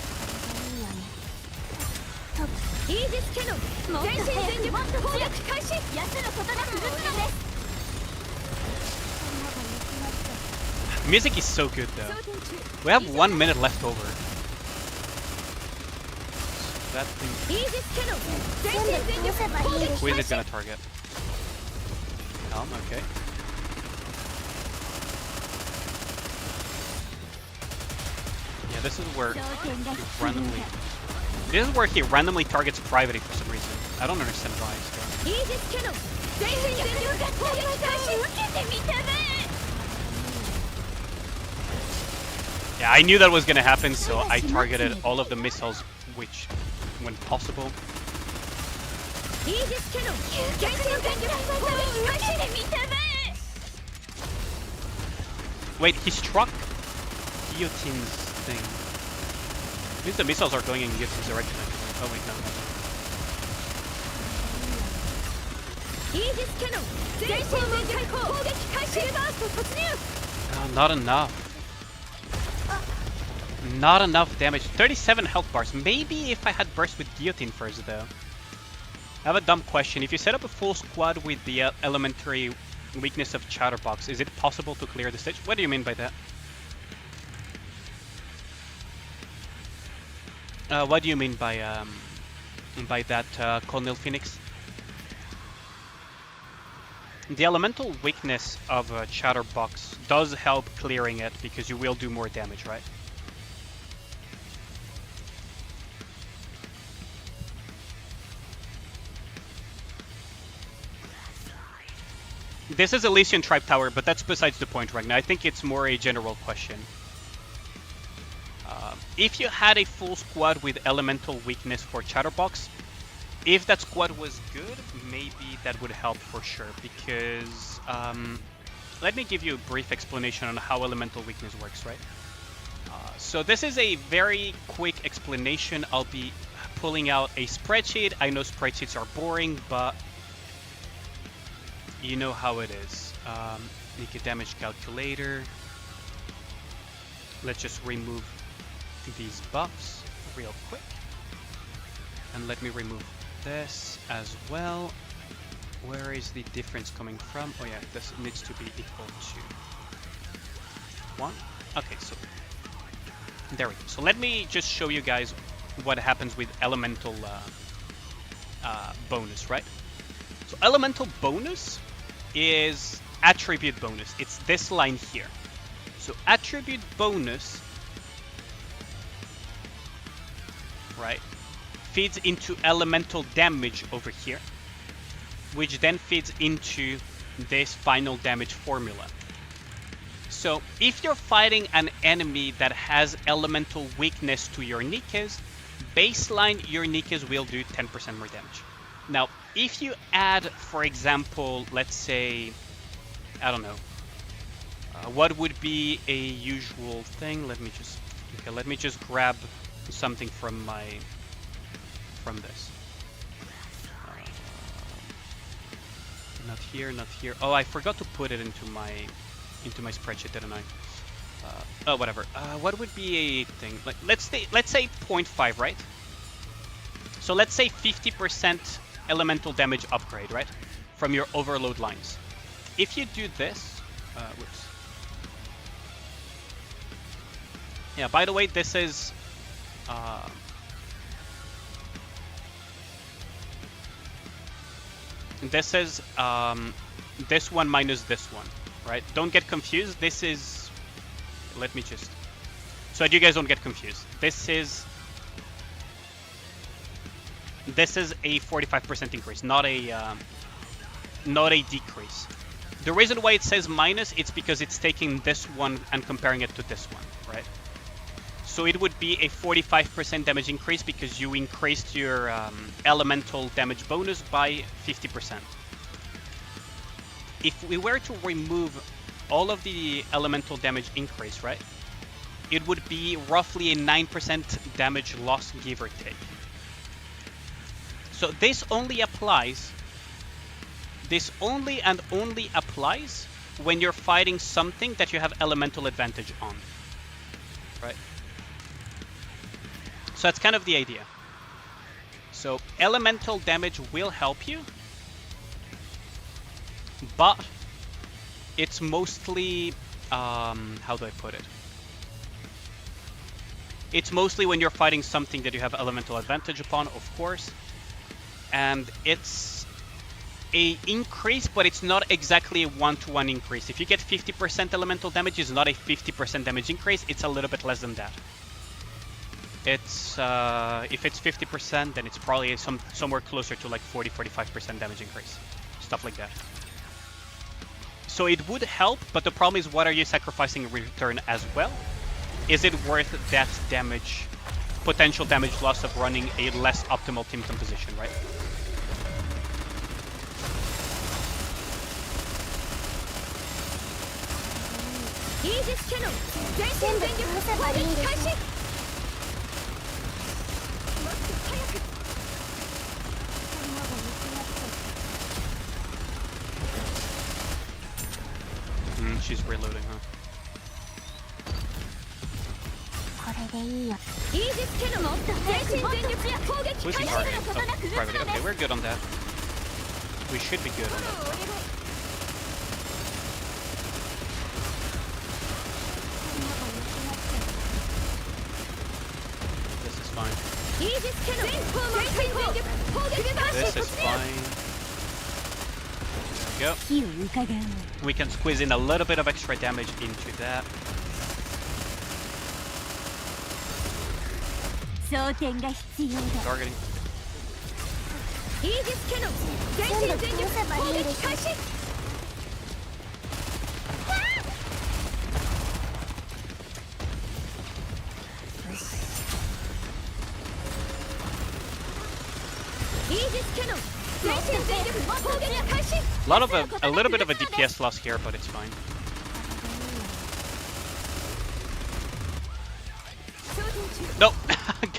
Music is so good though. We have 1 minute left over. So that thing. Who is it gonna target? Okay. Yeah, this is where he randomly targets Private for some reason. I don't understand why. Yeah, I knew that was gonna happen, so I targeted all of the missiles when possible. Wait, he struck Guillotine's thing. Means the missiles are going in Guillotine's direction actually. Oh wait, no. Oh, not enough. Not enough damage. 37 health bars. Maybe if I had burst with Guillotine first though. I have a dumb question. If you set up a full squad with the elementary weakness of Chatterbox, is it possible to clear the stage? What do you mean by that? What do you mean by that, Colonel Phoenix? The elemental weakness of Chatterbox does help clearing it because you will do more damage, right? This is Elysian Tribe Tower, but that's besides the point right now. I think it's more a general question. If you had a full squad with elemental weakness for Chatterbox, if that squad was good, maybe that would help for sure. Because let me give you a brief explanation on how elemental weakness works, right? So this is a very quick explanation. I'll be pulling out a spreadsheet. I know spreadsheets are boring, but you know how it is. Nikke damage calculator. Let's just remove these buffs real quick. And let me remove this as well. Where is the difference coming from? Oh yeah, this needs to be equal to 1. Okay, so there we go. So let me just show you guys what happens with elemental bonus, right? So elemental bonus is attribute bonus. It's this line here. So attribute bonus, right, feeds into elemental damage over here, which then feeds into this final damage formula. So if you're fighting an enemy that has elemental weakness to your Nikkes, baseline your Nikkes will do 10% more damage. Now, if you add, for example, let's say, I don't know, what would be a usual thing? Let me just grab something from this. Not here, not here. Oh, I forgot to put it into my spreadsheet, didn't I? Oh, whatever. What would be a thing? Like, let's say 0.5, right? So let's say 50% elemental damage upgrade, right? From your overload lines. If you do this, whoops. Yeah, by the way, this is this one minus this one, right? Don't get confused. This is, let me just, so that you guys don't get confused. This is a 45% increase, not a decrease. The reason why it says minus, it's because it's taking this one and comparing it to this one, right? So it would be a 45% damage increase because you increased your elemental damage bonus by 50%. If we were to remove all of the elemental damage increase, right, it would be roughly a 9% damage loss, give or take. So this only applies, this only and only applies when you're fighting something that you have elemental advantage on, right? So that's kind of the idea. So elemental damage will help you, but it's mostly, how do I put it? It's mostly when you're fighting something that you have elemental advantage upon, of course. And it's a increase, but it's not exactly a one-to-one increase. If you get 50% elemental damage, it's not a 50% damage increase, it's a little bit less than that. It's, if it's 50%, then it's probably somewhere closer to like 40-45% damage increase. Stuff like that. So it would help, but the problem is, what are you sacrificing in return as well? Is it worth that damage, potential damage loss of running a less optimal team composition, right? She's reloading, huh? Who's the target? Oh, private. Okay, we're good on that. We should be good on that. This is fine. This is fine. There we go. We can squeeze in a little bit of extra damage into that. Targeting. A little bit of a DPS loss here, but it's fine. No,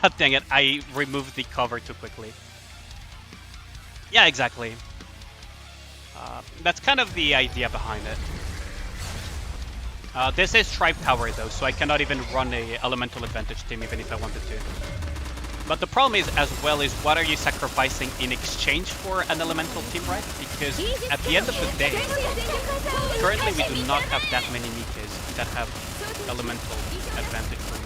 god dang it! I removed the cover too quickly. Yeah, exactly. That's kind of the idea behind it. This is Tribe Tower though, so I cannot even run a elemental advantage team even if I wanted to. But the problem is, as well, is what are you sacrificing in exchange for an elemental team, right? Because at the end of the day, currently we do not have that many Nikkes that have elemental advantage for use.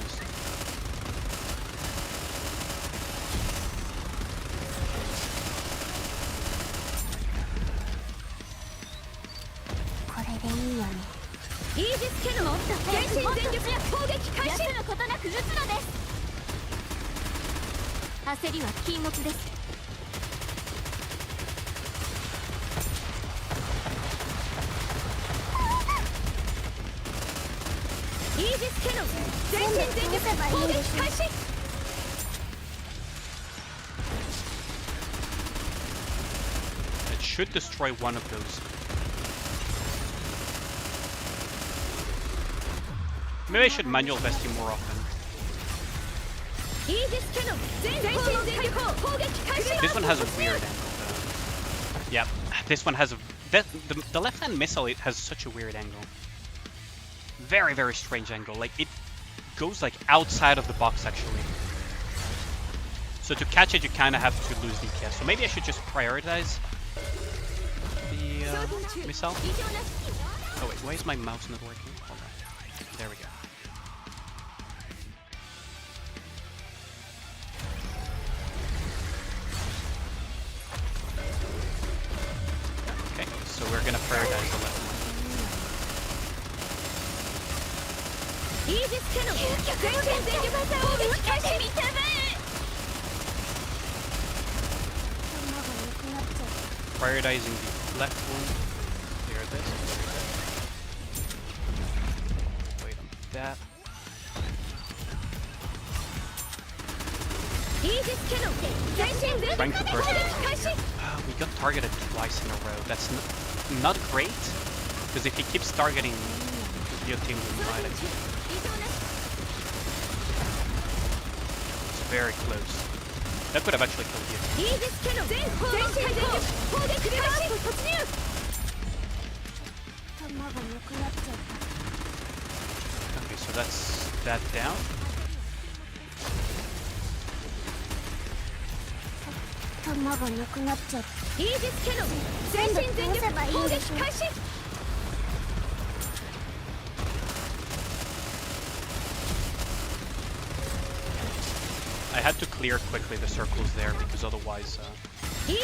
It should destroy one of those. Maybe I should manual vest you more often. This one has a weird angle though. Yeah, this one has a... The left-hand missile, it has such a weird angle. Very, very strange angle. Like, it goes like outside of the box actually. So to catch it, you kind of have to lose DPS. So maybe I should just prioritize the missile. Oh wait, why is my mouse not working? Hold on. There we go. Okay, so we're gonna prioritize the left one. Prioritizing the left one. Clear this. Wait on that. Trying to burst it. We got targeted twice in a row. That's not great, because if he keeps targeting your team, we might actually. It's very close. That could have actually killed you. Okay, so that's that down. I had to clear quickly the circles there because otherwise okay,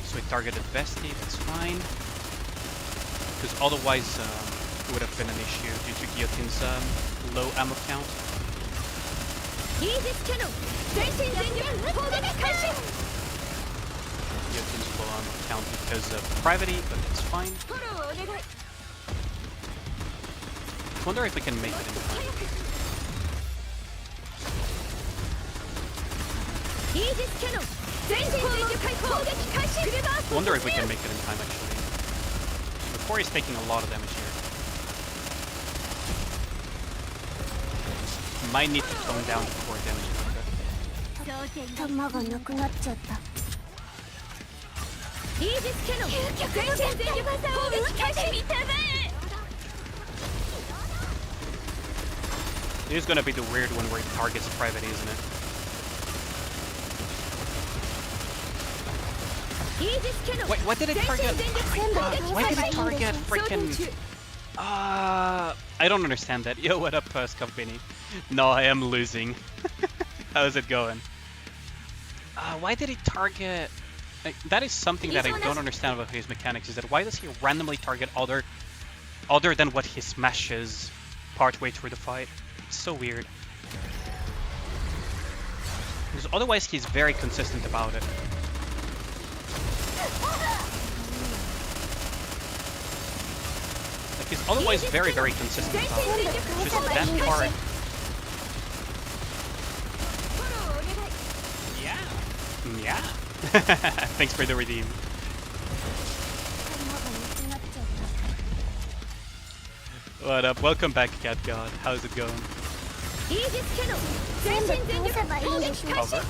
so we targeted Vesti, that's fine. Because otherwise it would have been an issue due to Guillotine's low ammo count. Guillotine's low ammo count because of Gravity, but it's fine. I wonder if we can make it in time. I wonder if we can make it in time actually. The core is taking a lot of damage here. Might need to tone down the core damage a little bit. This is gonna be the weird one where he targets Private, isn't it? Wait, what did it target? Oh my god, why did it target freaking... I don't understand that. Yo, what up, Scavini? No, I am losing. How's it going? Why did he target... that is something that I don't understand about his mechanics, is that why does he randomly target other than what he smashes partway through the fight? It's so weird. Because otherwise he's very consistent about it. Like he's otherwise very, very consistent about it. Just that part. Yeah. Thanks for the redeem. What up? Welcome back, Cat God. How's it going? Cover.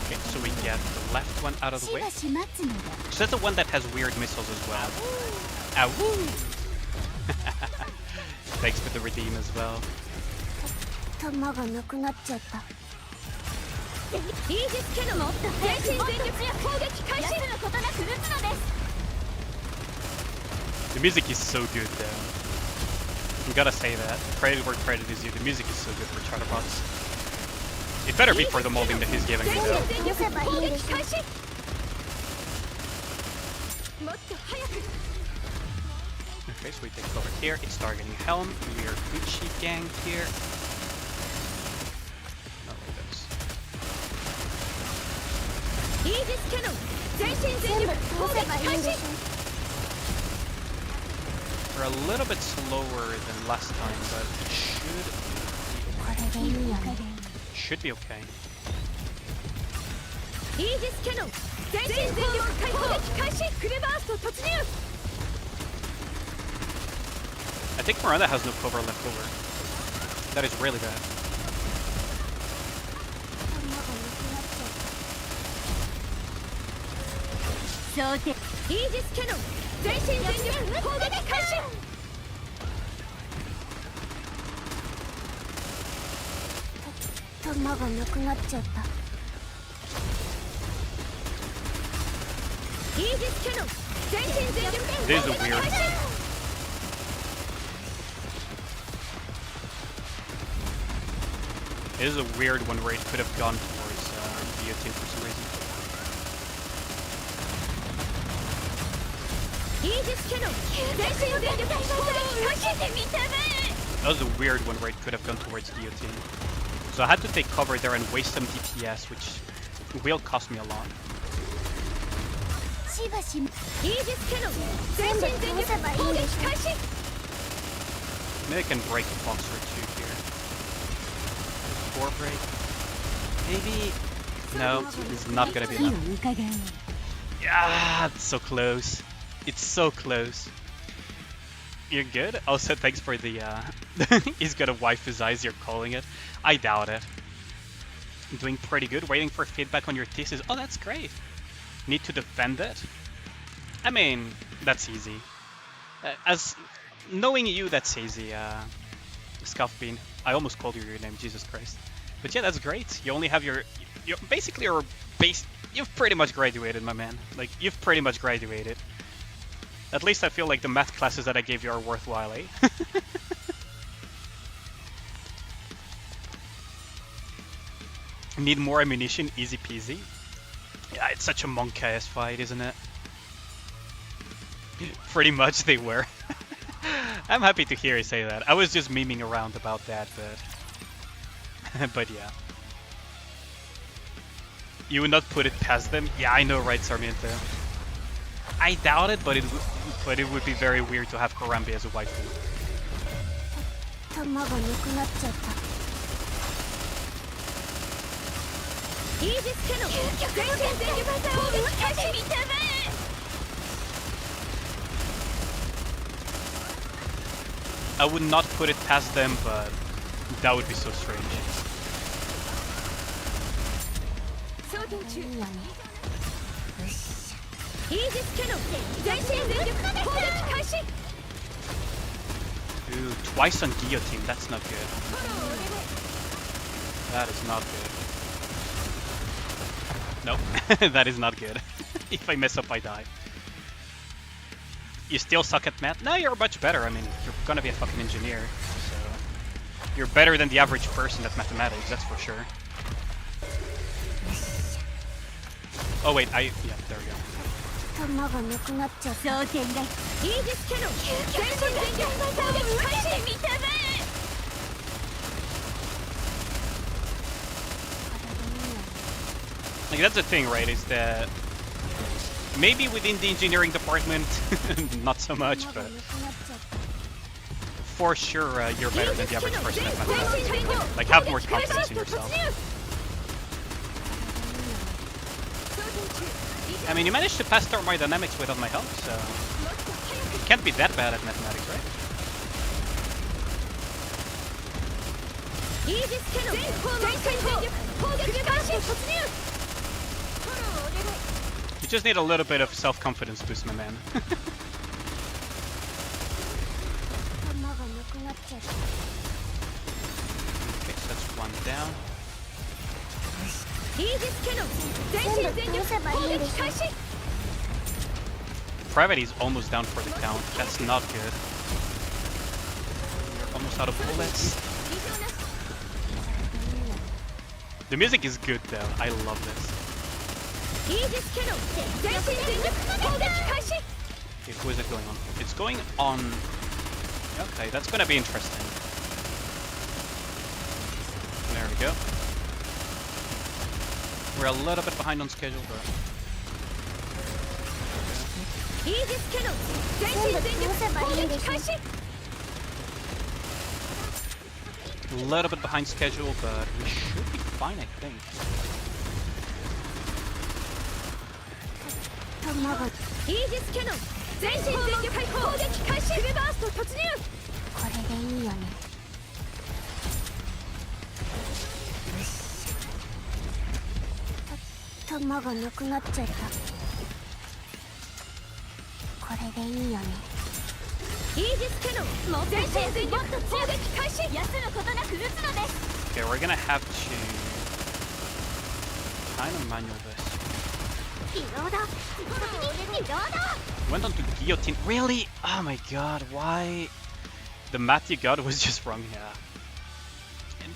Okay, so we get the left one out of the way. So that's the one that has weird missiles as well. Ow! Thanks for the redeem as well. The music is so good though. You gotta say that. Credit where credit is due. The music is so good for Chatterbox. It better be for the molding that he's giving me though. Okay, so we take cover here. It's targeting Helm. We are Gucci gang here. No, we're a little bit slower than last time, but it should be okay. I think Miranda has no cover left over. That is really bad. This is a weird. It is a weird one where it could have gone towards Guillotine for some reason. That was a weird one where it could have gone towards guillotine. So I had to take cover there and waste some DPS, which will cost me a lot. Maybe I can break a box or two here. 4 break. Maybe. No, it's not gonna be enough. Yeah, it's so close. It's so close. You're good? Also, thanks for the, he's gonna wipe his eyes, you're calling it. I doubt it. I'm doing pretty good. Waiting for feedback on your thesis. Oh, that's great. Need to defend it? I mean, that's easy. As knowing you, that's easy, Scuffbean. I almost called you your name, Jesus Christ. But yeah, that's great. You only have your basically your base. You've pretty much graduated, my man. Like, you've pretty much graduated. At least I feel like the math classes that I gave you are worthwhile, eh? Need more ammunition, easy peasy. Yeah, it's such a monk ass fight, isn't it? Pretty much they were. I'm happy to hear you say that. I was just memeing around about that, but... but yeah. You would not put it past them? Yeah, I know, right, Sarmiento? I doubt it, but it would be very weird to have Harambe as a waifu. I would not put it past them, but that would be so strange. Ooh, twice on guillotine, that's not good. That is not good. Nope, that is not good. If I mess up, I die. You still suck at math? No, you're much better. I mean, you're gonna be a fucking engineer, so... You're better than the average person at mathematics, that's for sure. Oh wait, yeah, there we go. Like, that's the thing, right, is that maybe within the engineering department, not so much, but for sure you're better than the average person at mathematics. Like, have more confidence in yourself. I mean, you managed to pass thermodynamics without my help, so it can't be that bad at mathematics, right? You just need a little bit of self-confidence boost, my man. Okay, so that's one down. Private is almost down for the count. That's not good. You're almost out of bullets. The music is good though. I love this. Okay, who is it going on? It's going on... Okay, that's gonna be interesting. There we go. We're a little bit behind on schedule, but... A little bit behind schedule, but we should be fine, I think. Okay, we're gonna have to kind of manual this. Went on to guillotine. Really? Oh my god, why? The math you got was just wrong, yeah.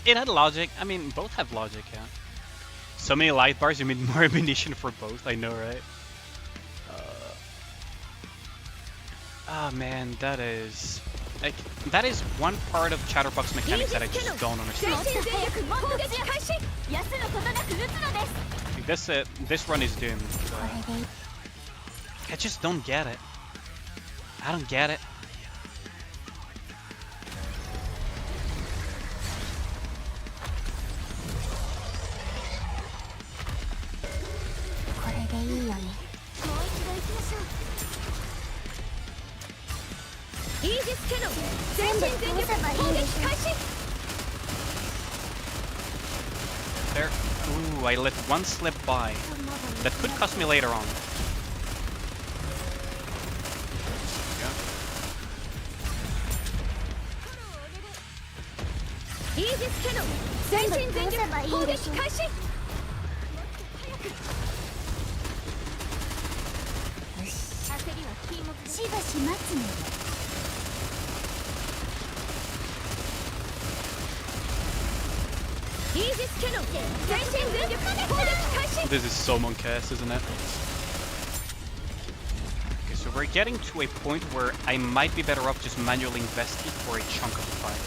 It had logic. I mean, both have logic, yeah. So many light bars, you mean more ammunition for both? I know, right? Ah man, that is one part of Chatterbox mechanics that I just don't understand. Like this run is doomed. I just don't get it. I don't get it. There. Ooh, I let one slip by. That could cost me later on. This is so monk-ass, isn't it? Okay, so we're getting to a point where I might be better off just manually investing for a chunk of the fight.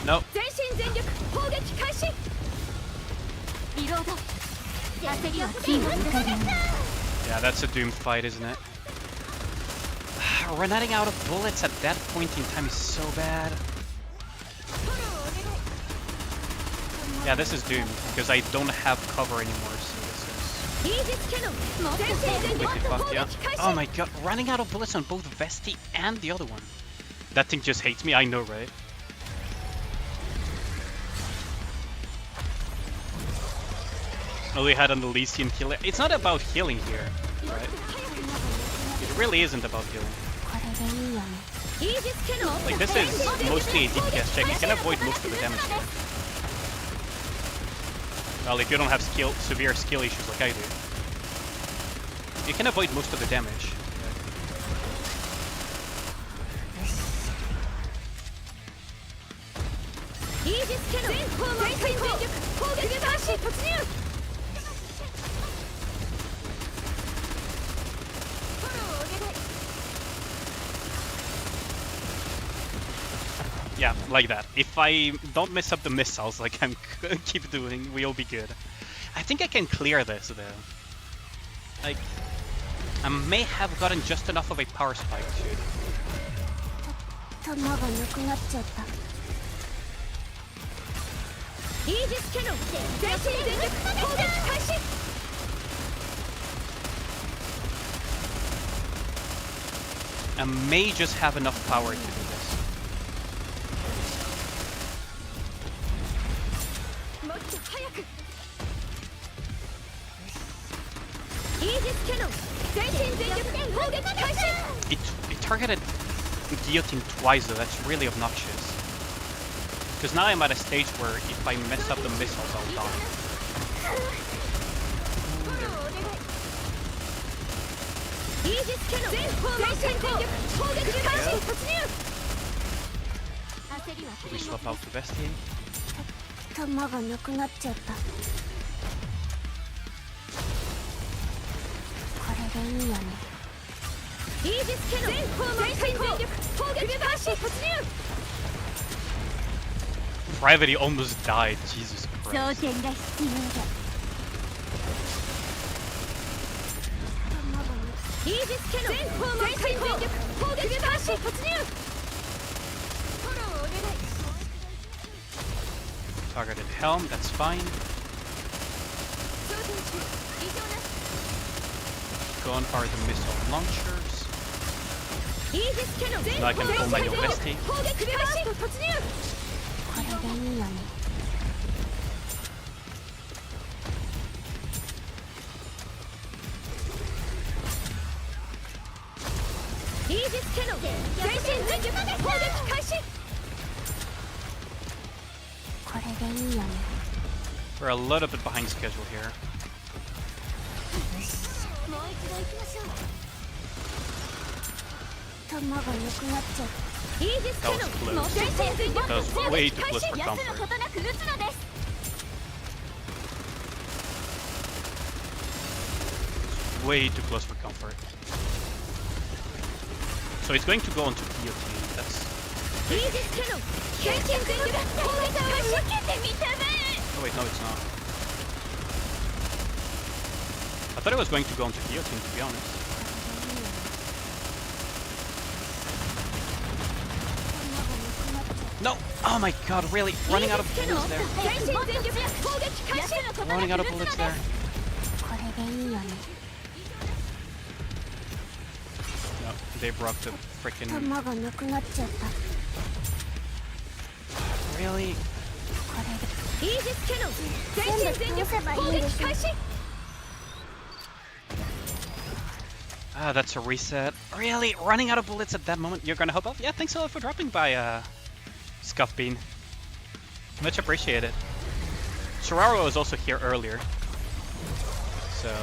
No. Yeah, that's a doomed fight, isn't it? Running out of bullets at that point in time is so bad. Yeah, this is doomed because I don't have cover anymore, so this is completely fucked, yeah. Oh my god, running out of bullets on both Vesti and the other one. That thing just hates me, I know, right? Only had an Elysian healer. It's not about healing here, right? It really isn't about healing. Like, this is mostly a DPS check. You can avoid most of the damage here. Well, if you don't have severe skill issues like I do. You can avoid most of the damage. Yeah, like that. If I don't mess up the missiles like I'm keep doing, we'll be good. I think I can clear this though. Like, I may have gotten just enough of a power spike too. I may just have enough power to do this. It targeted guillotine twice though, that's really obnoxious. Because now I'm at a stage where if I mess up the missiles, I'll die. We swap out to Vesti. Gravity almost died, Jesus Christ. Targeted helm, that's fine. Gone are the missile launchers. Now I can pull my Vesti. We're a little bit behind schedule here. That was way too close for comfort. Way too close for comfort. So it's going to go onto guillotine. That's... Oh wait, no it's not. I thought it was going to go onto guillotine, to be honest. No! Oh my god, really? Running out of bullets there. Running out of bullets there. No, they broke the frickin'... Really? Ah, that's a reset. Really? Running out of bullets at that moment? You're gonna help out? Yeah, thanks a lot for dropping by, Scuff Bean. Much appreciated. Starrail was also here earlier. So...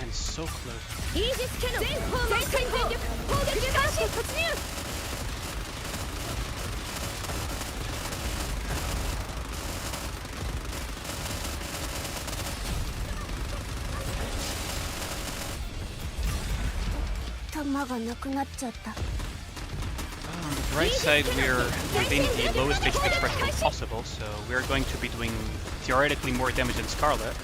And so close. On the right side, we're within the lowest HP threshold possible, so we're going to be doing theoretically more damage than Scarlet.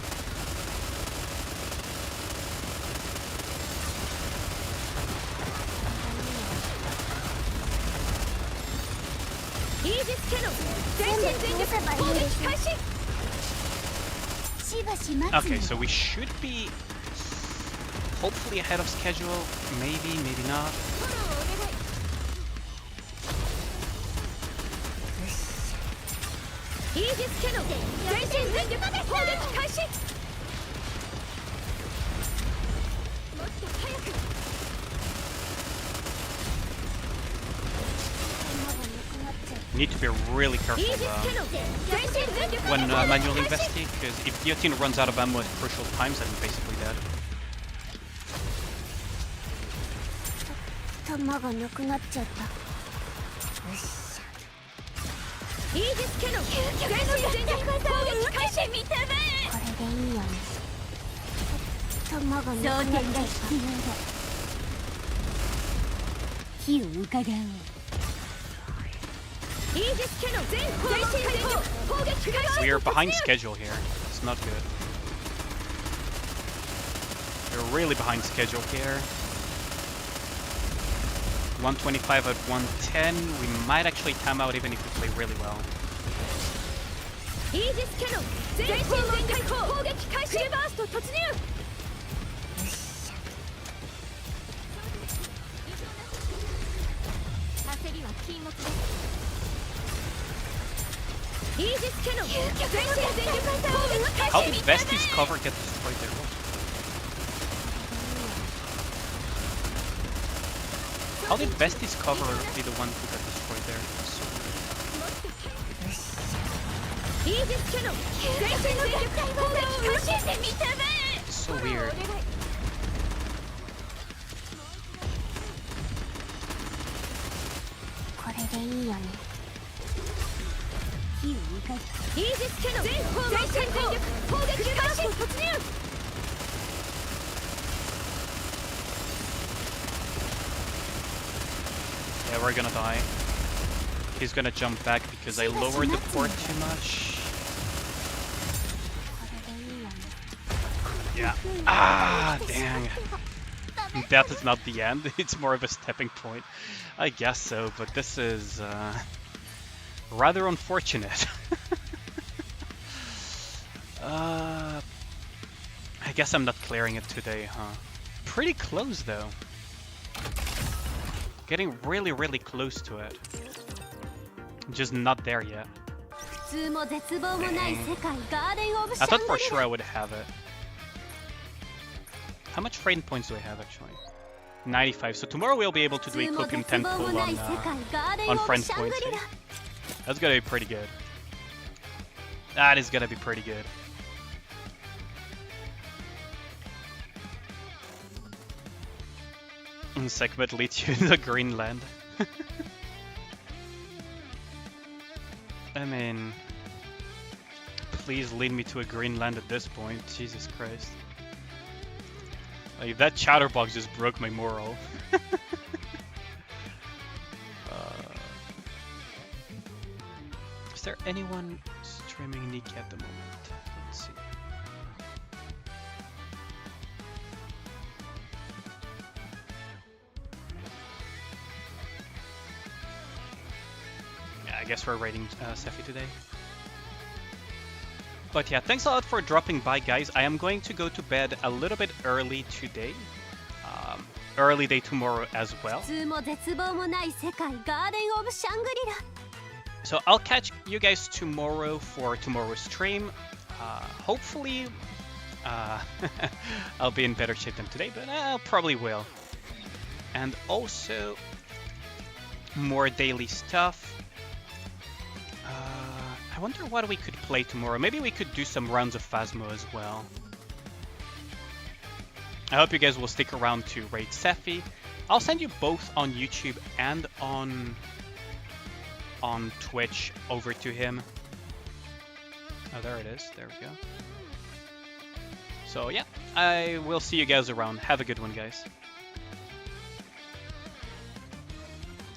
Okay, so we should be hopefully ahead of schedule. Maybe, maybe not. Need to be really careful when manually investing, because if guillotine runs out of ammo at crucial times, then basically dead. We are behind schedule here. It's not good. We're really behind schedule here. 125 at 110. We might actually time out even if we play really well. How did Vesti's cover get destroyed there? How did Vesti's cover be the one who got destroyed there? So weird. Yeah, we're gonna die. He's gonna jump back because I lowered the port too much. Yeah. Ah, dang. Death is not the end. It's more of a stepping point. I guess so, but this is rather unfortunate. I guess I'm not clearing it today, huh? Pretty close though. Getting really, really close to it. Just not there yet. Dang. I thought for sure I would have it. How much frame points do I have actually? 95. So tomorrow we'll be able to do a Copium 10 pull on friend points. That's gonna be pretty good. That is gonna be pretty good. Segment leads you to Greenland. I mean, please lead me to a Greenland at this point. Jesus Christ. Like, that chatterbox just broke my moral. Is there anyone streaming Nikke at the moment? Let's see. Yeah, I guess we're rating Sephi today. But yeah, thanks a lot for dropping by, guys. I am going to go to bed a little bit early today. Early day tomorrow as well. So I'll catch you guys tomorrow for tomorrow's stream. Hopefully, I'll be in better shape than today, but I probably will. And also, more daily stuff. I wonder what we could play tomorrow. Maybe we could do some rounds of Phasmo as well. I hope you guys will stick around to raid Sephi. I'll send you both on YouTube and on Twitch over to him. Oh, there it is. There we go. So yeah, I will see you guys around. Have a good one, guys.